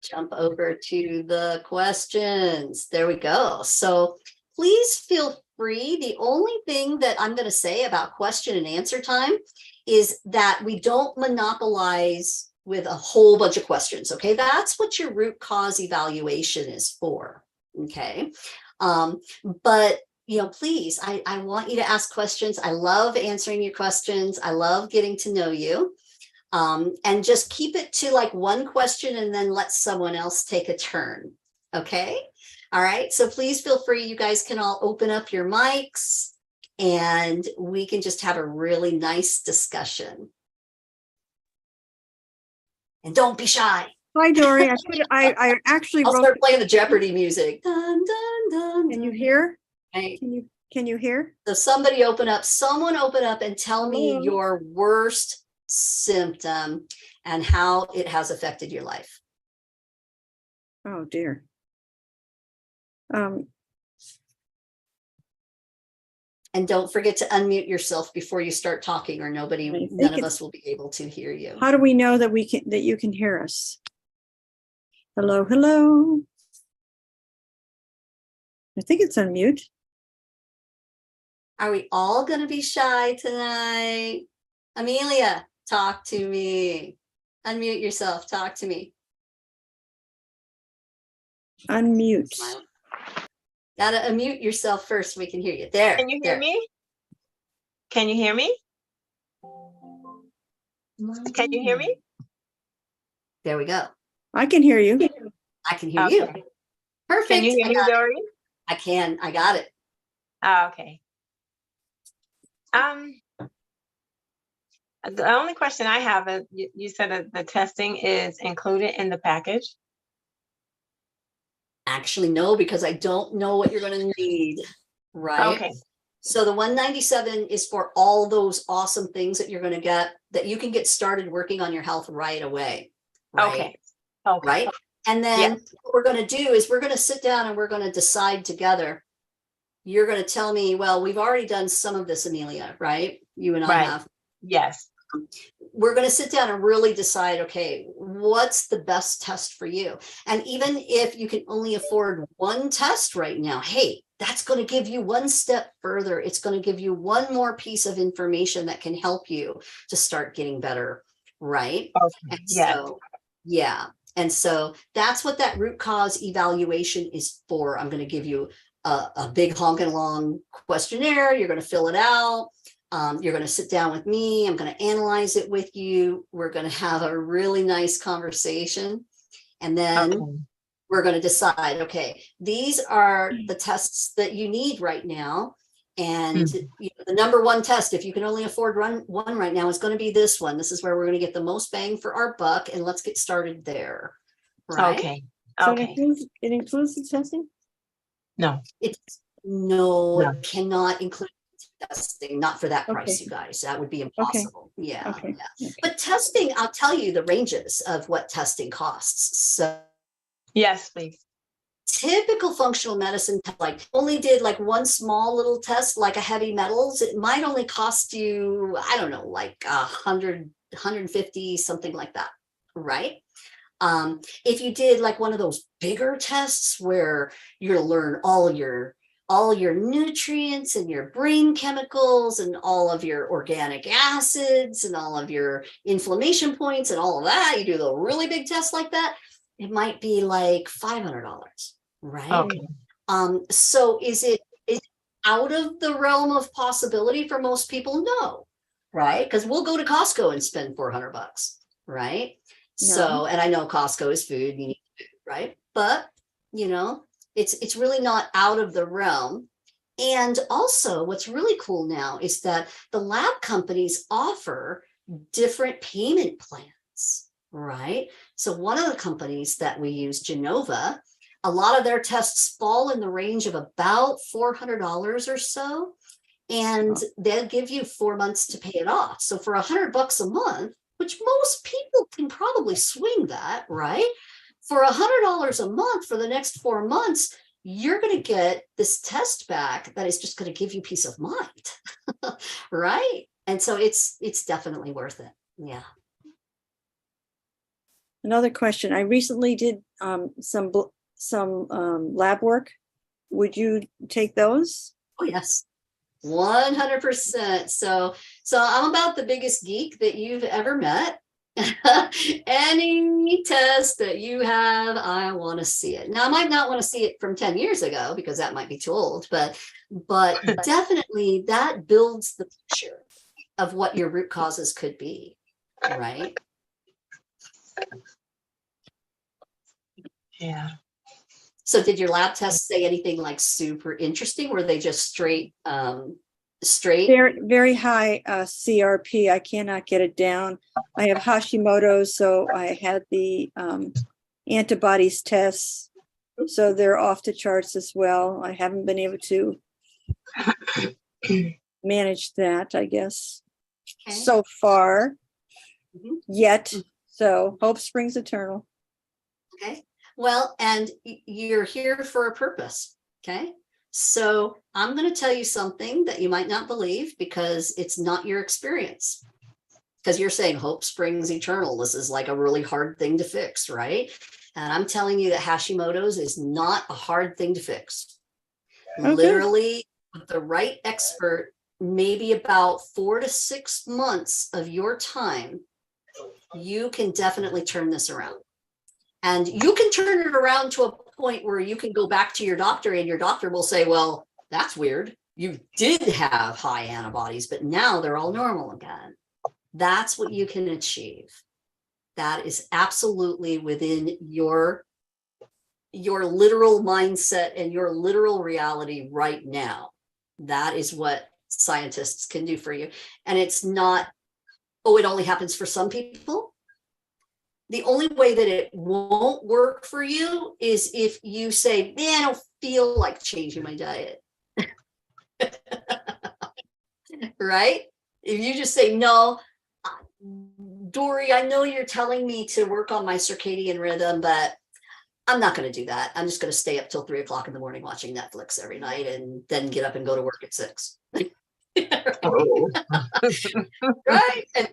jump over to the questions. There we go. So please feel free. The only thing that I'm going to say about question and answer time is that we don't monopolize with a whole bunch of questions. Okay, that's what your root cause evaluation is for. Okay, but please, I want you to ask questions. I love answering your questions. I love getting to know you. And just keep it to like one question and then let someone else take a turn. Okay. All right. So please feel free. You guys can all open up your mics and we can just have a really nice discussion. And don't be shy. Hi, Dory. I actually I'll wrote. start playing the Jeopardy music. Dun, dun, dun, Can you dun. hear? Right. Can you hear? So someone open up and tell me Hello? your worst symptom and how it has affected your life. Oh dear. And don't forget to unmute yourself before you start talking, or none of us will be able to hear you. How do we know that you can hear us? Hello, hello. I think it's on mute. Are we all going to be shy tonight? Amelia, talk to me. Unmute yourself. Talk to me. Unmute. Gotta unmute yourself first so we can hear you. There. Can you hear me? Can you hear me? Can you hear me? There we go. I can hear you. I can hear you. Perfect. Can you hear me, Dory? I can. I got it. Oh, okay. The only question I have is you said that the testing is included in the package. Actually, no, because I don't know what you're going to need. Right. Okay. So the 197 is for all those awesome things that you're going to get, that you can get started working on your health right away. Right? Okay. Okay. Right. And then what we're going to do is we're going to sit down and we're going to decide together. You're going to tell me, well, we've already done some of this, Amelia, right? You and I have. Yes. We're going to sit down and really decide, okay, what's the best test for you? And even if you can only afford one test right now, hey, that's going to give you one step further. It's going to give you one more piece of information that can help you to start getting better, right? Okay. And Yes. so, yeah. And so that's what that root cause evaluation is for. I'm going to give you a big honking long questionnaire. You're going to fill it out. You're going to sit down with me. I'm going to analyze it with you. We're going to have a really nice conversation. And then we're going to decide, okay, these are the tests that you need right now. And the number one test, if you can only afford one right now, is going to be this one. This is where we're going to get the most bang for our buck. And let's get started there. Right? Okay. So Okay. it includes the testing? No. It cannot include testing, not for that price, you guys. That would be impossible. Yeah. But testing, I'll tell you the ranges of what testing costs. So Yes, please. typical functional medicine, like only did like one small little test, like a heavy metals, it might only cost you, I don't know, like 150, something like that. Right. If you did like one of those bigger tests where you're going to learn all your nutrients and your brain chemicals and all of your organic acids and all of your inflammation points and all of that, you do the really big test like that, it might be like $500, right? Okay. So is it out of the realm of possibility for most people? No, right? Because we'll go to Costco and spend $400, right? So, and I know Costco is food, you need food, right? But, it's really not out of the realm. And also what's really cool now is that the lab companies offer different payment plans, right? So one of the companies that we use, Genova, a lot of their tests fall in the range of about $400 or so. And they'll give you 4 months to pay it off. So for $100 a month, which most people can probably swing that, right? For $100 a month for the next 4 months, you're going to get this test back that is just going to give you peace of mind, right? And so it's definitely worth it. Yeah. Another question. I recently did some lab work. Would you take those? Oh, yes. 100%. So I'm about the biggest geek that you've ever met. Any test that you have, I want to see it. Now, I might not want to see it from 10 years ago because that might be too old, but definitely that builds the picture of what your root causes could be, right? Yeah. So did your lab tests say anything like super interesting? Were they just straight? Very, very high CRP. I cannot get it down. I have Hashimoto's, so I had the antibodies tests. So they're off the charts as well. I haven't been able to manage that, I guess, Okay. so far Mhm. yet. So hope springs eternal. Okay. Well, and you're here for a purpose. Okay. So I'm going to tell you something that you might not believe because it's not your experience. Because you're saying hope springs eternal. This is like a really hard thing to fix, right? And I'm telling you that Hashimoto's is not a hard thing to fix. Okay. Literally, with the right expert, maybe about 4 to 6 months of your time, you can definitely turn this around. And you can turn it around to a point where you can go back to your doctor and your doctor will say, well, that's weird. You did have high antibodies, but now they're all normal again. That's what you can achieve. That is absolutely within your literal mindset and your literal reality right now. That is what scientists can do for you. And it's not, oh, it only happens for some people. The only way that it won't work for you is if you say, man, I don't feel like changing my diet. Right? If you just say, no, Dory, I know you're telling me to work on my circadian rhythm, but I'm not going to do that. I'm just going to stay up till 3 o'clock in the morning watching Netflix every night and then get up and go to work at 6. Right? And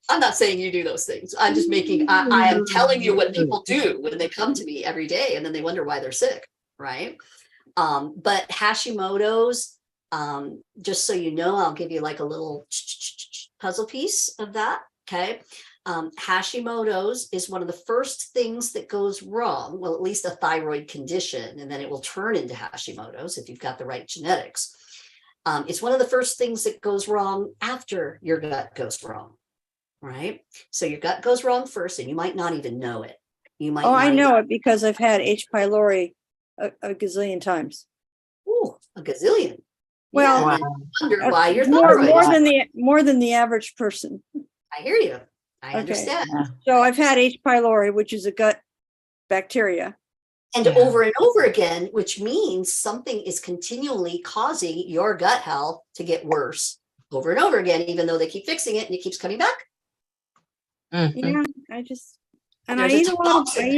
I'm not saying you do those things. I'm just I am telling you what people do when they come to me every day and then they wonder why they're sick, right? But Hashimoto's, just so you know, I'll give you like a little puzzle piece of that, okay? Hashimoto's is one of the first things that goes wrong, well, at least a thyroid condition, and then it will turn into Hashimoto's if you've got the right genetics. It's one of the first things that goes wrong after your gut goes wrong. Right? So your gut goes wrong first, and you might not even know it. You might. Oh, I know it because I've had H. pylori a gazillion times. Ooh, a gazillion. Well, yeah, wonder why your thyroid more than the average person. I hear you. I understand. So I've had H. pylori, which is a gut bacteria. And over and over again, which means something is continually causing your gut health to get worse over and over again, even though they keep fixing it and it keeps coming back. Mm-hmm. Yeah, I eat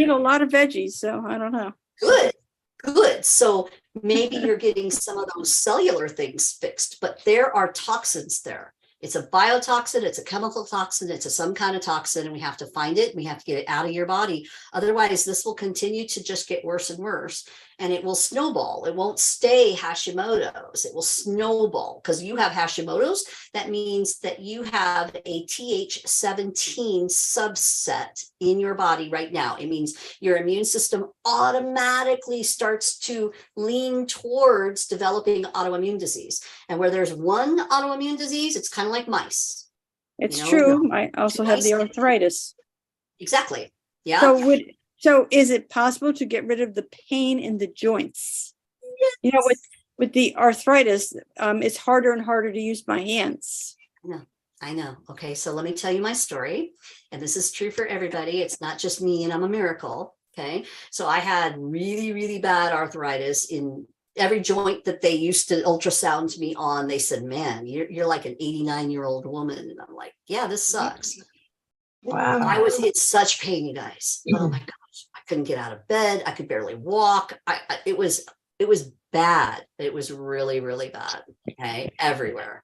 a lot of veggies, so I don't know. Good. So maybe you're getting some of those cellular things fixed, but there are toxins there. It's a biotoxin, it's a chemical toxin, it's some kind of toxin, and we have to find it. We have to get it out of your body. Otherwise, this will continue to just get worse and worse, and it will snowball. It won't stay Hashimoto's. It will snowball because you have Hashimoto's. That means that you have a Th17 subset in your body right now. It means your immune system automatically starts to lean towards developing autoimmune disease. And where there's one autoimmune disease, it's kind of like mice. It's true. I also have the arthritis. Exactly. Yeah. So is it possible to get rid of the pain in the joints? Yes. You know, with the arthritis, it's harder and harder to use my hands. I know. Okay. So let me tell you my story. And this is true for everybody. It's not just me and I'm a miracle. Okay. So I had really, really bad arthritis in every joint that they used to ultrasound me on. They said, man, you're like an 89-year-old woman. And I'm like, yeah, this sucks. Wow. I was in such pain, you guys. Oh my gosh. I couldn't get out of bed. I could barely walk. It was bad. It was really, really bad. Okay. Everywhere.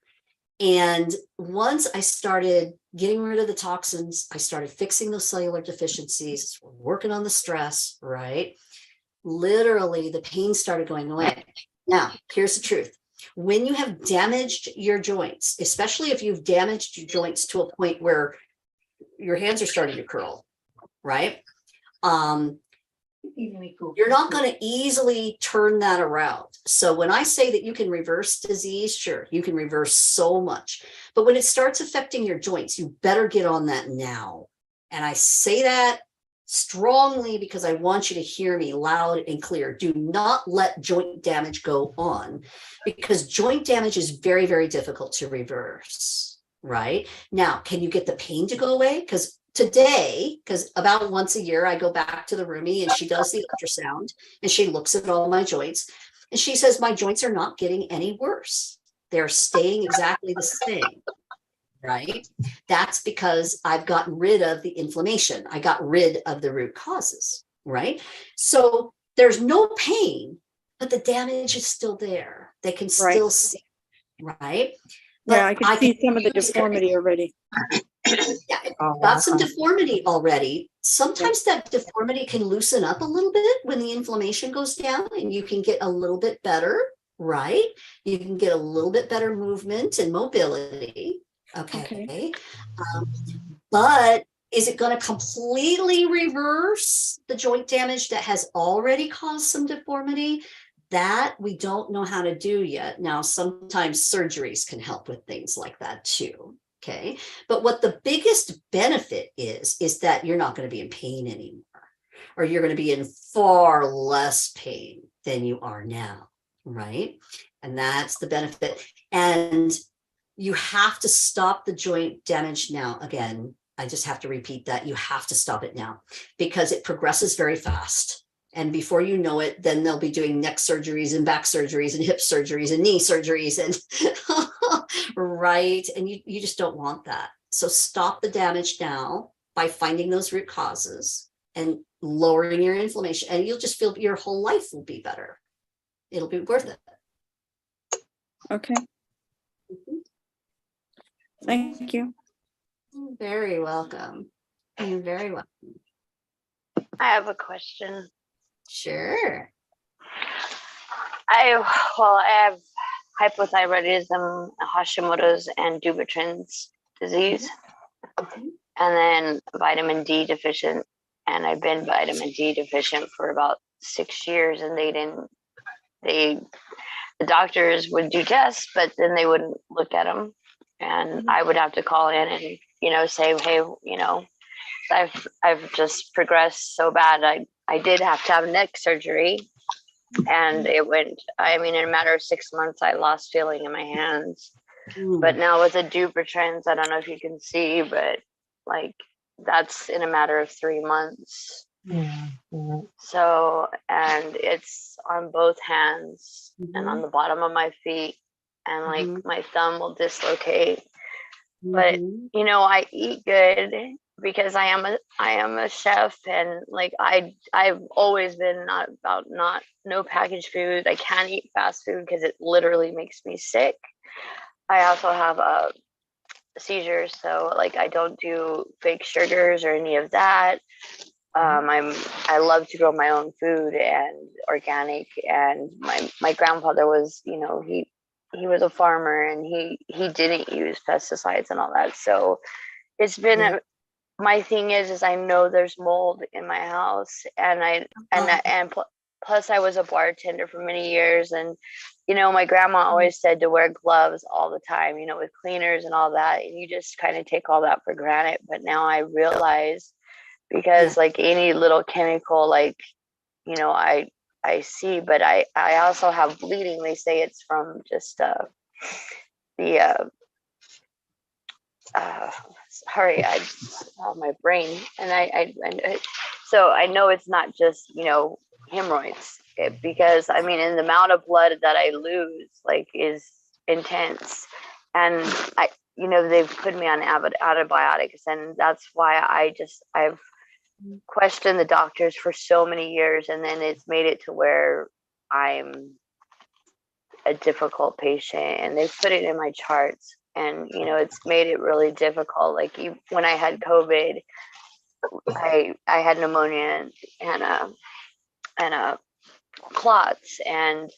And once I started getting rid of the toxins, I started fixing those cellular deficiencies, working on the stress, right? Literally, the pain started going away. Now, here's the truth. When you have damaged your joints, especially if you've damaged your joints to a point where your hands are starting to curl, right? You're not going to easily turn that around. So when I say that you can reverse disease, sure, you can reverse so much. But when it starts affecting your joints, you better get on that now. And I say that strongly because I want you to hear me loud and clear. Do not let joint damage go on, because joint damage is very, very difficult to reverse, right? Now, can you get the pain to go away? Because today, because about once a year, I go back to the roomie and she does the ultrasound and she looks at all my joints and she says, my joints are not getting any worse. They're staying exactly the same, right? That's because I've gotten rid of the inflammation. I got rid of the root causes, right? So there's no pain, but the damage is still there. They can still see, right? But Yeah, I can see some of the deformity already. Yeah, got some deformity already. Sometimes that deformity can loosen up a little bit when the inflammation goes down and you can get a little bit better, right? You can get a little bit better movement and mobility. Okay. But is it going to completely reverse the joint damage that has already caused some deformity? That we don't know how to do yet. Now, sometimes surgeries can help with things like that too. Okay. But what the biggest benefit is that you're not going to be in pain anymore, or you're going to be in far less pain than you are now. Right. And that's the benefit. And you have to stop the joint damage now. Again, I just have to repeat that. You have to stop it now because it progresses very fast. And before you know it, then they'll be doing neck surgeries and back surgeries and hip surgeries and knee surgeries and right. And you just don't want that. So stop the damage now by finding those root causes and lowering your inflammation. And you'll just feel your whole life will be better. It'll be worth it. Okay. Thank you. You're very welcome. You're very welcome. I have a question. Sure. I have hypothyroidism, Hashimoto's, and Dupuytren's disease, and then vitamin D deficient. And I've been vitamin D deficient for about 6 years, and the doctors would do tests, but then they wouldn't look at them, and I would have to call in and say, hey, I've just progressed so bad. I did have to have neck surgery, and it went, in a matter of 6 months, I lost feeling in my hands. But now with the Dupuytren's, I don't know if you can see, but that's in a matter of 3 months. So, and it's on both hands and on the bottom of my feet, and my thumb will dislocate. But I eat good because I am a chef, and I've always been not about no packaged food. I can't eat fast food because it literally makes me sick. I also have a seizure, so I don't do fake sugars or any of that. I love to grow my own food and organic, and my grandfather was, he was a farmer, and he didn't use pesticides and all that. So it's been my thing is I know there's mold in my house, and plus I was a bartender for many years, and my grandma always said to wear gloves all the time, with cleaners and all that, and you just kind of take all that for granted. But now I realize, because any little chemical, I see, but I also have bleeding. They say it's from just sorry, my brain, and so I know it's not just hemorrhoids, because in the amount of blood that I lose is intense, and they've put me on antibiotics, and that's why I've questioned the doctors for so many years, and then it's made it to where I'm a difficult patient, and they've put it in my charts, and it's made it really difficult. When I had COVID, I had pneumonia and clots, and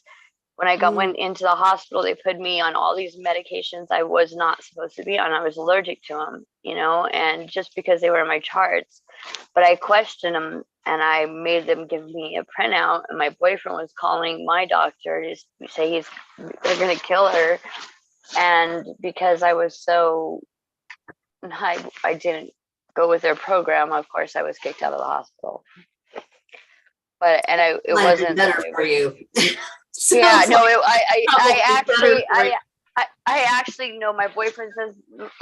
when I went into the hospital, they put me on all these medications I was not supposed to be on. I was allergic to them, you know, and just because they were in my charts. But I questioned them and I made them give me a printout. And my boyfriend was calling my doctor to say they're going to kill her. And because I was so, I didn't go with their program, of course, I was kicked out of the hospital. But, and it Might have been wasn't better for you. yeah, Sounds no, like I actually know my boyfriend says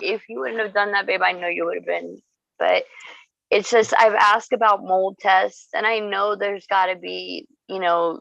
if you wouldn't have done that, babe, I know you would have been. But it's just I've asked about mold tests, and I know there's got to be, you know,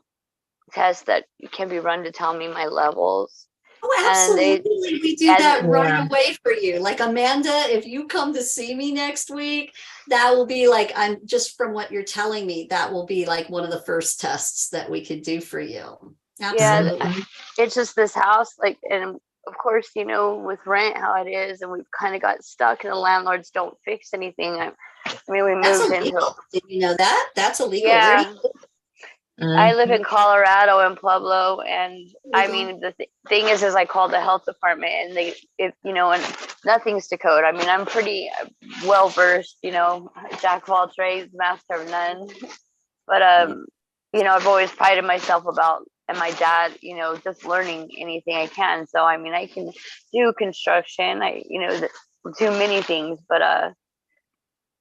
tests that can be run to tell me my levels. Oh, And absolutely. We do that right away for you. Like Amanda, if you come to see me next week, that will be like, I'm just from what you're telling me, that will be like one of the first tests that we could do for you. Absolutely. Yeah, it's just this house, like, and of course, you know, with rent how it is, and we've kind of got stuck, and the landlords don't fix anything. I mean, we moved into. Did you know that? That's illegal. Yeah. I live in Colorado in Pueblo, and I mean the thing is I called the health department, and you know, and nothing's to code. I mean, I'm pretty well versed, you know, jack of all trades, master of none. But you know, I've always prided myself about, and my dad, you know, just learning anything I can. So I mean, I can do construction. You know, do many things, but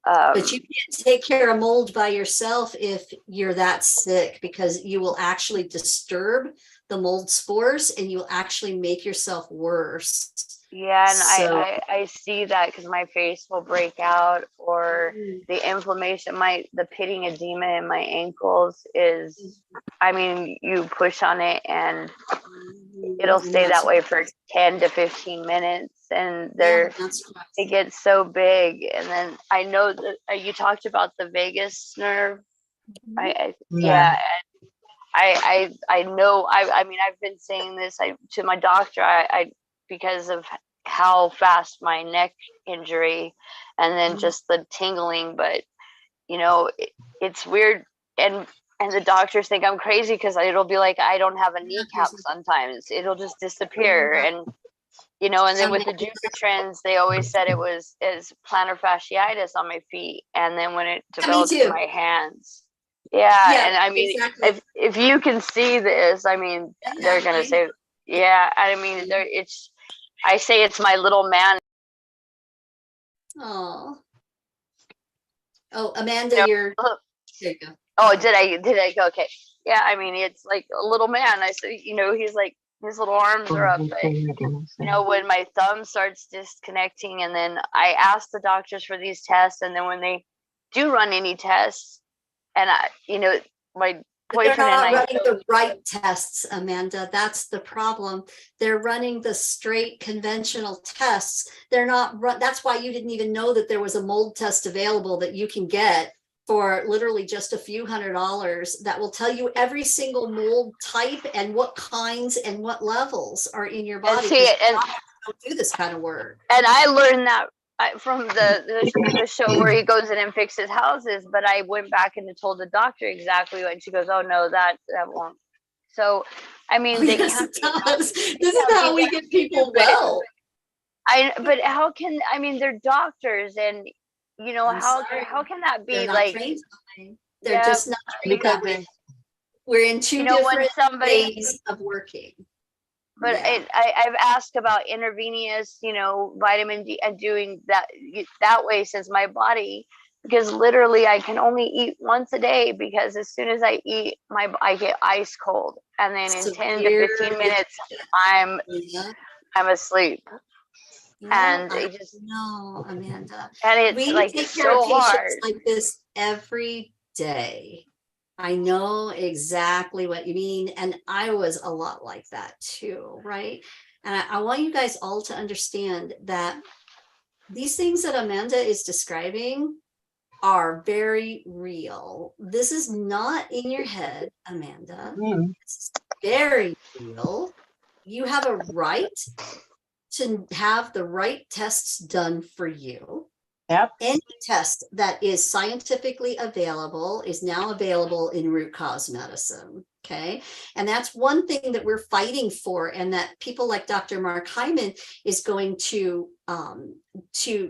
you can't take care of mold by yourself if you're that sick, because you will actually disturb the mold spores and you'll actually make yourself worse. Yeah, and so, I see that because my face will break out, or the inflammation, the pitting edema in my ankles is, I mean, you push on it and it'll stay that way for 10 to 15 minutes, and it gets so big. And then I know that you talked about the vagus nerve. Yeah. I know, I mean, I've been saying this to my doctor, because of how fast my neck injury, and then just the tingling. But you know, it's weird, and the doctors think I'm crazy because it'll be like I don't have a kneecap. Sometimes it'll just disappear, and you know, and then with the Dupuytren's, they always said it was plantar fasciitis on my feet, and then when it developed in my hands. Yeah, and I mean, exactly. if you can see this, I mean, they're gonna say, yeah. I mean, I say it's my little man. Oh, Amanda, you're. There you go. Oh, did I go? Okay. Yeah, I mean, it's like a little man. I said, you know, he's like, his little arms are up, but you know, when my thumb starts disconnecting, and then I ask the doctors for these tests, and then when they do run any tests, and you know, my boyfriend they're not and I running the right tests, Amanda. That's the problem. They're running the straight conventional tests. They're not that's why you didn't even know that there was a mold test available that you can get for literally just a few $100s that will tell you every single mold type and what kinds and what levels are in your body. And don't do this kind of work. And I learned that from the show where he goes in and fixes houses. But I went back and told the doctor exactly what, and she goes, "Oh no, that won't." So, I mean, they can't. This is how we get people well. But how can, I mean, they're doctors, and you know, how can that be? Like, they're just not trained that way. We're in two different ways of working. But I've asked about intravenous, you know, vitamin D, and doing that way, since my body, because literally I can only eat once a day, because as soon as I eat, I get ice cold, and then in 10 to 15 minutes I'm asleep. And it just no, Amanda, and it's we like take care of so hard like this every day. I know exactly what you mean. And I was a lot like that too, right? And I want you guys all to understand that these things that Amanda is describing are very real. This is not in your head, Amanda. This is very real. You have a right to have the right tests done for you. Yep. Any test that is scientifically available is now available in root cause medicine. Okay. And that's one thing that we're fighting for, and that people like Dr. Mark Hyman is going to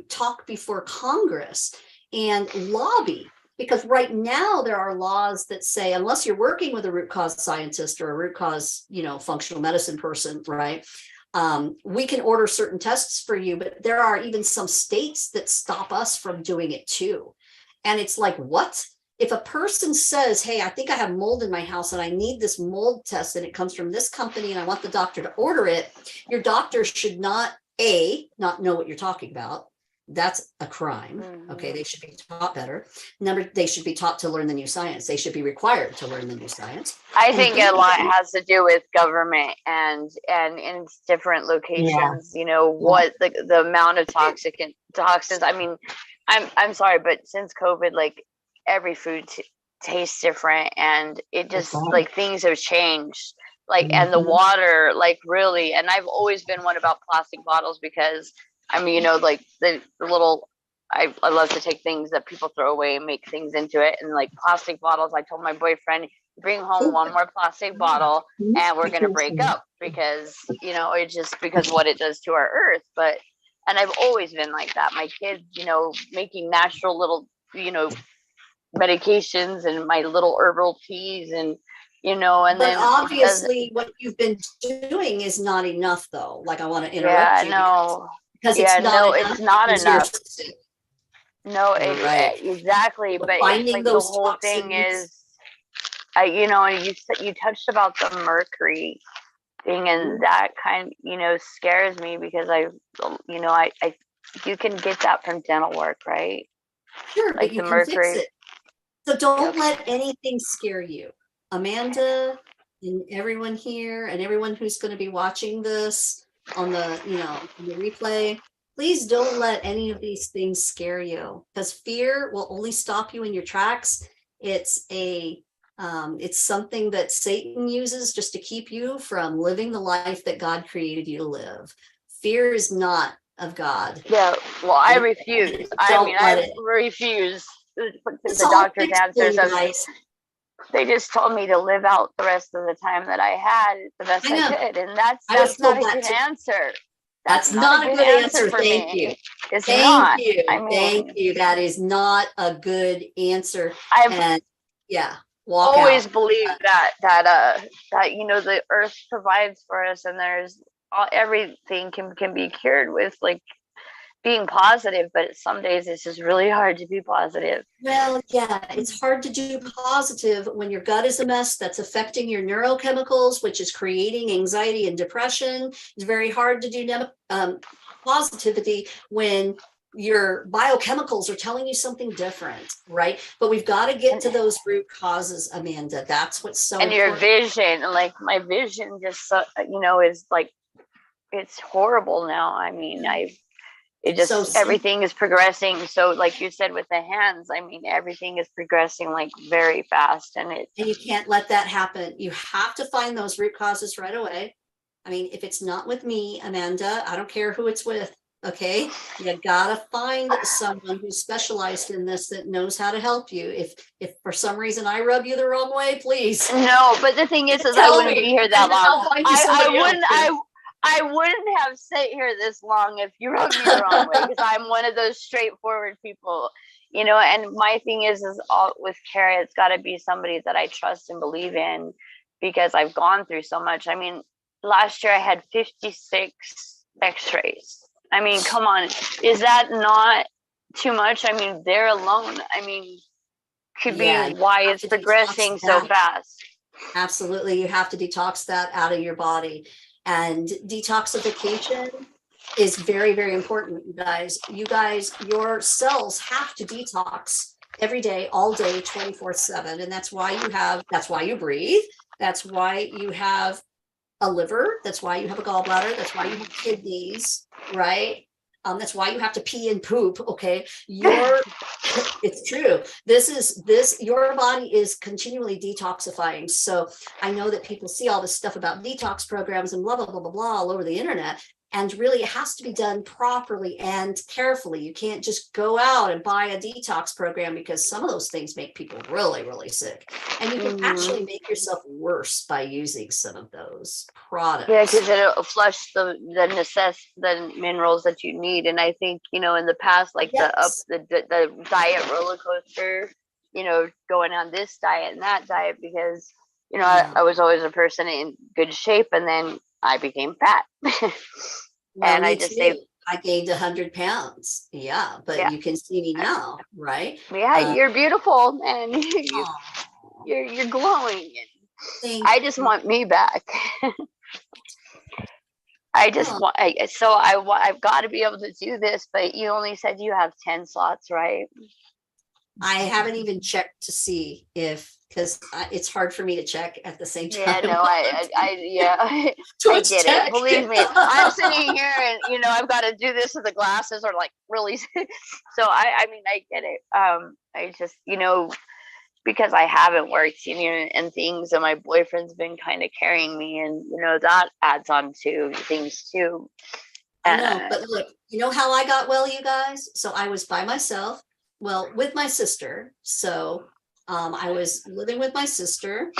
talk before Congress and lobby. Because right now there are laws that say, unless you're working with a root cause scientist or a root cause, functional medicine person, right? We can order certain tests for you, but there are even some states that stop us from doing it too. And it's like, what? If a person says, hey, I think I have mold in my house and I need this mold test and it comes from this company and I want the doctor to order it, your doctor should not know what you're talking about. That's a crime. Okay, they should be taught better. They should be taught to learn the new science. They should be required to learn the new science. I think a lot has to do with government and in different locations, what the amount of toxins. I mean, I'm sorry, but since COVID, like every food tastes different, and it just like things have changed. Like, and the water, like really, and I've always been one about plastic bottles because I mean, like the little, I love to take things that people throw away and make things into it. And like plastic bottles, I told my boyfriend, bring home one more plastic bottle and we're going to break up because, it's just because what it does to our earth. And I've always been like that. My kids, making natural little, medications and my little herbal teas and, and but then obviously what you've been doing is not enough though. Like I want to interrupt you. No. Because it's not enough. Sick. No, Right. Exactly. But finding like those the whole toxins. thing is, you touched about the mercury thing, and that kind, scares me because I you can get that from dental work, right? Sure, Like but you the can mercury. fix it. So don't let anything scare you. Amanda and everyone here and everyone who's going to be watching this on the, on the replay, please don't let any of these things scare you, because fear will only stop you in your tracks. It's something that Satan uses just to keep you from living the life that God created you to live. Fear is not of God. Yeah, well, I refuse. I refuse the doctor's answers of, they just told me to live out the rest of the time that I had the best I could, and that's not a good answer. That's not a good answer. Thank you. It's not. Thank you. That is not a good answer. I've always believed that the earth provides for us, and there's everything can be cured with like being positive, but some days it's just really hard to be positive. Well, yeah, it's hard to do positive when your gut is a mess that's affecting your neurochemicals, which is creating anxiety and depression. It's very hard to do positivity when your biochemicals are telling you something different, right? But we've got to get to those root causes, Amanda. That's what's so and important. Your vision, like my vision just is like, it's horrible now. I mean, everything is progressing. So like you said with the hands, I mean, everything is progressing like very fast, and you can't let that happen. You have to find those root causes right away. I mean, if it's not with me, Amanda, I don't care who it's with. Okay, you gotta find someone who's specialized in this that knows how to help you. If for some reason I rub you the wrong way, please. No, but the thing is I wouldn't be here that long. I wouldn't have stayed here this long if you rubbed me the wrong way, because I'm one of those straightforward people, and my thing is all with care, it's got to be somebody that I trust and believe in, because I've gone through so much. I mean, last year I had 56 x-rays. I mean, come on, is that not too much? I mean, they're alone. I mean, could be why it's progressing so fast. Absolutely. You have to detox that out of your body. And detoxification is very, very important, you guys. Your cells have to detox every day, all day, 24/7. And that's why you breathe. That's why you have a liver. That's why you have a gallbladder. That's why you have kidneys, right? That's why you have to pee and poop. Okay. Your It's true. Your body is continually detoxifying. So I know that people see all this stuff about detox programs and blah, blah, blah, blah, blah all over the internet. And really, it has to be done properly and carefully. You can't just go out and buy a detox program, because some of those things make people really, really sick. And you can actually make yourself worse by using some of those products. Yeah, because it'll flush the minerals that you need. And I think, in the past, like the diet roller coaster, going on this diet and that diet, because I was always a person in good shape, and then I became fat. And I gained 100 pounds. Yeah, but you can see me now, right? Yeah, you're beautiful, and you're glowing. And I just want me back. I've got to be able to do this. But you only said you have 10 slots, right? I haven't even checked to see because it's hard for me to check at the same time. Yeah, no, I get it. Believe me, I'm sitting here and, I've got to do this with the glasses, or like really. So I get it. I just, because I haven't worked, and things, and my boyfriend's been kind of carrying me, and, that adds on to things too. I know, but look, you know how I got well, you guys? So I was by myself. Well, with my sister. So I was living with my sister,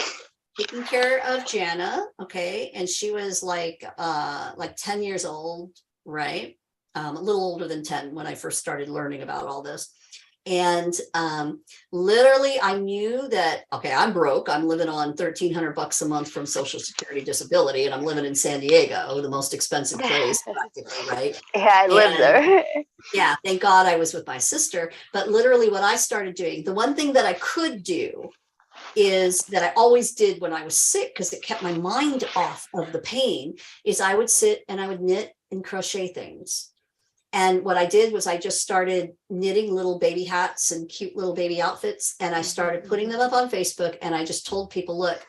taking care of Jana. Okay. And she was like 10 years old, right? A little older than 10 when I first started learning about all this. And literally I knew that, okay, I'm broke. I'm living on $1,300 a month from Social Security disability, and I'm living in San Diego, the most expensive place practically, right? Yeah, I live there. Yeah, thank God I was with my sister. But literally what I started doing, the one thing that I could do is that I always did when I was sick, because it kept my mind off of the pain, is I would sit and I would knit and crochet things. And what I did was I just started knitting little baby hats and cute little baby outfits. And I started putting them up on Facebook. And I just told people, look,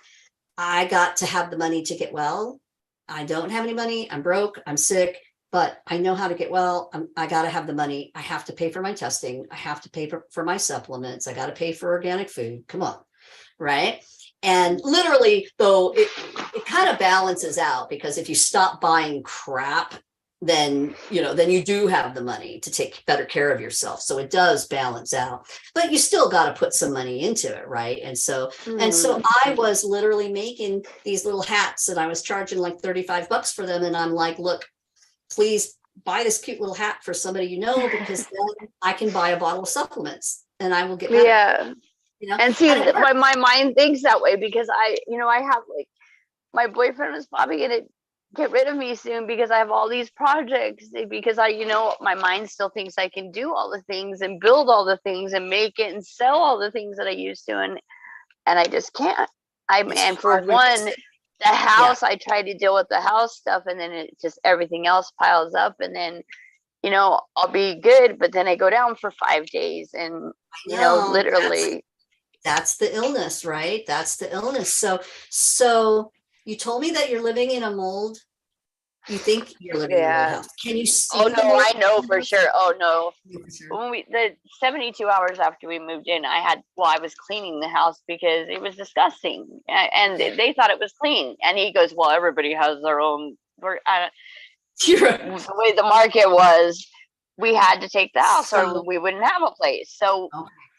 I got to have the money to get well. I don't have any money. I'm broke. I'm sick, but I know how to get well. I got to have the money. I have to pay for my testing. I have to pay for my supplements. I got to pay for organic food. Come on. Right. And literally, though, it kind of balances out, because if you stop buying crap, then you do have the money to take better care of yourself. So it does balance out, but you still got to put some money into it. Right. And so I was literally making these little hats, and I was charging like $35 for them. And I'm like, look, please buy this cute little hat for somebody, because then I can buy a bottle of supplements and I will get better. Yeah. And see, my mind thinks that way, because I have like, my boyfriend is probably going to get rid of me soon, because I have all these projects, because my mind still thinks I can do all the things and build all the things and make it and sell all the things that I used to. And I just can't. And for one, the house, I try to deal with the house stuff, and then it just, everything else piles up, and then, I'll be good, but then I go down for 5 days, and, literally. That's the illness, right? That's the illness. So you told me that you're living in a mold. You think you're living in a mold house. Can you see? Oh, no, I know for sure. Oh, no. When the 72 hours after we moved in, I was cleaning the house because it was disgusting. And they thought it was clean. And he goes, well, everybody has their own. The way the market was, we had to take the house or we wouldn't have a place. So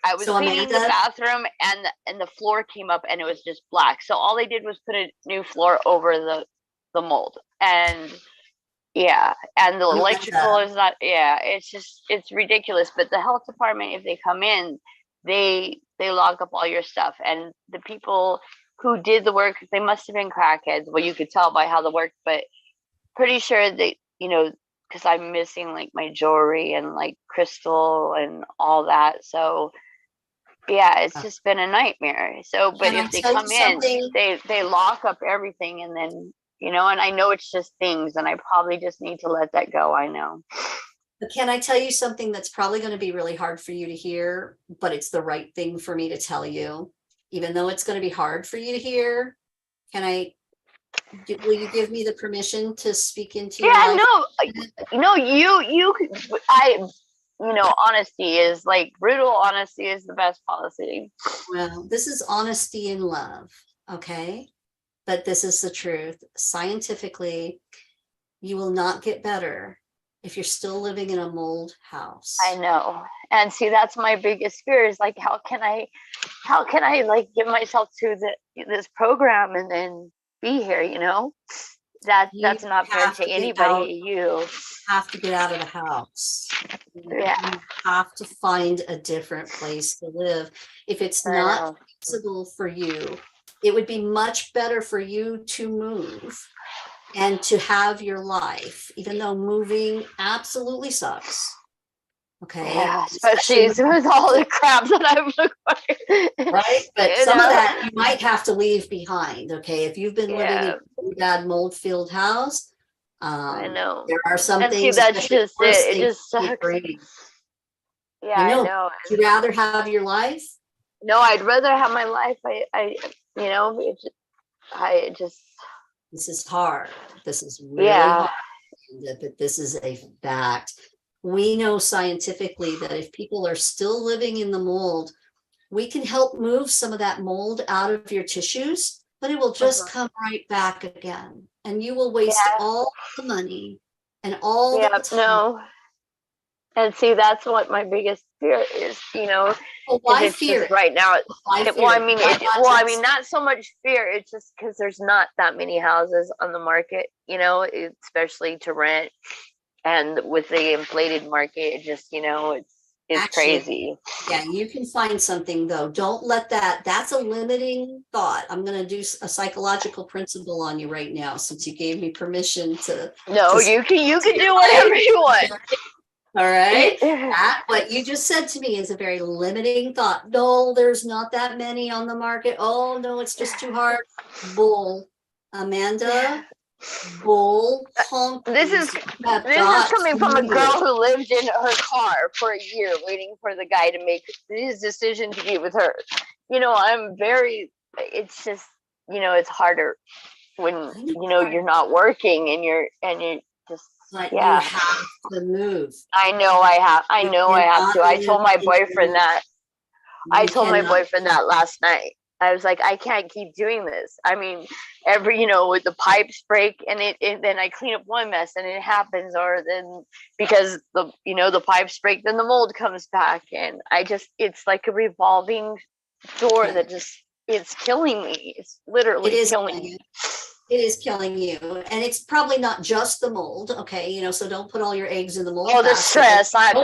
I was cleaning the bathroom, and the floor came up, and it was just black. So all they did was put a new floor over the mold, and and the electrical is not. Yeah, it's ridiculous. But the health department, if they come in, they lock up all your stuff, and the people who did the work, they must have been crackheads. Well, you could tell by how the work, but pretty sure they, because I'm missing like my jewelry and like crystal and all that. So yeah, it's just been a nightmare. So, but if they come in, they lock up everything, and then, and I know it's just things, and I probably just need to let that go. I know. But can I tell you something that's probably going to be really hard for you to hear, but it's the right thing for me to tell you, even though it's going to be hard for you to hear? Will you give me the permission to speak into your life? No, honesty is like brutal honesty is the best policy. Well, this is honesty in love, okay? But this is the truth. Scientifically, you will not get better if you're still living in a mold house. I know. And see, that's my biggest fear is like, how can I like give myself to this program and then be here, That's not fair to anybody. You have to get out of the house. Yeah. You have to find a different place to live. If it's not feasible for you, it would be much better for you to move and to have your life, even though moving absolutely sucks. Okay. Yeah, especially with all the crap that I've acquired. Right. But some of that you might have to leave behind. Okay. If you've been living in a really bad mold filled house, I know there are some and things. See, that's just it. It just sucks. Yeah, I know. Would you rather have your life? No, I'd rather have my life. This is hard. This is really hard. But this is a fact. We know scientifically that if people are still living in the mold, we can help move some of that mold out of your tissues, but it will just come right back again. And you will waste all the money and all the time. No. And see, that's what my biggest fear is, Well, why fear? Right now, I mean, not so much fear. It's just because there's not that many houses on the market, especially to rent. And with the inflated market, it just, it's actually crazy. Yeah, you can find something though. Don't let that's a limiting thought. I'm going to do a psychological principle on you right now, since you gave me permission to. No, you can do whatever you want. All right. What you just said to me is a very limiting thought. No, there's not that many on the market. Oh no, it's just too hard. Bull, Amanda. Bull. This is coming from a girl who lived in her car for a year waiting for the guy to make his decision to be with her. It's just, it's harder when, you're not working and you're just, like you have to move. I know I have to. I told my boyfriend that. I told my boyfriend that last night. I was like, I can't keep doing this. I mean, with the pipes break and then I clean up one mess and it happens, or then because the pipes break, then the mold comes back, and it's like a revolving door that it's killing me. It's literally killing me. It is killing you, and it's probably not just the mold. Okay, so don't put all your eggs in the mold. Oh, the stress! I'm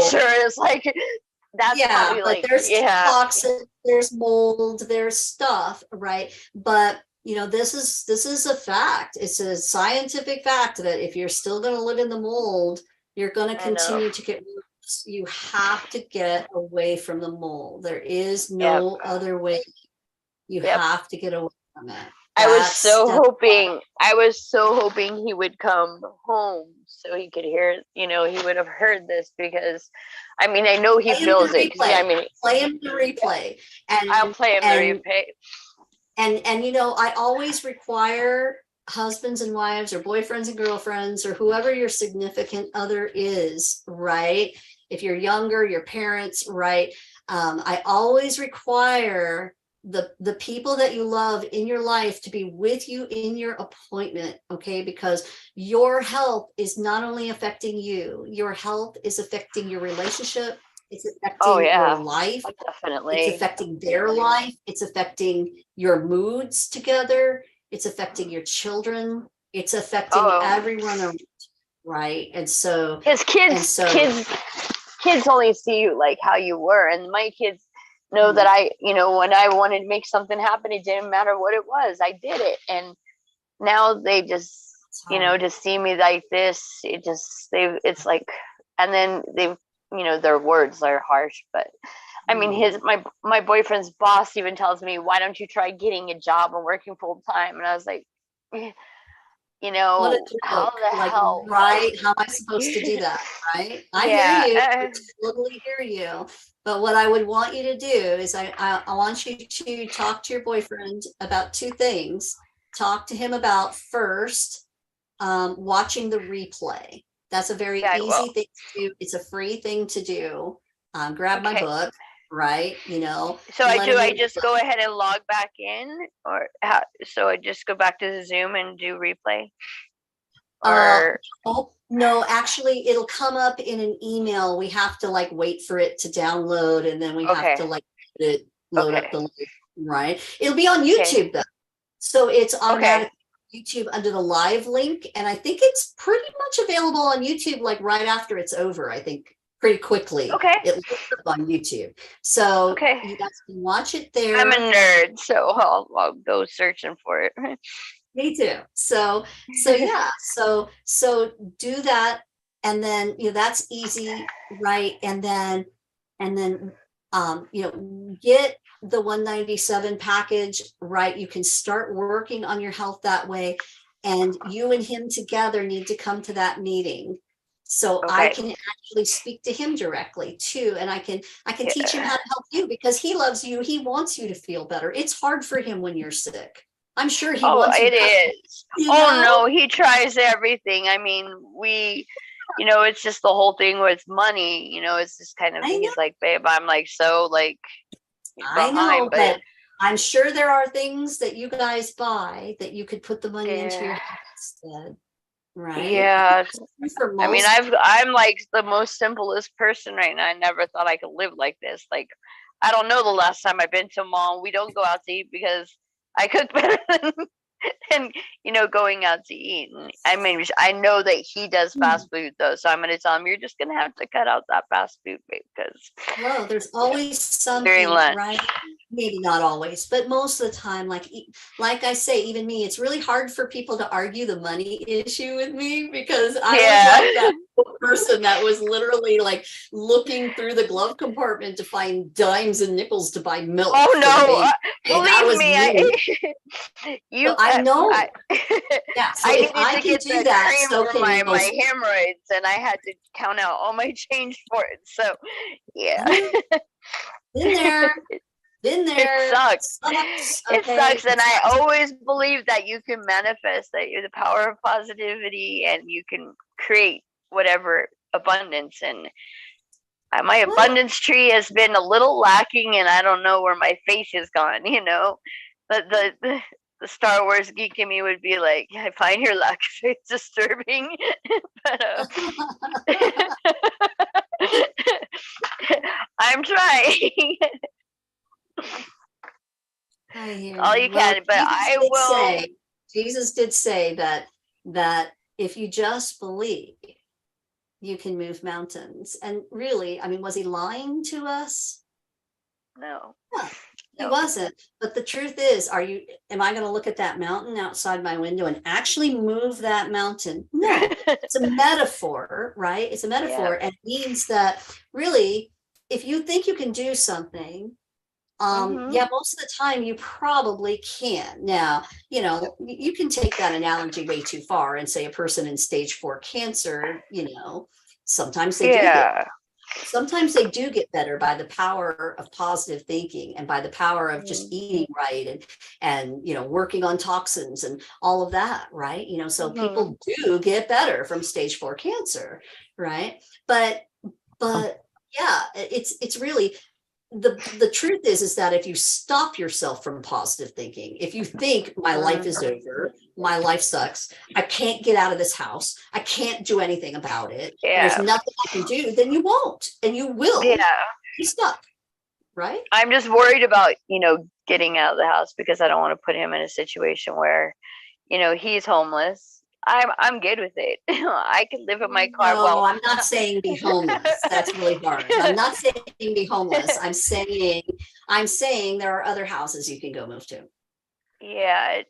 sure it's like. That's but there's toxin, there's mold, there's stuff, right? But this is a fact. It's a scientific fact that if you're still going to live in the mold, you're going to continue to get worse. You have to get away from the mold. There is no other way. You have to get away from it. I was so hoping he would come home so he could hear, he would have heard this, because I know he feels it. Play him the replay. And I'll play him the replay. And I always require husbands and wives or boyfriends and girlfriends or whoever your significant other is, right? If you're younger, your parents, right? I always require the people that you love in your life to be with you in your appointment, okay? Because your health is not only affecting you, your health is affecting your relationship. It's affecting your life. Definitely. It's affecting their life. It's affecting your moods together. It's affecting your children. It's affecting everyone around, right? And so his kids only see you like how you were, and my kids know that when I wanted to make something happen, it didn't matter what it was, I did it. And now they just to see me like this, it's like, and then they've their words are harsh, but my boyfriend's boss even tells me, why don't you try getting a job and working full time? And I was like, how the hell, right? How am I supposed to do that, right? I hear you. I totally hear you. But what I would want you to do is I want you to talk to your boyfriend about two things. Talk to him about first watching the replay. That's a very Yeah, I easy will. thing to do. It's a free thing to do. Grab my Okay. book, right? You know, So let him I read the just book. go ahead and log back in, or how, so I just go back to the Zoom and do replay? Uh, Or oh, no, actually, it'll come up in an email. We have to like wait for it to download, and then we have okay, to like load up okay, the link, right? It'll be on okay, YouTube though. So it's okay, automatic YouTube under the live link. And I think it's pretty much available on YouTube, like right after it's over, I think pretty quickly. okay, It looks up on YouTube. So okay. you guys can watch it I'm a there. nerd, so I'll go searching for it. Me too. So yeah, so do that. And then, you know, that's easy, right? And then you know, get the 197 package, right? You can start working on your health that way. And you and him together need to come to that meeting. So I Okay. can actually speak to him directly too. And I can teach him Yeah. how to help you because he loves you. He wants you to feel better. It's hard for him when you're sick. I'm sure he Oh, wants you it better, is. you Oh know? no, he tries everything. I mean, it's just the whole thing with money. It's just kind of, I know. he's like, babe, I'm like so like I know, behind, but but I'm sure there are things that you guys buy that you could put the money into your yeah, house instead, right? yeah. For I mean, most, I'm like the most simplest person right now. I never thought I could live like this. Like, I don't know the last time I've been to a mall. We don't go out to eat because I cook better than going out to eat. And I mean, I know that he does fast food though, so I'm gonna tell him you're just gonna have to cut out that fast food, babe, because well, there's always during something, lunch. right? Maybe not always, but most of the time, like I say, even me, it's really hard for people to argue the money issue with me because I was Yeah. like that person that was literally like looking through the glove compartment to find dimes and nickels to buy milk Oh for the no! baby. That Believe was me, me. you. I know. I, Yeah. So I if needed I to can get do the that, cream so for can my most. hemorrhoids, and I had to count out all my change for it. So, yeah. Been there. Been It there. sucks. Sucks. It Okay. sucks, and I always believe that you can manifest, that you're the power of positivity, and you can create whatever abundance. And my Well, abundance tree has been a little lacking, and I don't know where my faith has gone. But the Star Wars geek in me would be like, I find your lack of faith disturbing, but I'm trying. I hear All you. you Well, can, but I will. Jesus did say that if you just believe, you can move mountains. And really, I mean, was he lying to us? No, No, he no. wasn't. But the truth is, am I going to look at that mountain outside my window and actually move that mountain? No, it's a metaphor, right? It's a metaphor. Yeah. And it means that really, if you think you can do something, yeah, most of the time you probably can. Now, you can take that analogy way too far and say a person in stage 4 cancer, sometimes they do Yeah. get better by the power of positive thinking and by the power of just eating right and working on toxins and all of that, right? So people do get better from stage 4 cancer, right? But yeah, it's really the truth is that if you stop yourself from positive thinking, if you think my life is over, my life sucks, I can't get out of this house, I can't do anything about it, there's Yeah. nothing I can do, then you won't, and you will be stuck, right? I'm just worried about, getting out of the house because I don't want to put him in a situation where, he's homeless. I'm good with it. I can live in my car. No, Well, I'm not saying be homeless. That's really hard. I'm not saying be homeless. I'm saying there are other houses you can go move to. Yeah,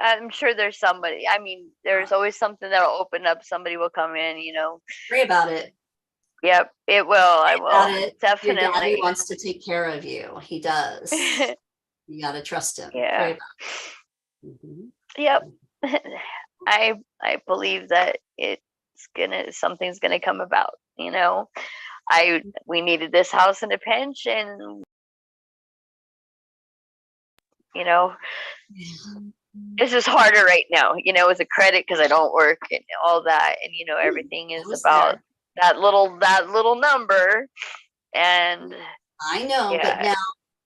I'm sure there's somebody. I mean, there's always something that'll open up. Somebody will come in, Pray about it. Yep, it will. I will. Your Definitely. daddy wants to take care of you. He does. You got to trust him. Yeah. Pray about it. Mm-hmm. Yep. I believe that something's gonna come about. We needed this house in a pinch, and this is harder right now, as a credit because I don't work and all that, and everything is about that little number, and I know, but yeah.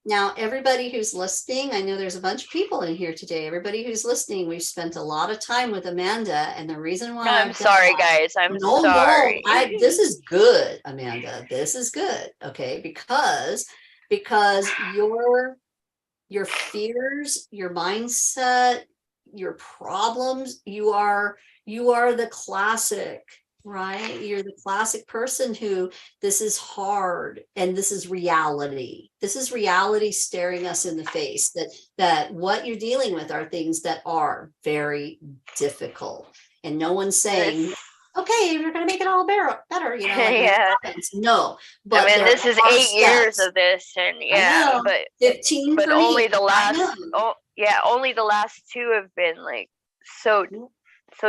now everybody who's listening, I know there's a bunch of people in here today. Everybody who's listening, we've spent a lot of time with Amanda, and the reason why I'm sorry, guys. I'm sorry. This is good, Amanda. This is good. Okay, because your fears, your mindset, your problems, you are the classic, right? You're the classic person who, this is hard and this is reality. This is reality staring us in the face, that what you're dealing with are things that are very difficult. And no one's saying, okay, you're going to make it all better, like Yeah. No, but this is 8 years of this, and yeah, but 15 but for only me. the last only the last 2 have been like so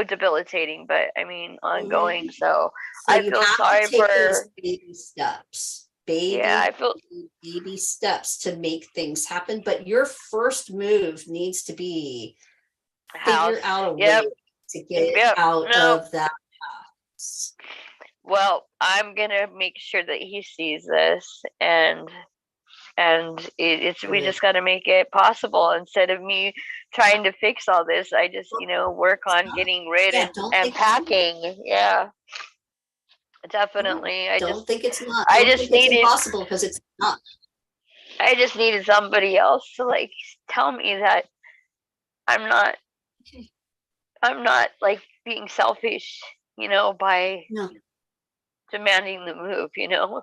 debilitating, but I mean ongoing. So I feel sorry for those baby steps. I feel baby steps to make things happen. But your first move needs to be figure out a way to get out of that house. Well, I'm gonna make sure that he sees this, and we just got to make it possible. Instead of me trying to fix all this, I just work on getting rid and packing. Yeah, definitely. I just think it's not. I just needed impossible, because it's not. I just needed somebody else to like tell me that I'm not like being selfish, by demanding the move, No,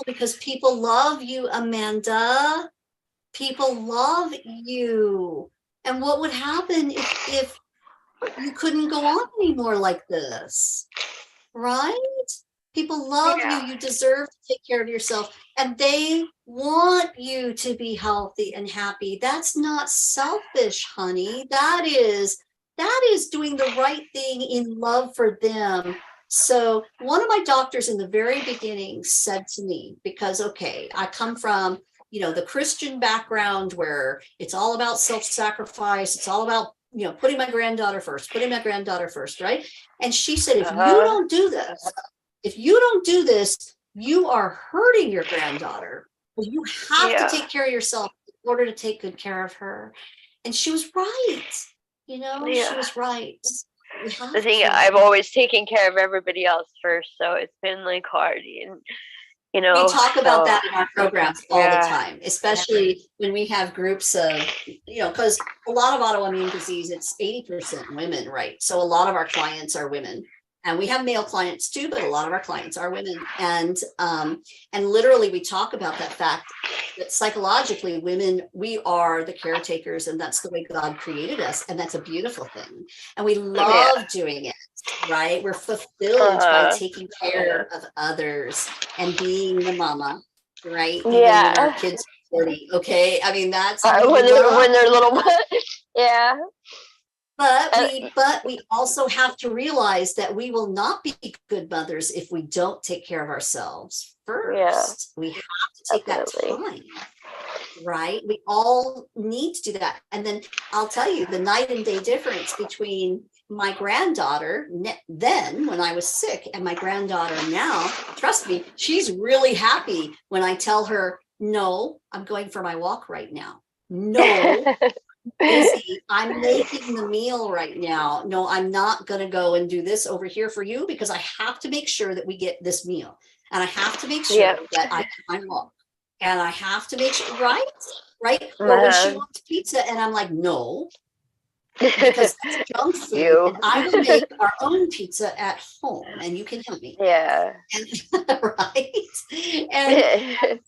because people love you, Amanda. People love you. And what would happen if you couldn't go on anymore like this? Right? People love you. You deserve to take care of yourself. And they want you to be healthy and happy. That's not selfish, honey. That is doing the right thing in love for them. So one of my doctors in the very beginning said to me, because, okay, I come from, the Christian background where it's all about self-sacrifice. It's all about, putting my granddaughter first, right? And she said, if you don't do this, you are hurting your granddaughter. You have to take care of yourself in order to take good care of her. And she was right. She was right. The thing, I've always taken care of everybody else first, so it's been like hard, and we talk about that in our programs all the time, especially when we have groups of, because a lot of autoimmune disease, it's 80% women, right? So a lot of our clients are women. And we have male clients too, but a lot of our clients are women. And literally we talk about that fact that psychologically women, we are the caretakers, and that's the way God created us. And that's a beautiful thing. And we love doing it, right? We're fulfilled by taking care of others and being the mama, right? Even when our kids are 40, okay? I mean, that's when they're little, yeah. But we also have to realize that we will not be good mothers if we don't take care of ourselves first. We have to take that time, right? We all need to do that. And then I'll tell you the night and day difference between my granddaughter then when I was sick and my granddaughter now. Trust me, she's really happy when I tell her, no, I'm going for my walk right now. No. Busy. I'm making the meal right now. No, I'm not going to go and do this over here for you, because I have to make sure that we get this meal, and I have to make sure that I can walk, and I have to make sure, right? Or when she wants pizza, and I'm like, no, because that's junk food. And I will make our own pizza at home, and you can help me. Yeah. Right. And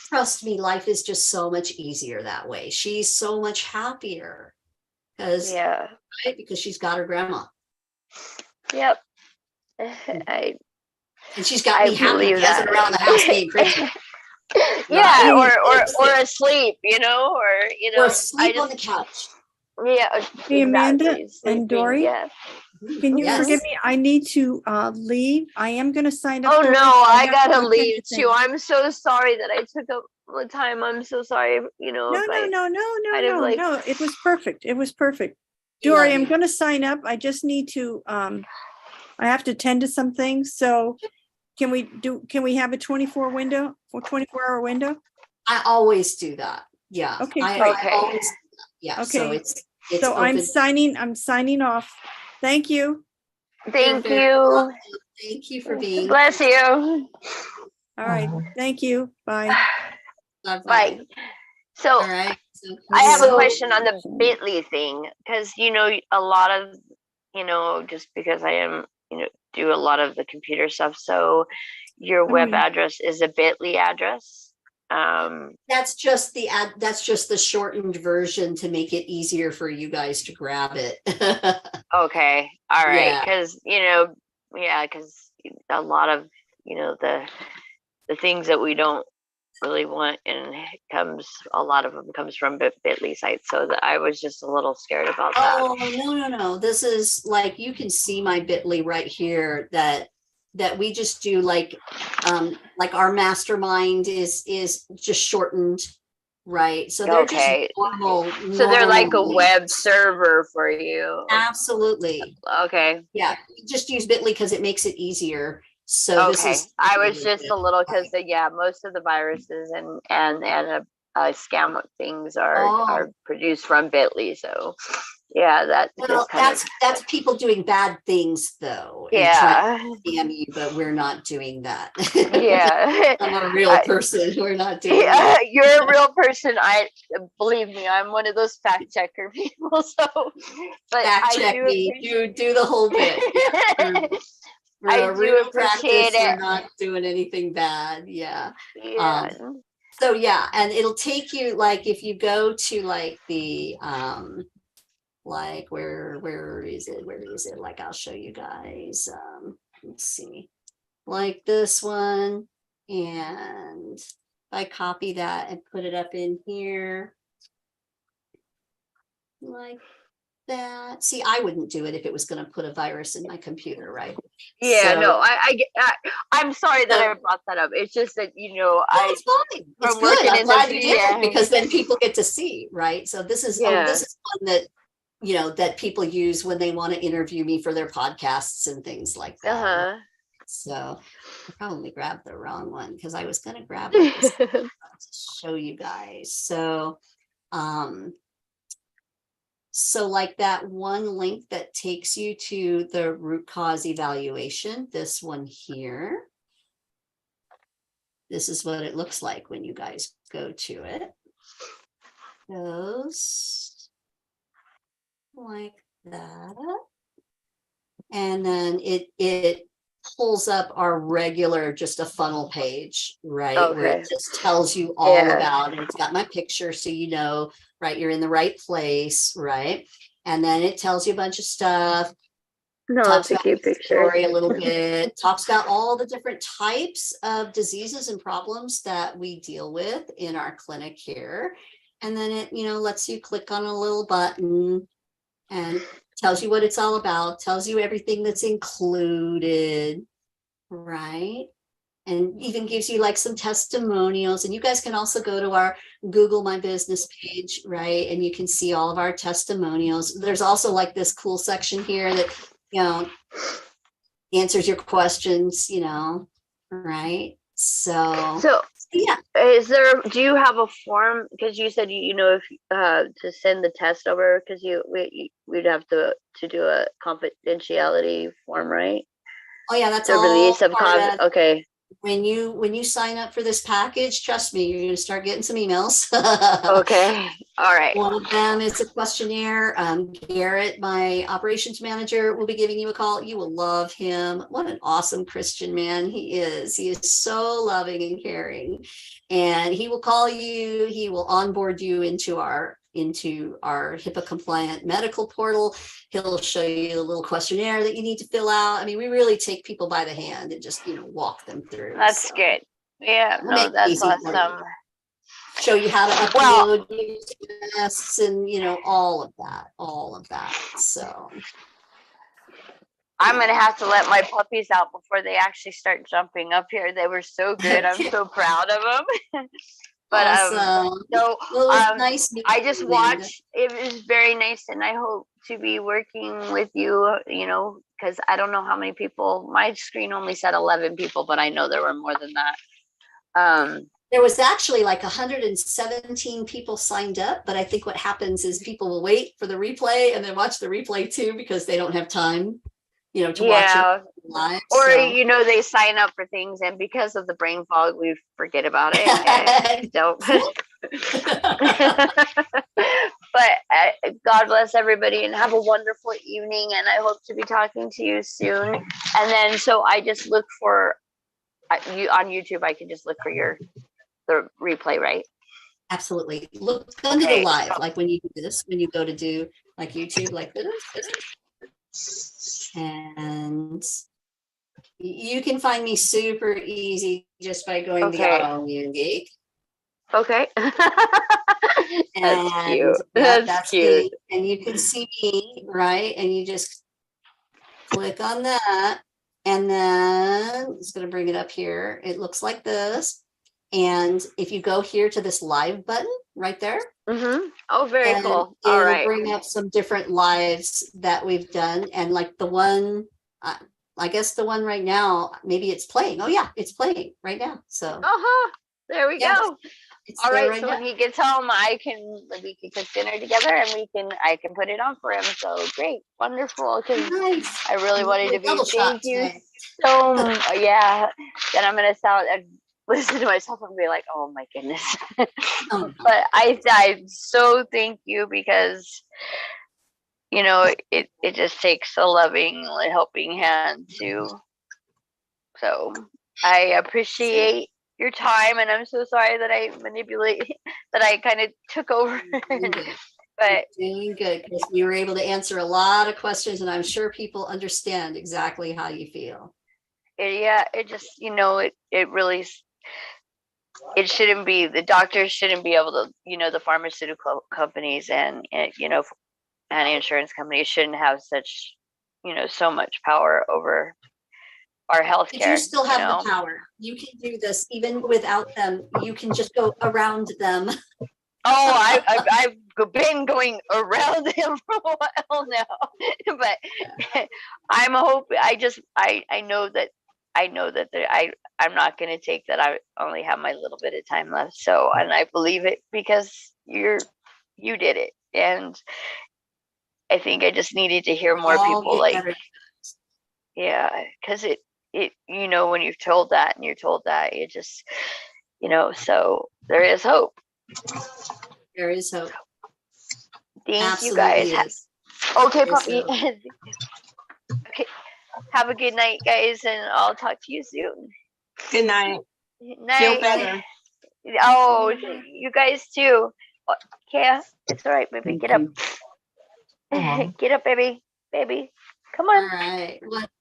trust me, life is just so much easier that way. She's so much happier because she's got her grandma. Yep. And she's got me happy dancing around the house being crazy. Yeah, or asleep, or or asleep on the couch. Yeah, Hey, Amanda exactly. and Sleeping, Dory, yeah. can you Yes. forgive me? I need to leave. I am going to sign up. Oh Dory, no, but I have to gotta attend leave to too. things. I'm so sorry that I took up the time. I'm so sorry, No, if I kind of like, no. It was perfect. It was perfect. We Dory, love I'm you. going to sign up. I just need to, I have to attend to some things. So can we have a 24-hour window? I always do that. Yeah. Okay, I great. Okay. always, yeah. So Okay. it's So I'm open. signing off. Thank you. thank You're very you. welcome. Thank you for being. Bless you. All right. Thank you. Bye. Bye. Bye. So All right. So, I have a so question on the Bitly thing, because a lot of just because I am do a lot of the computer stuff. So your web yeah. address is a Bitly address. that's just the shortened version to make it easier for you guys to grab it. Okay, all right, Yeah. because because a lot of the things that we don't really want, and a lot of them comes from Bitly sites. So that I was just a little scared about that. Oh, no. This is like, you can see my bit.ly right here that we just do like our mastermind is just shortened, right? So they're just Okay, normal so they're like a links. web server for you. Absolutely. Okay. Yeah. Just use bit.ly because it makes it easier. So this Okay, is I was just a little because most of the viruses and scam things Oh. are produced from Bitly. So yeah, that Well, just kind of that's people doing bad things though, and yeah, trying to scam you, but we're not doing that. yeah. I'm a real person. We're not doing Yeah, that. you're a real person. I believe me, I'm one of those fact checker people. So, but Fact I check do me. Do the whole bit. Yeah, for I a do real appreciate practice, we're it. not doing anything bad. Yeah. Yeah. So yeah, and it'll take you, like, if you go to like the like where is it, like, I'll show you guys, let's see, like this one, and I copy that and put it up in here like that. See, I wouldn't do it if it was going to put a virus in my computer, right? Yeah, So, no, I'm sorry that I brought that up. It's just that no, it's fine. It's from good. working I'm in glad this, you did yeah, it, because then people get to see, right? So this is yeah. one that that people use when they want to interview me for their podcasts and things like that. Uh-huh. So I probably grabbed the wrong one, because I was going to grab like this to show you guys. So so like that one link that takes you to the root cause evaluation, this one here, this is what it looks like when you guys go to it. Goes like that. And then it pulls up our regular, just a funnel page, right? Where Okay. it just tells you all Yeah. about it. It's got my picture, so right, you're in the right place, right? And then it tells you a bunch of stuff. No, Talks it's a about cute the picture. story a little bit, talks about all the different types of diseases and problems that we deal with in our clinic here. And then it, lets you click on a little button and tells you what it's all about, tells you everything that's included, right? And even gives you like some testimonials. And you guys can also go to our Google My Business page, right? And you can see all of our testimonials. There's also like this cool section here that, answers your questions, right? So yeah. Do you have a form? Because you said if to send the test over, because we'd have to do a confidentiality form, right? Oh yeah, that's To all release some part of, okay. when you sign up for this package, trust me, you're going to start getting some emails. Okay. All right. One of them is a questionnaire. Garrett, my operations manager, will be giving you a call. You will love him. What an awesome Christian man he is. He is so loving and caring. And he will call you. He will onboard you into our HIPAA compliant medical portal. He'll show you a little questionnaire that you need to fill out. I mean, we really take people by the hand and just, walk them through. That's good. Yeah, We'll no, make it that's easy for you. awesome. show you how to Well- upload YouTube tests and, you know, all of that. So I'm gonna have to let my puppies out before they actually start jumping up here. They were so good. I'm so proud of them. But awesome. so Well, it was um, nice meeting I just you, Amanda. watched. It was very nice, and I hope to be working with you. You know, because I don't know how many people. My screen only said 11 people, but I know there were more than that. There was actually like 117 people signed up, but I think what happens is people will wait for the replay and then watch the replay too because they don't have time, you know, to watch it live. Or so. you know, they sign up for things, and because of the brain fog, we forget about it. And don't. But God bless everybody, and have a wonderful evening. And I hope to be talking to you soon. And then, so I just look for you on YouTube. I can just look for the replay, right? Absolutely. Look under Okay. the live, like when you do this, when you go to do like YouTube, like this. And you can find me super easy just by going to the Okay. Autoimmune Geek. Okay. That's And cute. That's cute. me. And you can see me, right? And you just click on that. And then it's going to bring it up here. It looks like this. And if you go here to this live button right there, Oh, very and cool. it'll All right. bring up some different lives that we've done. And like the one, I guess the one right now, maybe it's playing. Oh yeah, it's playing right now. So There we yeah, go. it's All there right. right So now. when he gets home, we can cook dinner together, and I can put it on for him. So great, wonderful. Because Nice. I really wanted to be. Double shot Thank you today. so much. Yeah. Then I'm gonna sound and listen to myself and be like, oh my goodness. Oh, But I so thank you, because you know it just takes a loving, helping hand to. So I appreciate your time, and I'm so sorry that I that I kind of took over. But doing good because we were able to answer a lot of questions, and I'm sure people understand exactly how you feel. it just, it really, it shouldn't be, the doctors shouldn't be able to, the pharmaceutical companies and and insurance companies shouldn't have such, so much power over our healthcare. But you still have the power. You can do this even without them. You can just go around them. Oh, I've been going around him for a while now, but I'm hoping. I know that I'm not going to take that. I only have my little bit of time left. So, and I believe it because you did it, and I think I just needed to hear more people yeah, because it when you're told that and you're told that, it just so there is hope. There is hope. Thank Absolutely you guys. is. Okay, puppy. Okay. Have a good night, guys, and I'll talk to you soon. Good night. Night. Feel better. Oh, you guys too. Kaya, it's all right, baby. Get up. Get up, baby. Baby. Come on. All right.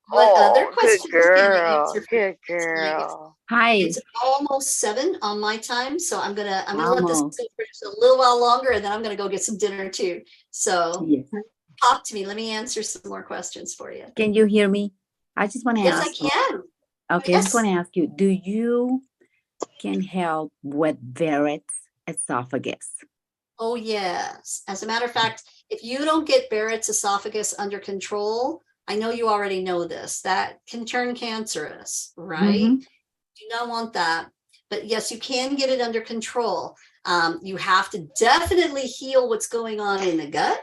What other questions good can I girl. answer for Good you tonight? girl. Hi. It's almost 7 on my time, so I'm gonna let this Almost. sit for just a little while longer, and then I'm gonna go get some dinner too. So Yes. talk to me. Let me answer some more questions for you. Can you hear me? I just want to Yes, I ask. can. Okay, I just Yes. want to ask you, do you can help with Barrett's esophagus? Oh, yes. As a matter of fact, if you don't get Barrett's esophagus under control, I know you already know this, that can turn cancerous, right? Mhm. Do not want that. But yes, you can get it under control. You have to definitely heal what's going on in the gut,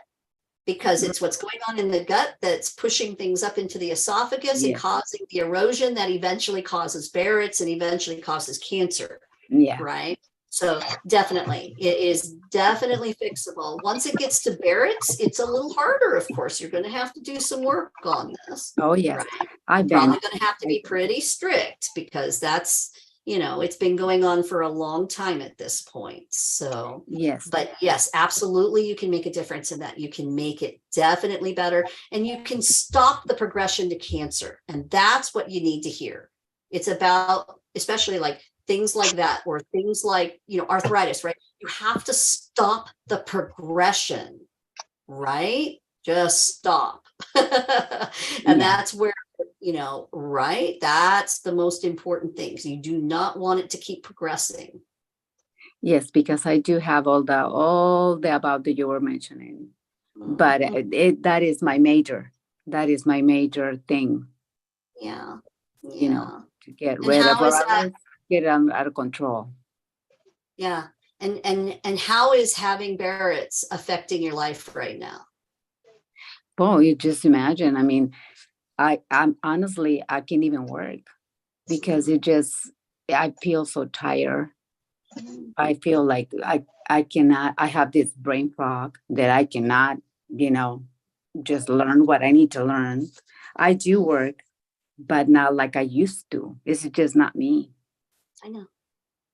because it's what's going on in the gut that's pushing things up into the esophagus and Yeah. causing the erosion that eventually causes Barrett's and eventually causes cancer, Yeah. right? So definitely, it is definitely fixable. Once it gets to Barrett's, it's a little harder. Of course, you're going to have to do some work on this. Oh, yes. Right? I've Probably been. going to have to be pretty strict because that's, it's been going on for a long time at this point. So, Yes. but yes, absolutely, you can make a difference in that. You can make it definitely better, and you can stop the progression to cancer. And that's what you need to hear. It's about, especially like things like that, or things like, arthritis, right? You have to stop the progression, right? Just stop. And Yeah. that's where, right? That's the most important thing. You do not want it to keep progressing. Yes, because I do have all the about that you were mentioning, but that is my major. That is my major thing. Yeah. To get And rid of, how or is at that? least get it out of control. Yeah. And how is having Barrett's affecting your life right now? Well, you just imagine. I mean, I'm honestly, I can't even work because I feel so tired. I feel like I cannot, I have this brain fog that I cannot, just learn what I need to learn. I do work, but not like I used to. This is just not me. I know.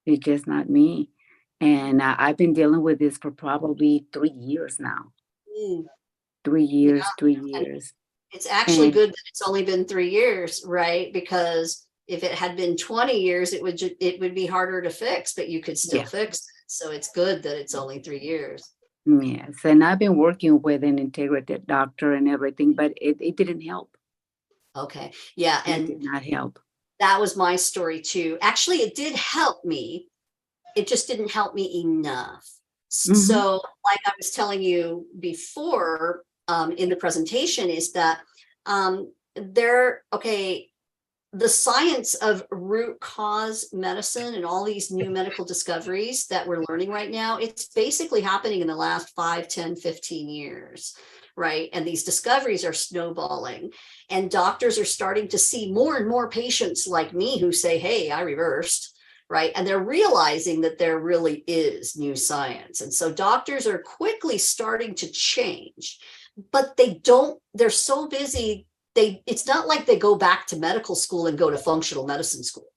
It's just not me. And I've been dealing with this for probably 3 years now. Mm. 3 years, Yeah. 3 And years. it's actually And good that it's only been 3 years, right? Because if it had been 20 years, it would be harder to fix, but you could still yeah, fix it. So it's good that it's only 3 years. yes. And I've been working with an integrated doctor and everything, but it didn't help. Okay. Yeah. It And did not help. that was my story too. Actually, it did help me. It just didn't help me enough. So, like I was telling you before in the presentation, is that the science of root cause medicine and all these new medical discoveries that we're learning right now, it's basically happening in the last 5, 10, 15 years, right? And these discoveries are snowballing, and doctors are starting to see more and more patients like me who say, hey, I reversed, right? And they're realizing that there really is new science. And so doctors are quickly starting to change, but they're so busy. It's not like they go back to medical school and go to functional medicine school.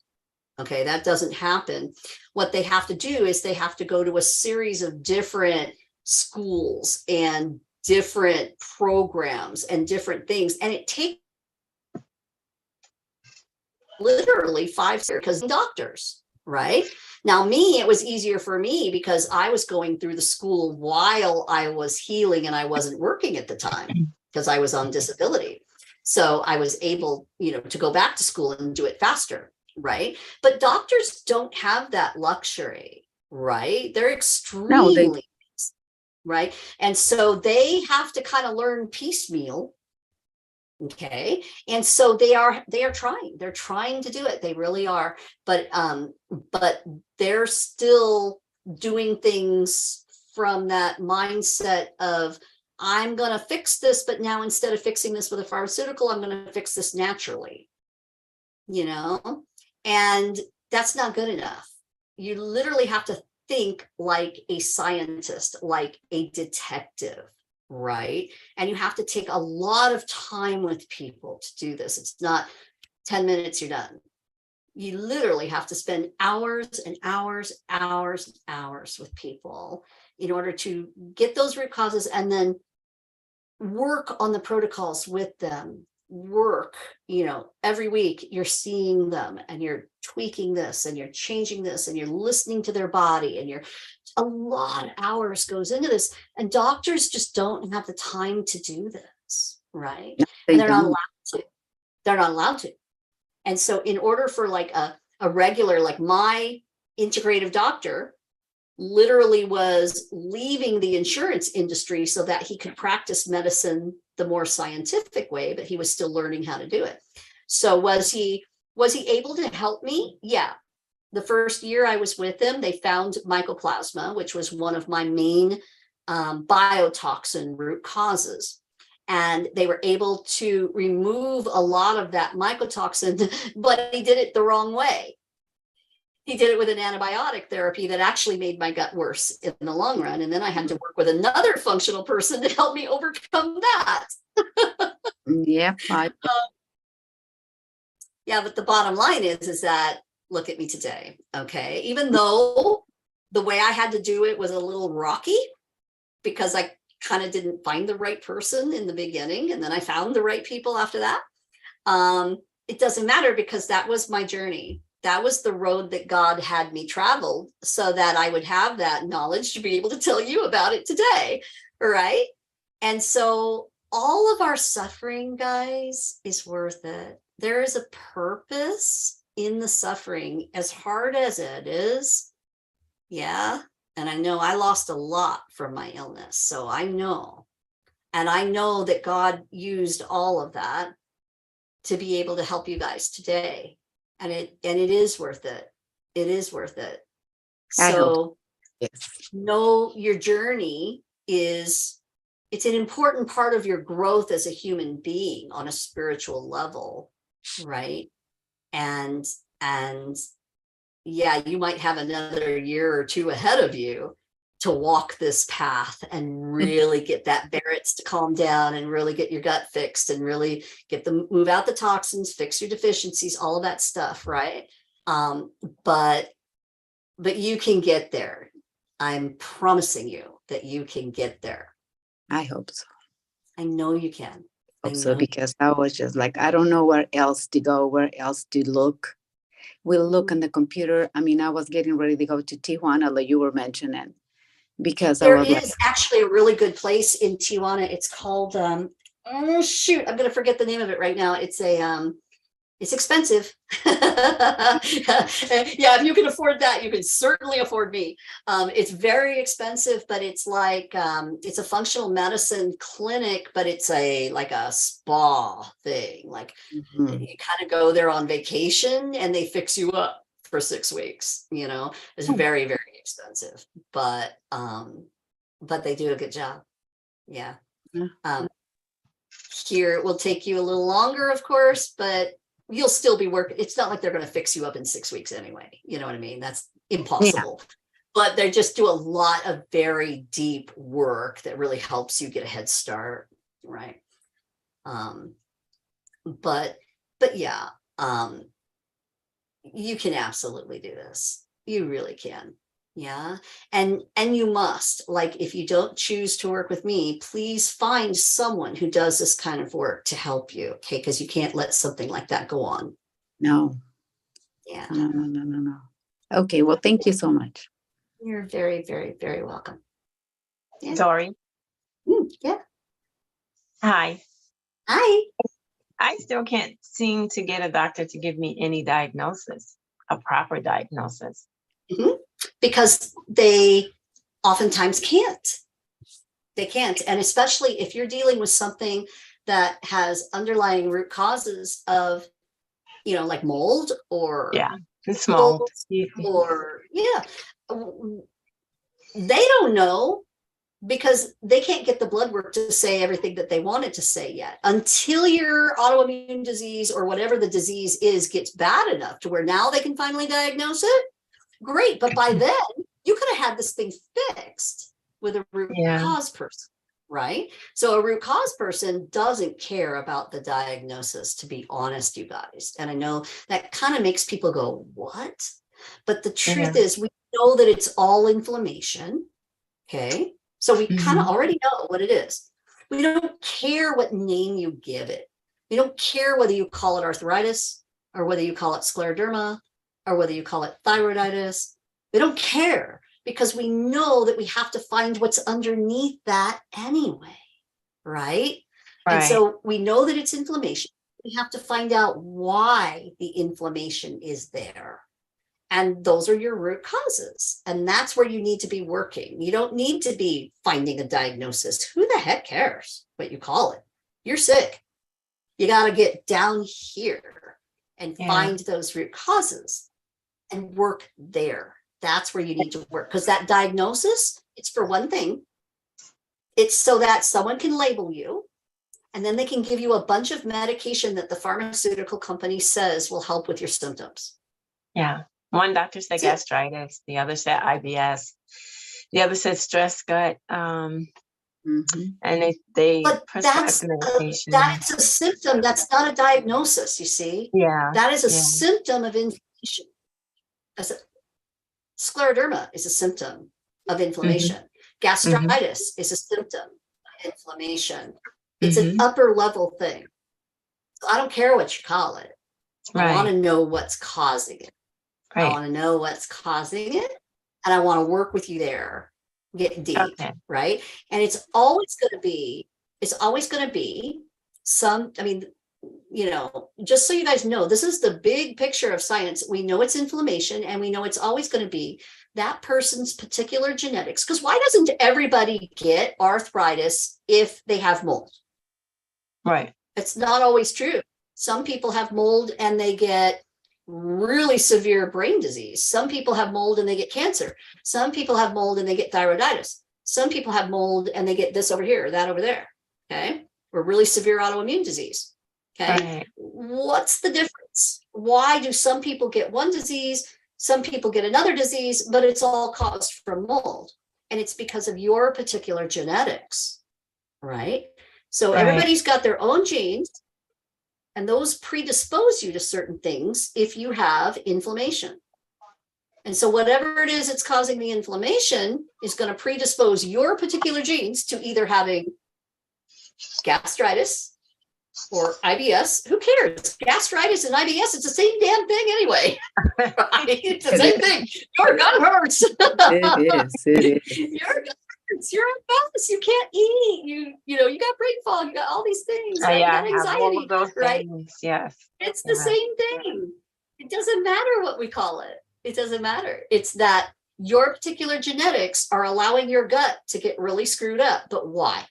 Okay, that doesn't happen. What they have to do is they have to go to a series of different schools and different programs and different things. And it takes literally 5 years because doctors, right? Now, it was easier for me because I was going through the school while I was healing and I wasn't working at the time because I was on disability. So I was able, to go back to school and do it faster, right? But doctors don't have that luxury, right? They're extremely, right? And so they have to kind of learn piecemeal. Okay. And so they're trying to do it. They really are. But they're still doing things from that mindset of, I'm going to fix this, but now instead of fixing this with a pharmaceutical, I'm going to fix this naturally, and that's not good enough. You literally have to think like a scientist, like a detective, right? And you have to take a lot of time with people to do this. It's not 10 minutes, you're done. You literally have to spend hours and hours, hours, and hours with people in order to get those root causes, and then work on the protocols with them. Every week you're seeing them and you're tweaking this and you're changing this and you're listening to their body, and a lot of hours goes into this, and doctors just don't have the time to do this, right? And they're not allowed to. And so in order for like a regular, like my integrative doctor literally was leaving the insurance industry so that he could practice medicine the more scientific way, but he was still learning how to do it. So was he able to help me? Yeah. The first year I was with him, they found mycoplasma, which was one of my main biotoxin root causes. And they were able to remove a lot of that mycotoxin, but he did it the wrong way. He did it with an antibiotic therapy that actually made my gut worse in the long run. And then I had to work with another functional person to help me overcome that. Yeah. Yeah, but the bottom line is that, look at me today. Okay. Even though the way I had to do it was a little rocky because I kind of didn't find the right person in the beginning, and then I found the right people after that. it doesn't matter because that was my journey. That was the road that God had me travel so that I would have that knowledge to be able to tell you about it today. Right. And so all of our suffering, guys, is worth it. There is a purpose in the suffering, as hard as it is. Yeah. And I know I lost a lot from my illness. So I know. And I know that God used all of that to be able to help you guys today. And it is worth it. It is worth it. I hope So yes. know your journey it's an important part of your growth as a human being on a spiritual level, right? And yeah, you might have another year or two ahead of you to walk this path and really get that Barrett's to calm down and really get your gut fixed and really move out the toxins, fix your deficiencies, all of that stuff, right? But you can get there. I'm promising you that you can get there. I hope so. I know you can. Hope so, because I was just like, I don't know where else to go, where else to look. We'll look on the computer. I mean, I was getting ready to go to Tijuana, like you were mentioning, because There I was is actually a really good place in Tijuana. It's called oh shoot, I'm gonna forget the name of it right now. It's expensive. Yeah, if you can afford that, you can certainly afford me. It's very expensive, but it's like it's a functional medicine clinic, but it's like a spa thing. Like you kind of go there on vacation and they fix you up for 6 weeks. It's very, very expensive, but they do a good job. Yeah. Here it will take you a little longer, of course, but you'll still be working. It's not like they're going to fix you up in 6 weeks anyway. You know what I mean? That's impossible. Yeah. But they just do a lot of very deep work that really helps you get a head start, right? But yeah, you can absolutely do this. You really can. Yeah. And you must, like, if you don't choose to work with me, please find someone who does this kind of work to help you. Okay. Because you can't let something like that go on. No. Yeah. No. Okay. Well, thank you so much. You're very, very, very welcome. Yeah. Sorry. Yeah. Hi. Hi. I still can't seem to get a doctor to give me any diagnosis, a proper diagnosis. Mm-hmm. Because they oftentimes can't. They can't. And especially if you're dealing with something that has underlying root causes of, like mold or it's mold. Or they don't know because they can't get the blood work to say everything that they wanted to say yet until your autoimmune disease or whatever the disease is gets bad enough to where now they can finally diagnose it. Great. But by then you could have had this thing fixed with a root cause person, right? So a root cause person doesn't care about the diagnosis, to be honest, you guys. And I know that kind of makes people go, what? But the truth is we know that it's all inflammation. Okay. So we kind of already know what it is. We don't care what name you give it. We don't care whether you call it arthritis or whether you call it scleroderma or whether you call it thyroiditis. We don't care because we know that we have to find what's underneath that anyway, right? And so we know that it's inflammation. We have to find out why the inflammation is there. And those are your root causes. And that's where you need to be working. You don't need to be finding a diagnosis. Who the heck cares what you call it? You're sick. You got to get down here and find those root causes and work there. That's where you need to work, because that diagnosis, it's for one thing. It's so that someone can label you and then they can give you a bunch of medication that the pharmaceutical company says will help with your symptoms. Yeah. One doctor said gastritis, the other said IBS, the other said stress gut. And they prescribed medication. That's a symptom. That's not a diagnosis, you see? Yeah. That is a symptom of inflammation. Scleroderma is a symptom of inflammation. Gastritis is a symptom of inflammation. It's an upper level thing. So I don't care what you call it. I want Right. to know what's causing it. I Right. want to know what's causing it, and I want to work with you there, get deep, Okay. right? And it's always going to be some, I mean, just so you guys know, this is the big picture of science. We know it's inflammation, and we know it's always going to be that person's particular genetics. Because why doesn't everybody get arthritis if they have mold? Right. It's not always true. Some people have mold and they get really severe brain disease. Some people have mold and they get cancer. Some people have mold and they get thyroiditis. Some people have mold and they get this over here, or that over there. Okay. Or really severe autoimmune disease. Okay. Right. What's the difference? Why do some people get one disease, some people get another disease, but it's all caused from mold? And it's because of your particular genetics, right? So Right. everybody's got their own genes, and those predispose you to certain things if you have inflammation. And so whatever it is that's causing the inflammation is going to predispose your particular genes to either having gastritis or IBS. Who cares? Gastritis and IBS, it's the same damn thing anyway. Right? It's the same thing. Your gut hurts. It is. Your gut hurts. You're a mess. You can't eat. You got brain fog. You got all these things. Right? Yeah, You I got have all anxiety. of those Right? things. Yes. It's the Yeah. same thing. It doesn't matter what we call it. It doesn't matter. It's that your particular genetics are allowing your gut to get really screwed up. But why?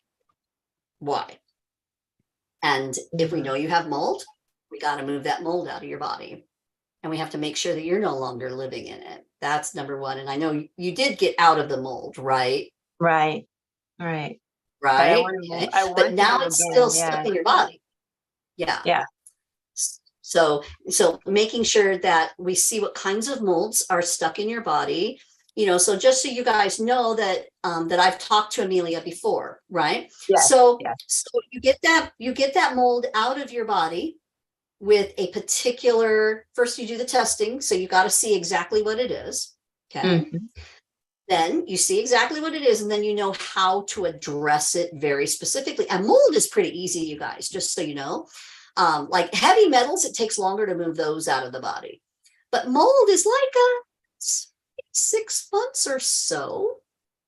Why? And if we know you have mold, we got to move that mold out of your body. And we have to make sure that you're no longer living in it. That's number one. And I know you did get out of the mold, right? Right. Right. Right. Okay. I want But now to it's again. still Yeah. stuck in your body. Yeah. Yeah. So making sure that we see what kinds of molds are stuck in your body, so just so you guys know that that I've talked to Amelia before, right? Yes. So Yes. you get that mold out of your body with a particular, first you do the testing, so you got to see exactly what it is. Okay. Mhm. Then you see exactly what it is, and then you know how to address it very specifically. And mold is pretty easy, you guys, just so you know. Like heavy metals, it takes longer to move those out of the body. But mold is like 6 months or so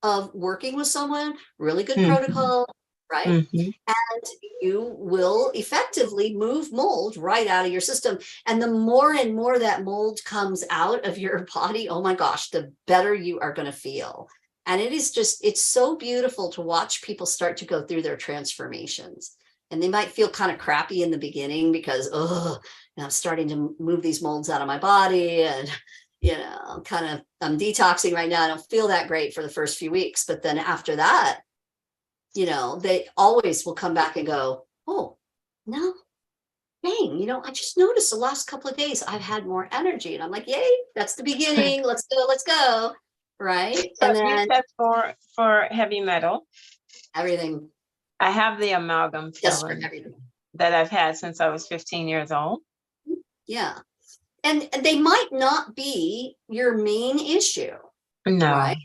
of working with someone, really good Mhm. protocol, right? Mhm. And you will effectively move mold right out of your system. And the more and more that mold comes out of your body, oh my gosh, the better you are going to feel. And it's so beautiful to watch people start to go through their transformations. And they might feel kind of crappy in the beginning because, I'm starting to move these molds out of my body. And, I'm detoxing right now. I don't feel that great for the first few weeks. But then after that, they always will come back and go, oh, no, dang, I just noticed the last couple of days I've had more energy. And I'm like, yay, that's the beginning. Let's go. Right. So And you then said for heavy metal, everything, I have the amalgam just for filling everything. that I've had since I was 15 years old. Yeah. And they might not be your main issue. No. Right.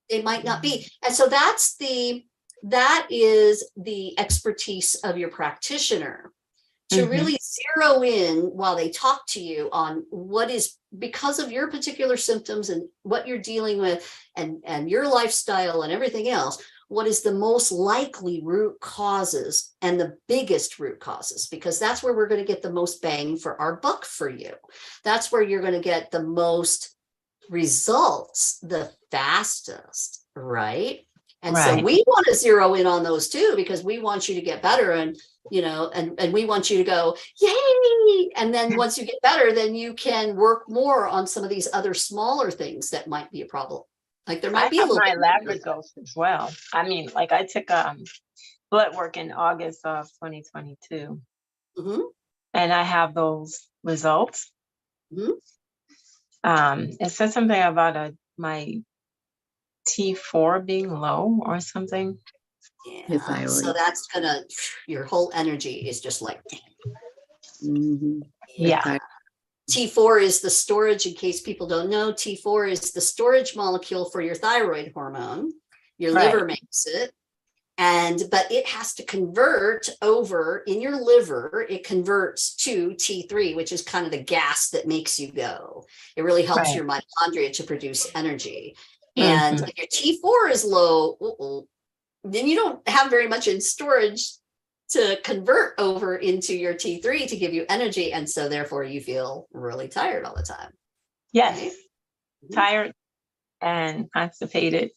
They might not be. And so that is the expertise of your practitioner to Mhm. really zero in while they talk to you on what is, because of your particular symptoms and what you're dealing with and your lifestyle and everything else, what is the most likely root causes and the biggest root causes, because that's where we're going to get the most bang for our buck for you. That's where you're going to get the most results the fastest, right? And so Right. we want to zero in on those too, because we want you to get better, and and we want you to go, yay. And then once you get better, then you can work more on some of these other smaller things that might be a problem. Like there might I be a have little my bit lab results as well. I mean, like I took blood work in August of 2022, Mhm, and I have those results. mhm. It said something about my T4 being low or something. The Yeah, so thyroid. that's your whole energy is just like, Mhm. The Yeah. thyroid. T4 is the storage, in case people don't know, T4 is the storage molecule for your thyroid hormone. Your Right. liver makes it. But it has to convert over in your liver. It converts to T3, which is kind of the gas that makes you go. It really helps Right. your mitochondria to produce energy. And if your T4 is low, then you don't have very much in storage to convert over into your T3 to give you energy. And so therefore you feel really tired all the time. Yes. Right? Tired and constipated.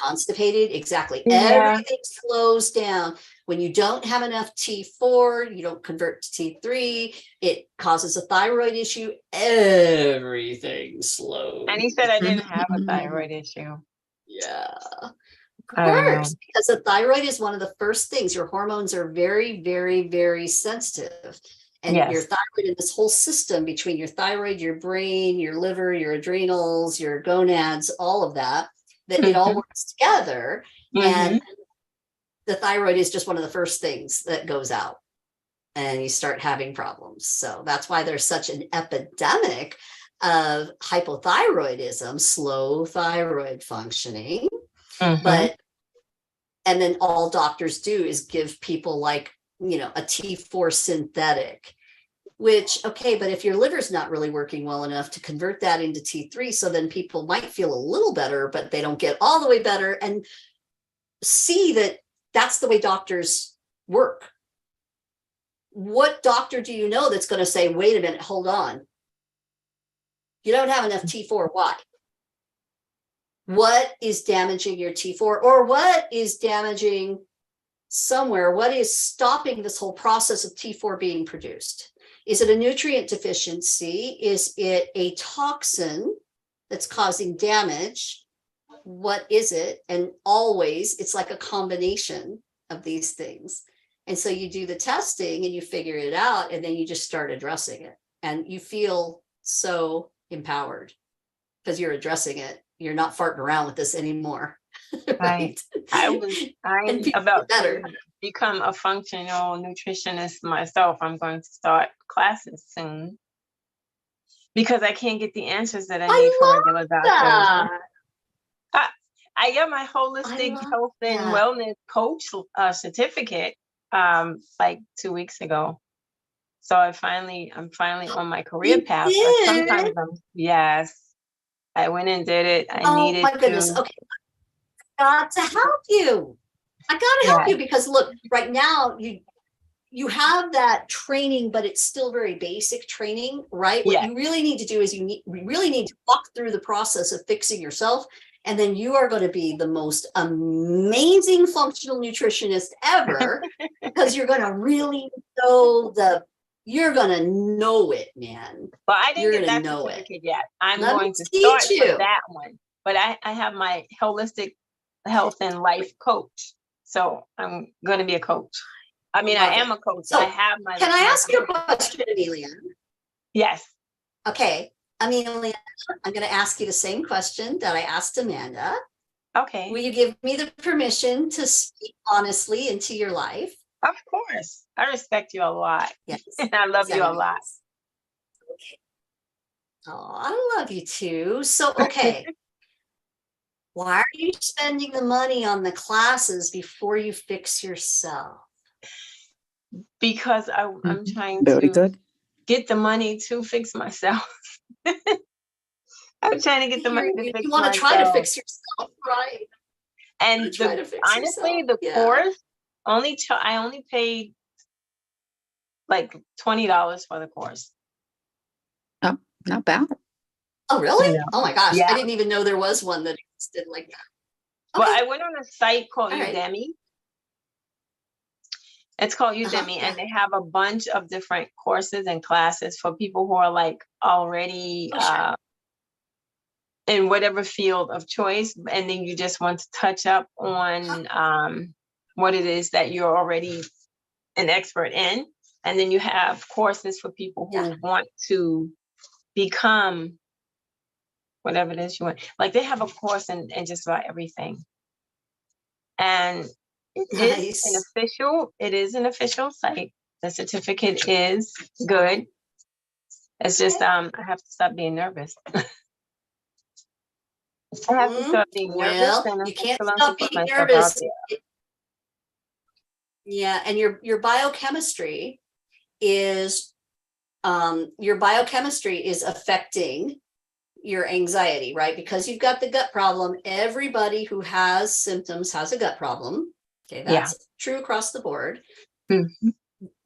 Constipated, exactly. Yeah. Everything slows down. When you don't have enough T4, you don't convert to T3, it causes a thyroid issue. Everything slows. And he said I didn't have a thyroid issue. Yeah. Of I don't know. course, because the thyroid is one of the first things. Your hormones are very, very, very sensitive. And Yes. your thyroid and this whole system between your thyroid, your brain, your liver, your adrenals, your gonads, all of that, it all works together. And the thyroid is just one of the first things that goes out and you start having problems. So that's why there's such an epidemic of hypothyroidism, slow thyroid functioning. But and then all doctors do is give people like, you know, a T4 synthetic, which, okay, but if your liver's not really working well enough to convert that into T3, so then people might feel a little better, but they don't get all the way better, and see that that's the way doctors work. What doctor do you know that's going to say, wait a minute, hold on, you don't have enough T4, why? What is damaging your T4, or what is damaging somewhere? What is stopping this whole process of T4 being produced? Is it a nutrient deficiency? Is it a toxin that's causing damage? What is it? And always, it's like a combination of these things. And so you do the testing and you figure it out, and then you just start addressing it. And you feel so empowered because you're addressing it. You're not farting around with this anymore. Right. I'm about better. to become a functional nutritionist myself. I'm going to start classes soon because I can't get the answers that I need from regular doctors. I got my holistic health and wellness coach certificate like 2 weeks ago. So I'm finally on my career path. But sometimes yes, I went and did it. I needed my goodness. to. Okay. Got to help you. I got to help you because look, right now you have that training, but it's still very basic training, right? What you really need to do is we really need to walk through the process of fixing yourself. And then you are going to be the most amazing functional nutritionist ever because you're going to really know you're going to know it, man. Well, I didn't get that certificate yet. I'm going to start with that one. But I have my holistic health and life coach. So I'm going to be a coach. I mean, I am a coach. So I have my. Can I ask you a question, Amelia? Yes. Okay. Amelia, I'm going to ask you the same question that I asked Amanda. Okay. Will you give me the permission to speak honestly into your life? Of course. I respect you a lot. Yes. And I love you a lot. Okay. Oh, I love you too. So, okay. Why are you spending the money on the classes before you fix yourself? Because I'm trying to get the money to fix myself. I'm trying to get the money to fix myself. You want to try to fix yourself, right? And honestly, the course I only paid like $20 for the course. Oh, not bad. Oh, really? Yeah. Oh my gosh. Yeah. I didn't even know there was one that existed like that. Okay. Well, I went on a site called Udemy. It's called Udemy, and they have a bunch of different courses and classes for people who are like already in whatever field of choice. And then you just want to touch up on what it is that you're already an expert in. And then you have courses for people who want to become whatever it is you want. Like they have a course in just about everything. And it is an official site. The certificate is good. It's just I have to stop being nervous. I have to stop being nervous. Well, you can't stop being nervous. Yeah, and your biochemistry is affecting your anxiety, right? Because you've got the gut problem. Everybody who has symptoms has a gut problem. Okay, Yeah. that's true across the board. Mhm.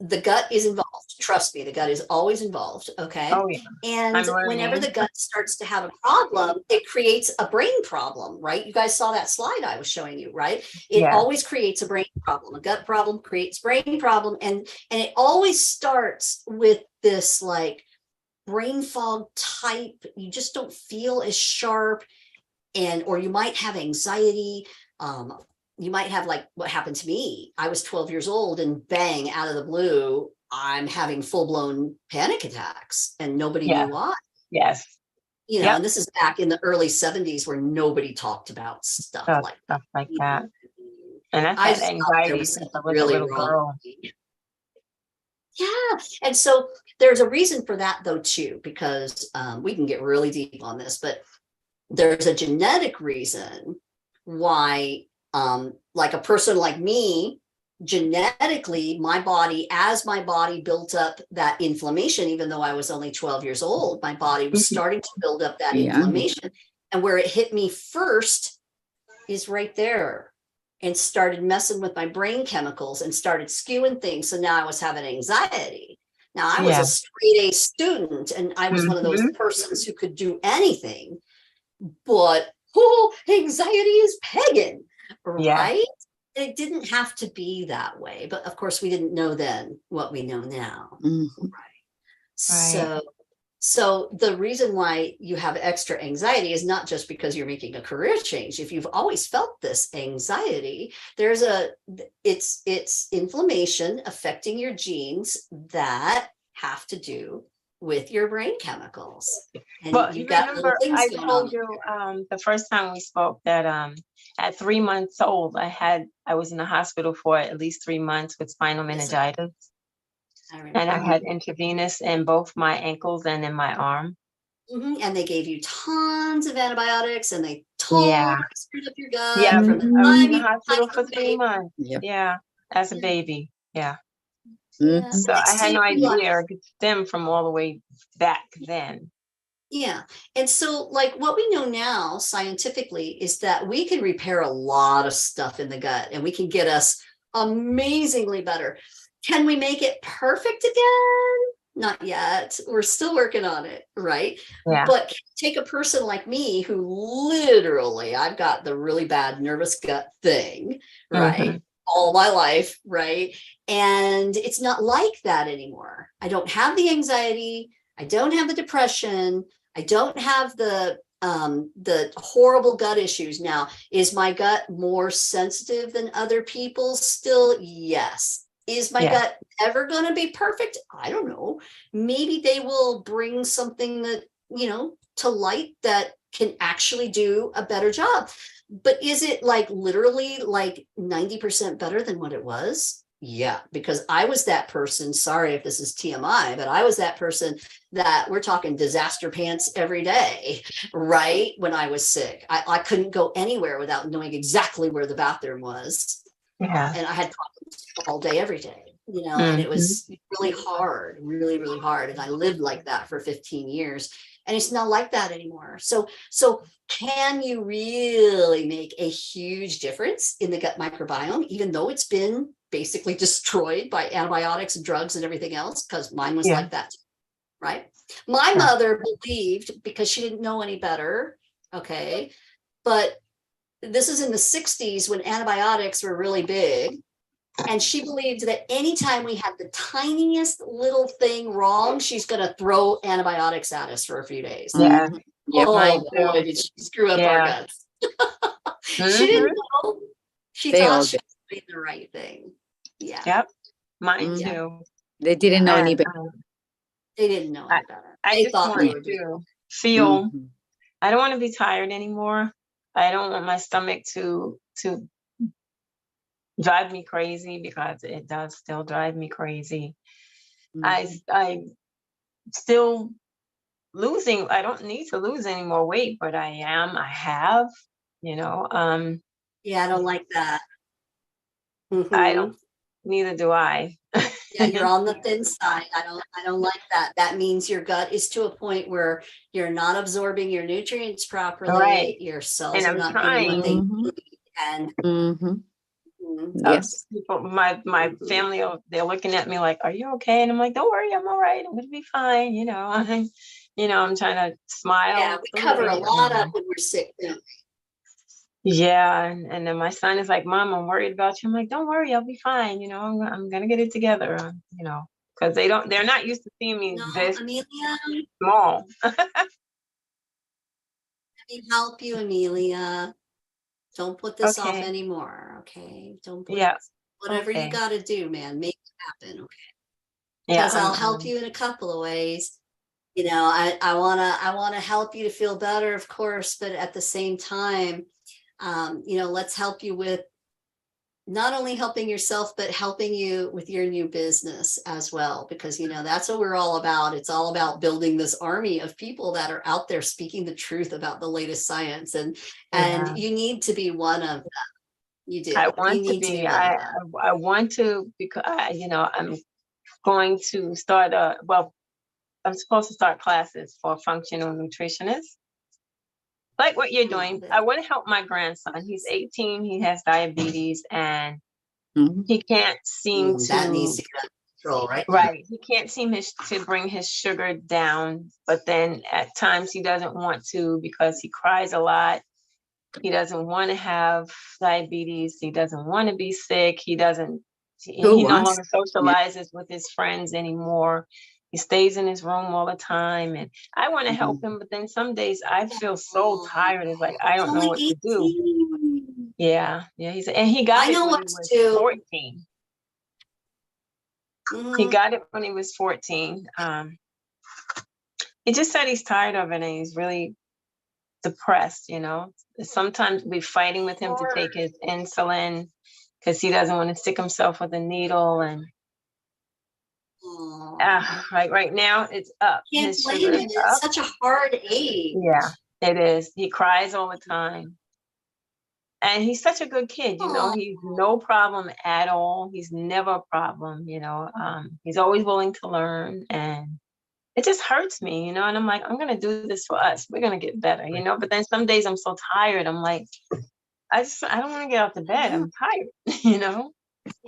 The gut is involved. Trust me, the gut is always involved. Okay. Oh yeah. And I'm whenever the learning. gut starts to have a problem, it creates a brain problem, right? You guys saw that slide I was showing you, right? It Yeah. always creates a brain problem. A gut problem creates brain problem. And it always starts with this like brain fog type. You just don't feel as sharp, or you might have anxiety. You might have like what happened to me. I was 12 years old and bang, out of the blue, I'm having full-blown panic attacks and nobody Yeah. knew why. Yes. And this is back in the early 70s where nobody talked about stuff like that. Stuff like that. And I've I had just thought there anxiety was since I something was a really little wrong girl. with me. Yeah. And so there's a reason for that though, too, because we can get really deep on this, but there's a genetic reason why, like a person like me, genetically, as my body built up that inflammation, even though I was only 12 years old, my body was starting to build up that Yeah. inflammation. And where it hit me first is right there, and started messing with my brain chemicals and started skewing things. So now I was having anxiety. Now I was Yeah. a straight A student and I was one of those Mhm. persons who could do anything, but anxiety is pagan, Yeah. right? It didn't have to be that way, but of course we didn't know then what we know now. Mhm. So the reason why you have extra anxiety is not just because you're making a career change. If you've always felt this anxiety, it's inflammation affecting your genes that have to do with your brain chemicals. And Well, you've you got little remember things I going told on. you the first time we spoke that at 3 months old I was in the hospital for at least 3 months with spinal meningitis. And I had intravenous in both my ankles and in my arm. And they gave you tons of antibiotics and they Yeah. totally screwed up your gut Yeah. from the I was time in the you hospital for had 3 the months. Yep. Yeah. As a Yeah. baby. Yeah. Yeah. So And it I had saved no your life. idea it could stem from all the way back then. Yeah. And so, like, what we know now scientifically is that we can repair a lot of stuff in the gut and we can get us amazingly better. Can we make it perfect again? Not yet. We're still working on it, right? Yeah. But take a person like me who literally, I've got the really bad nervous gut thing, right? Mhm. All my life, right? And it's not like that anymore. I don't have the anxiety. I don't have the depression. I don't have the horrible gut issues. Now, is my gut more sensitive than other people's still? Yes. Is my Yeah. gut ever going to be perfect? I don't know. Maybe they will bring something that, to light that can actually do a better job. But is it like literally like 90% better than what it was? Yeah, because I was that person. Sorry if this is TMI, but I was that person that we're talking disaster pants every day, right? When I was sick, I couldn't go anywhere without knowing exactly where the bathroom was. Yeah. And I had problems all day, every day, and it was really hard, really, really hard. And I lived like that for 15 years. And it's not like that anymore. So can you really make a huge difference in the gut microbiome, even though it's been basically destroyed by antibiotics and drugs and everything else? Because mine was like that, right? My mother believed, because she didn't know any better, okay, but this is in the 60s when antibiotics were really big. And she believed that anytime we had the tiniest little thing wrong, she's going to throw antibiotics at us for a few days. Yeah. Oh boy, did she screw up our guts. She didn't know. She thought she was doing the right thing. Yeah. Yep. Mine Yeah. too. They didn't know any better. They didn't know any better. I They just thought want they were doing to feel, Mhm. I don't want to be tired anymore. I don't want my stomach to drive me crazy, because it does still drive me crazy. I still losing. I don't need to lose any more weight, but I have, Yeah, I don't like that. I don't, neither do I. Yeah, you're on the thin side. I don't like that. That means your gut is to a point where you're not absorbing your nutrients properly. Right. Your cells And are I'm not getting what they Mhm. need. And Yes. people, my family, they're looking at me like, "Are you okay?" And I'm like, "Don't worry, I'm all right. I'm gonna be fine." I'm trying to smile. yeah, we through cover a it. lot up when we're sick. Don't Yeah, and then my son is like, "Mom, I'm worried about you." I'm like, "Don't worry, I'll be fine. I'm gonna get it together." Because they're not used to seeing we? me No, this Amelia, small. let me help you, Amelia. Don't put this off Okay. anymore, okay? Don't put Yeah. whatever you Okay. got to do, man. Make it happen, okay? Yeah. Because I'll help you in a couple of ways. I wanna help you to feel better, of course, but at the same time, let's help you with not only helping yourself, but helping you with your new business as well, because that's what we're all about. It's all about building this army of people that are out there speaking the truth about the latest science, and Yeah. you need to be one of them. You do. I You want to need to be be. one of I them. I want to because I'm going to start I'm supposed to start classes for functional nutritionists. Like what you're doing. Love I it. want to help my grandson. He's 18, he has diabetes, and Mhm. he can't seem That needs to to get under control, right? right. He can't seem to bring his sugar down, but then at times he doesn't want to because he cries a lot. He doesn't want to have diabetes. He doesn't want to be sick. Who He no wants? longer Yeah. socializes with his friends anymore. He stays in his room all the time. And I want to help him, but then some days I feel so Oh, tired. It's like I he's don't know only what to do. 18. Yeah. Yeah. And he got I it know when what he to was do. 14. He Mhm. got it when he was 14. He just said he's tired of it and he's really depressed. Sometimes we're fighting with him to Sure. take his insulin because he doesn't want to stick himself with a needle. And Aw. right now it's up. Can't His sugar blame is him. It's up. such a hard age. Yeah, it is. He cries all the time. And he's such a good kid. Aw. He's no problem at all. He's never a problem. He's always willing to learn. And it just hurts me. And I'm like, I'm going to do this for us. We're going to get better. But then some days I'm so tired. I'm like, I don't want to get out of I bed. know. I'm tired.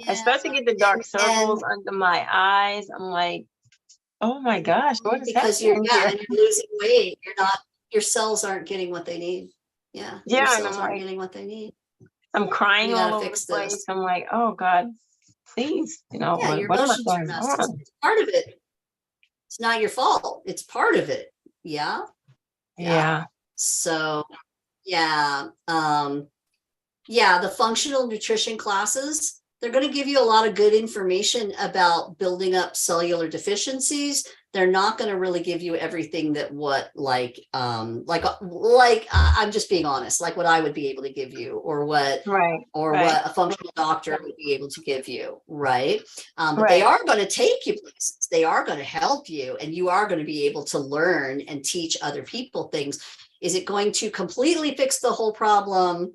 I Yeah. start to get the dark And circles under my eyes. I'm like, oh my gosh, what is because you're, happening yeah, here? and you're losing weight, your cells aren't getting what they need. Yeah, your Yeah, and cells I'm aren't like, getting what they need. I'm crying We all gotta over the fix place. this. I'm like, oh God, please, Yeah, your what am I emotions doing are messed. wrong? It's part of it. It's not your fault. It's part of it. Yeah. Yeah. Yeah, So yeah. Yeah, the functional nutrition classes, they're going to give you a lot of good information about building up cellular deficiencies. They're not going to really give you everything that I'm just being honest, like what I would be able to give you, or what right, a functional doctor would be able to give you, right? But they right. are going to take you places. They are going to help you, and you are going to be able to learn and teach other people things. Is it going to completely fix the whole problem?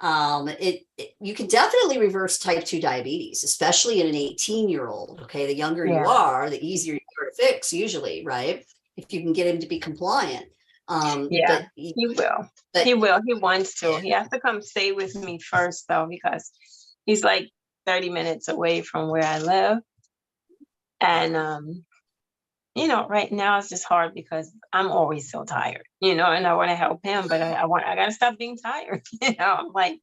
You can definitely reverse type 2 diabetes, especially in an 18-year-old. Okay, the younger you Yeah, are, the easier you are to fix, usually, right? If you can get him to be compliant. yeah, But he will. but He will. He wants yeah. to. He has to come stay with me first though, because he's like 30 minutes away from where I live. And right now it's just hard because I'm always so tired, and I want to help him, but I gotta stop being tired. I'm like,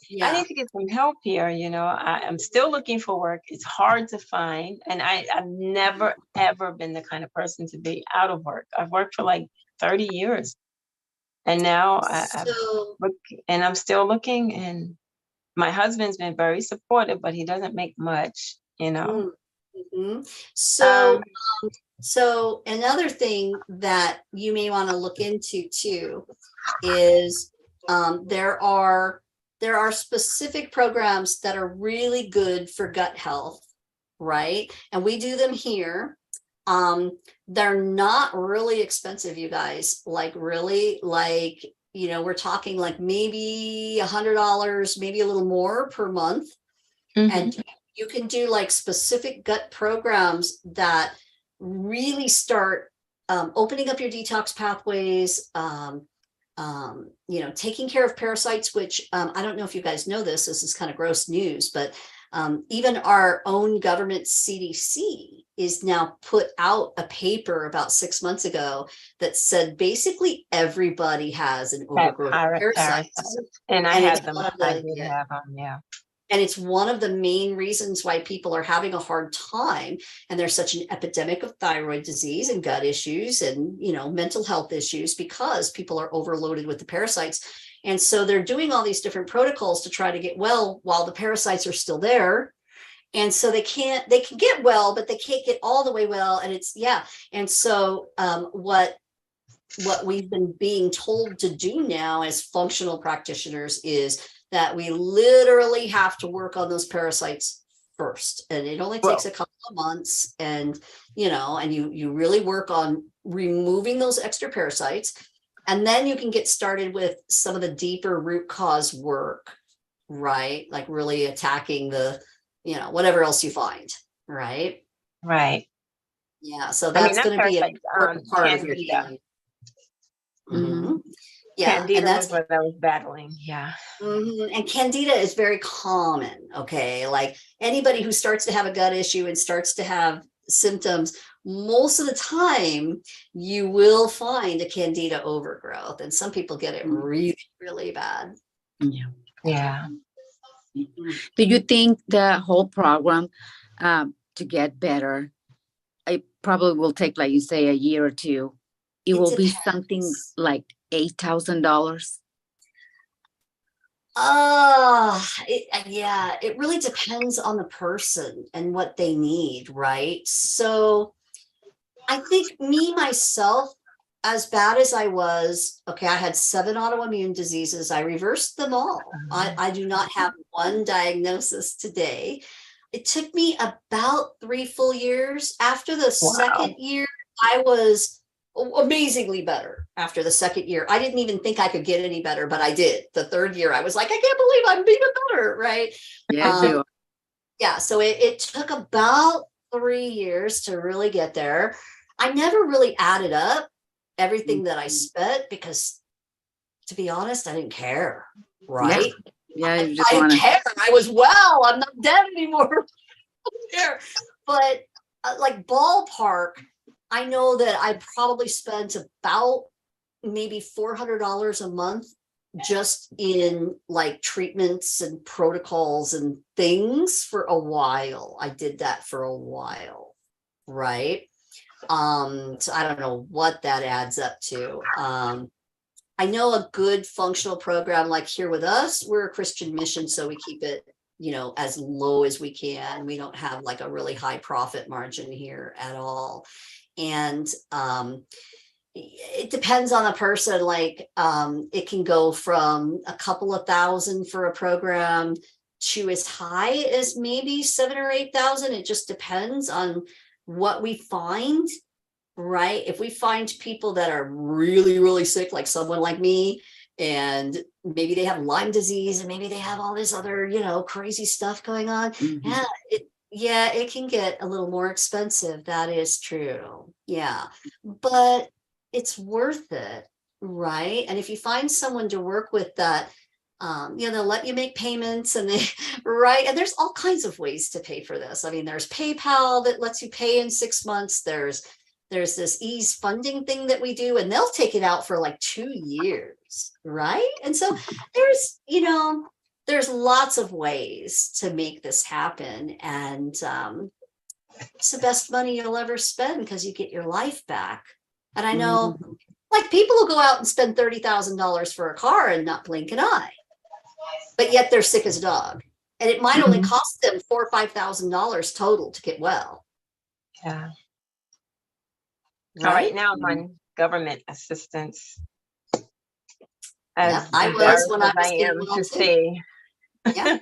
I Yeah. need to get some help here. I'm still looking for work. It's hard to find. And I've never, ever been the kind of person to be out of work. I've worked for like 30 years. And now I've So looked and I'm still looking. And my husband's been very supportive, but he doesn't make much. mhm. Um, So another thing that you may want to look into too is there are specific programs that are really good for gut health, right? And we do them here. They're not really expensive, you guys. Like really, we're talking like maybe $100, maybe a little more per month. mhm. And You can do like specific gut programs that really start opening up your detox pathways, taking care of parasites, which I don't know if you guys know this. This is kind of gross news, but even our own government CDC is now put out a paper about 6 months ago that said basically everybody has an overgrowth of parasites. And I And had it's them. one of I the- did yeah. have them. Yeah. And it's one of the main reasons why people are having a hard time. And there's such an epidemic of thyroid disease and gut issues and, mental health issues because people are overloaded with the parasites. And so they're doing all these different protocols to try to get well while the parasites are still there. And so they can get well, but they can't get all the way well. And And so what we've been being told to do now as functional practitioners is that we literally have to work on those parasites first. And it only takes a couple of months. And, and you really work on removing those extra parasites. And then you can get started with some of the deeper root cause work, right? Like really attacking the, whatever else you find, right? Right. Yeah. So that's going to be an important part of your healing. Mm-hmm. Yeah, Candida and that's was what I was battling. Yeah. And Candida is very common. Okay, like anybody who starts to have a gut issue and starts to have symptoms, most of the time you will find a Candida overgrowth, and some people get it really, really bad. Yeah. Yeah. Do you think the whole program to get better, it probably will take, like you say, a year or two? It will be something like $8,000. It really depends on the person and what they need, right? So I think myself, as bad as I was, okay, I had 7 autoimmune diseases. I reversed them all. I do not have one diagnosis today. It took me about 3 full years. After the second year, I was amazingly better. After the second year, I didn't even think I could get any better, but I did. The third year, I was like, I can't believe I'm even better, right? Yeah. So it took about 3 years to really get there. I never really added up everything that I spent because, to be honest, I didn't care, right? Yeah, I didn't care. I was well. I'm not dead anymore. But like ballpark, I know that I probably spent about maybe $400 a month just in like treatments and protocols and things for a while. I did that for a while, right? So I don't know what that adds up to. I know a good functional program like here with us, we're a Christian mission, so we keep it, as low as we can. We don't have like a really high profit margin here at all. And it depends on the person. Like it can go from a couple of thousand for a program to as high as maybe 7,000 or 8,000. It just depends on what we find, right? If we find people that are really, really sick, like someone like me, and maybe they have Lyme disease and maybe they have all this other, crazy stuff going on. It can get a little more expensive. That is true. Yeah. But it's worth it, right? And if you find someone to work with that, they'll let you make payments and right. And there's all kinds of ways to pay for this. I mean, there's PayPal that lets you pay in 6 months. There's this ease funding thing that we do, and they'll take it out for like 2 years, right? And so there's lots of ways to make this happen. And it's the best money you'll ever spend because you get your life back. And I know like people will go out and spend $30,000 for a car and not blink an eye, but yet they're sick as a dog. And it might only cost them $4,000 or $5,000 total to get well. Yeah. Right? Right now I'm on government assistance. I was when I was getting well to too. say. Yeah.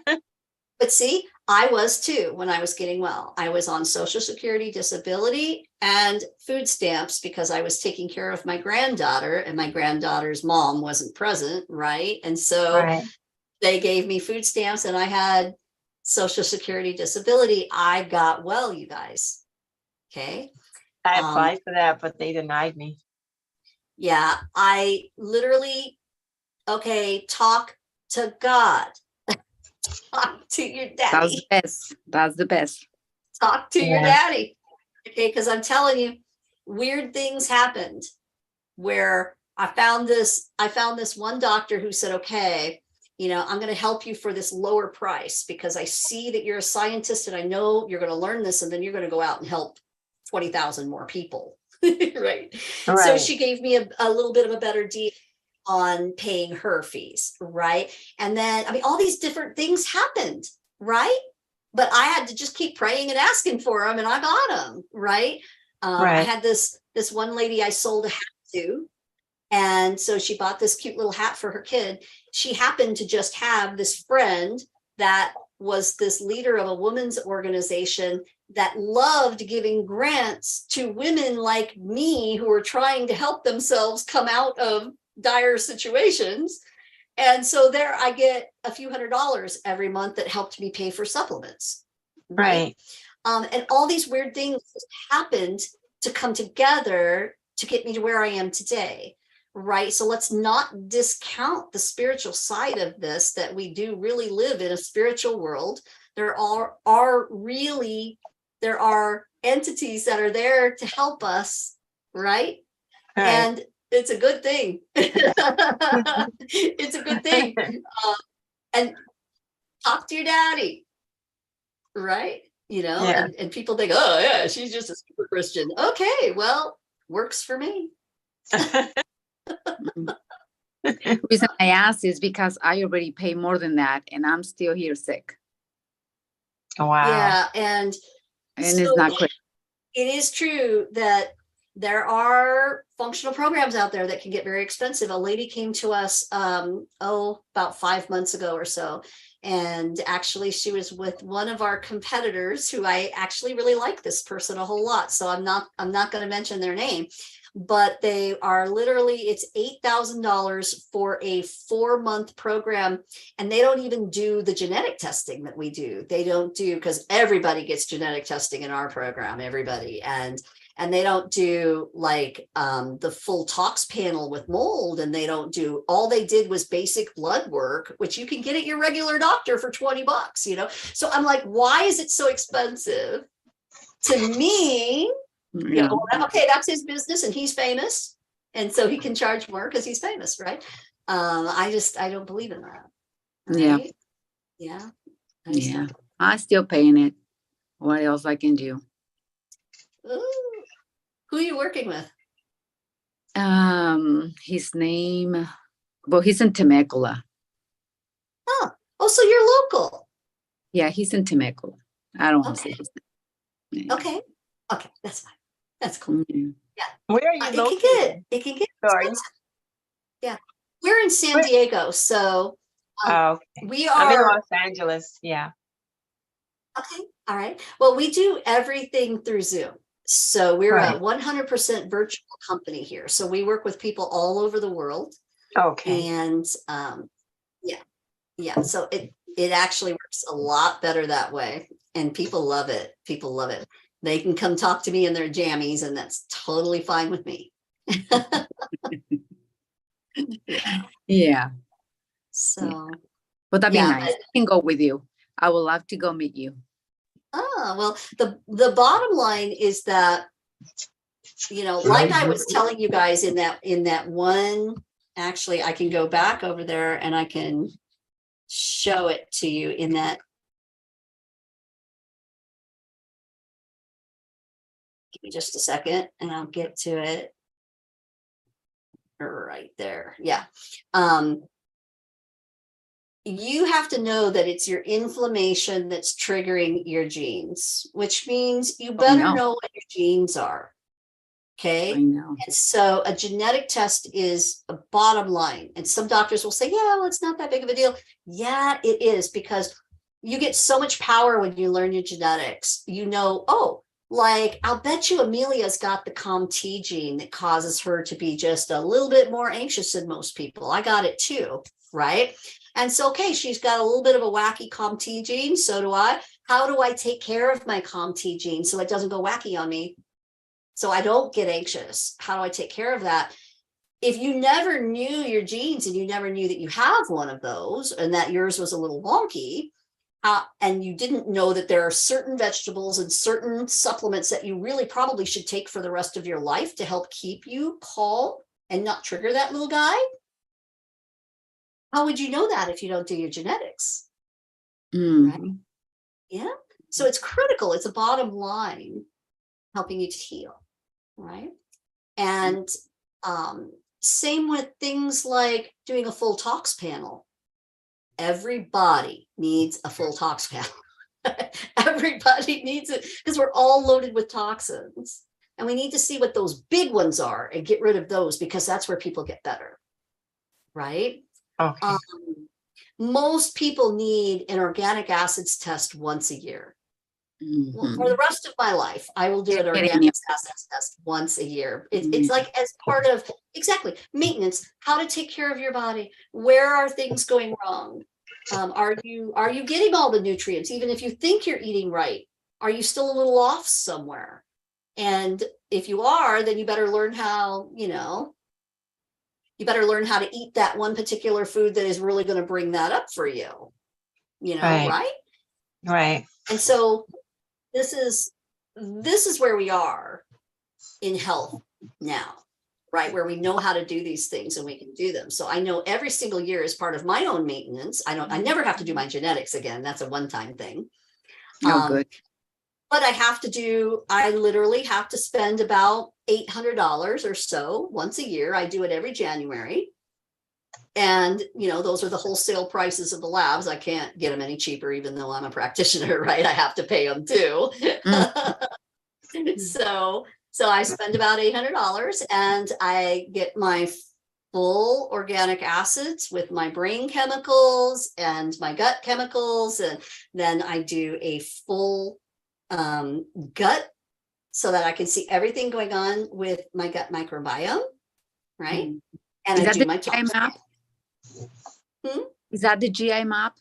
But see, I was too when I was getting well. I was on Social Security, disability, and food stamps because I was taking care of my granddaughter, and my granddaughter's mom wasn't present, right? And so they gave me food stamps, and I had Social Security disability, I got well, you guys. Okay. I applied for that, but they denied me. Yeah, I literally, okay, talk to God. Talk to your That's daddy. the best. That's the best. Talk to your Yeah. daddy. Okay, because I'm telling you, weird things happened where I found this one doctor who said, okay, I'm going to help you for this lower price because I see that you're a scientist and I know you're going to learn this and then you're going to go out and help 20,000 more people. Right. So Right. she gave me a little bit of a better deal on paying her fees. Right. And then, I mean, all these different things happened. Right. But I had to just keep praying and asking for them and I got them. Right. I Right. had this one lady I sold a hat to. And so she bought this cute little hat for her kid. She happened to just have this friend that was this leader of a women's organization that loved giving grants to women like me who were trying to help themselves come out of dire situations. And so there I get a few $100s every month that helped me pay for supplements. Right. And all these weird things happened to come together to get me to where I am today. Right. So let's not discount the spiritual side of this, that we do really live in a spiritual world. There are entities that are there to help us. Right. And it's a good thing. It's a good thing. And talk to your daddy. Right. Yeah. And people think, oh, yeah, she's just a super Christian. Okay, well, works for me. The reason I asked is because I already pay more than that and I'm still here sick. Wow. Yeah. And it's not quick. It is true that there are functional programs out there that can get very expensive. A lady came to us, about 5 months ago or so. And actually she was with one of our competitors who I actually really like this person a whole lot. So I'm not going to mention their name, but they are literally, it's $8,000 for a 4-month program. And they don't even do the genetic testing that we do. They don't do, because everybody gets genetic testing in our program, everybody. And they don't do like the full tox panel with mold, and they don't do, all they did was basic blood work, which you can get at your regular doctor for $20, So I'm like, why is it so expensive? To me, okay, that's his business and he's famous. And so he can charge more because he's famous, right? I don't believe in that. Right? Yeah. Yeah. I'm still paying it. What else I can do? Ooh. Who are you working with? His name, well, he's in Temecula. Oh, so you're local. Yeah, he's in Temecula. I don't want to say his name. Okay, that's fine. That's cool. Mm-hmm. Yeah. Where are you located? It can get Sorry. expensive. Yeah, we're in San Diego, so Okay. we I'm in are. Los Angeles. Yeah. Okay, all right. Well, we do everything through Zoom. So we're a 100% virtual company here. So we work with people all over the world. Okay. And yeah. So it actually works a lot better that way. And people love it. People love it. They can come talk to me in their jammies, and that's totally fine with me. Yeah. So, but that'd be nice. I can go with you. I would love to go meet you. Oh, well, the bottom line is that, like I was telling you guys in that one, actually, I can go back over there and I can show it to you in that. Give me just a second and I'll get to it. Right there. Yeah. You have to know that it's your inflammation that's triggering your genes, which means you better know what your genes are. Okay. I know. And so a genetic test is a bottom line. And some doctors will say, yeah, well, it's not that big of a deal. Yeah, it is, because you get so much power when you learn your genetics. Like, I'll bet you Amelia's got the COMT gene that causes her to be just a little bit more anxious than most people. I got it too. right? And so, okay, she's got a little bit of a wacky COMT gene. So do I. How do I take care of my COMT gene so it doesn't go wacky on me? So I don't get anxious. How do I take care of that? If you never knew your genes and you never knew that you have one of those and that yours was a little wonky, and you didn't know that there are certain vegetables and certain supplements that you really probably should take for the rest of your life to help keep you calm and not trigger that little guy, how would you know that if you don't do your genetics? Right? Yeah. So it's critical. It's a bottom line helping you to heal. Right. And same with things like doing a full tox panel. Everybody needs a full tox panel. Everybody needs it because we're all loaded with toxins. And we need to see what those big ones are and get rid of those because that's where people get better. Right. Okay. Most people need an organic acids test once a year. Well, for the rest of my life, I will do an organic acids test once a year. It's like as part of exactly maintenance, how to take care of your body. Where are things going wrong? Are you getting all the nutrients? Even if you think you're eating right, are you still a little off somewhere? And if you are, then you better learn how, you better learn how to eat that one particular food that is really going to bring that up for you. Right? Right. And so this is where we are in health now, right? Where we know how to do these things and we can do them. So I know every single year as part of my own maintenance, I never have to do my genetics again. That's a one-time thing. Good. But I literally have to spend about $800 or so once a year. I do it every January. And, those are the wholesale prices of the labs. I can't get them any cheaper, even though I'm a practitioner, right? I have to pay them too. So I spend about $800 and I get my full organic acids with my brain chemicals and my gut chemicals. And then I do a full gut so that I can see everything going on with my gut microbiome, right? And I do my GI map. Hmm? Is that the GI map?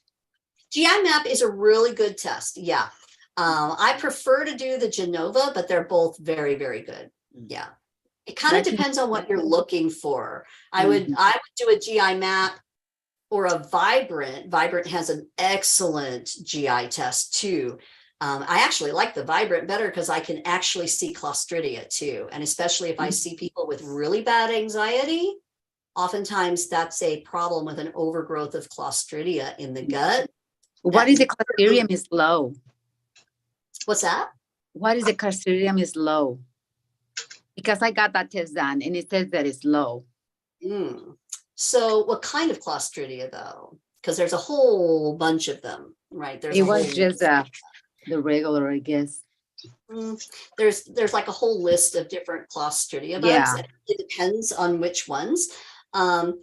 GI map is a really good test. Yeah. I prefer to do the Genova, but they're both very, very good. Yeah. It kind of depends on what you're looking for. I would do a GI map or a Vibrant. Vibrant has an excellent GI test too. I actually like the Vibrant better because I can actually see Clostridia too. And especially if I see people with really bad anxiety, oftentimes that's a problem with an overgrowth of Clostridia in the gut. What is the Clostridium is low? What's that? What is the Clostridium is low? Because I got that test done and it says that it's low. So what kind of Clostridia though? Because there's a whole bunch of them, right? It was just the regular, I guess. There's like a whole list of different Clostridia bugs. Yeah. And it depends on which ones. And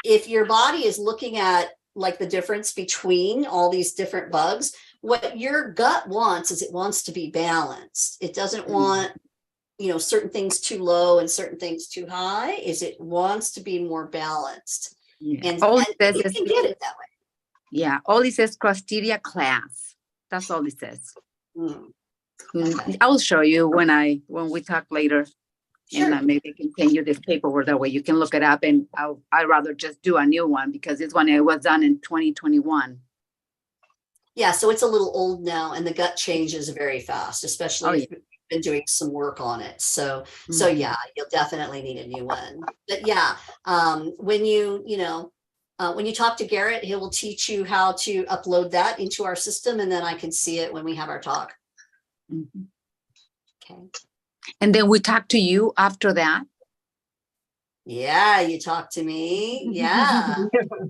if your body is looking at like the difference between all these different bugs, what your gut wants is it wants to be balanced. It doesn't want, certain things too low and certain things too high. It wants to be more balanced. Yeah. And all you it says can get it that way. Yeah. All it says Clostridia class. That's all it says. Okay. I'll show you when we talk later. Sure. And maybe I can send you this paperwork. That way you can look it up. And I'd rather just do a new one because this one it was done in 2021. Yeah, so it's a little old now, and the gut changes very fast, especially if you've been doing some work on it. So yeah, you'll definitely need a new one. But yeah, when you talk to Garrett, he will teach you how to upload that into our system, and then I can see it when we have our talk. Okay. And then we talk to you after that. Yeah, you talk to me. Yeah,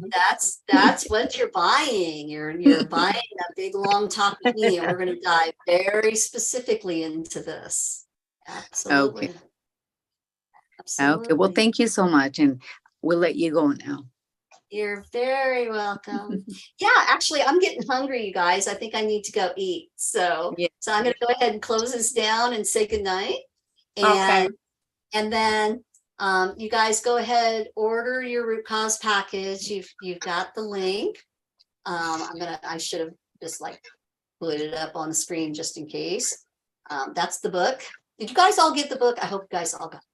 that's what you're buying. You're buying a big long talk with me, and we're going to dive very specifically into this. Absolutely. Okay. Absolutely. Okay. Well, thank you so much, and we'll let you go now. You're very welcome. Yeah, actually, I'm getting hungry, you guys. I think I need to go eat. So I'm going to go ahead and close this down and say goodnight. And then You guys go ahead, order your root cause package. You've got the link. I should have just like put it up on the screen just in case. That's the book. Did you guys all get the book? I hope you guys all got it.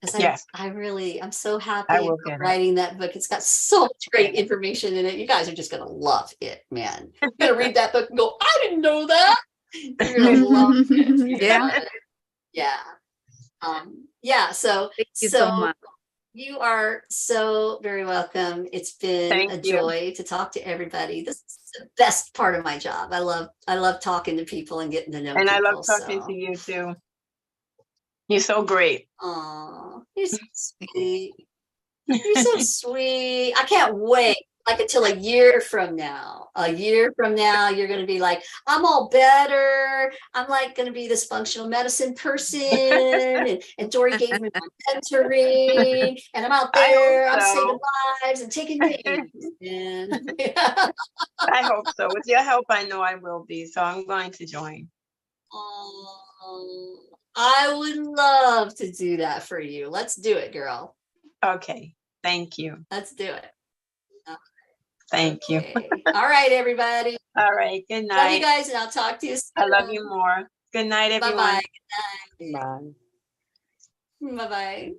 Because Yes. I'm so happy I will about get it. writing that book. It's got so much great information in it. You guys are just gonna love it, man. You're gonna read that book and go, I didn't know that. You're gonna love it. You're Yeah. gonna- yeah. Yeah, so Thank you so much. you are so very welcome. It's been Thank a you. joy to talk to everybody. This is the best part of my job. I love talking to people and getting to know And I people. love talking to you too. You're so great. Oh, you're so sweet. You're so sweet. I can't wait. Like until a year from now. A year from now, you're going to be like, I'm all better. I'm like going to be this functional medicine person. And Dory gave me my mentoring. And I'm out there. I'm so. saving lives and taking names. And I hope so. With your help, I know I will be. So I'm going to join. oh, I would love to do that for you. Let's do it, girl. Okay. Thank you. Let's do it. Thank you. Okay. All right, everybody. All right. Good Love you night. guys, and I'll talk to you soon. I love you more. Good night, everyone. Bye-bye. Bye. Bye-bye.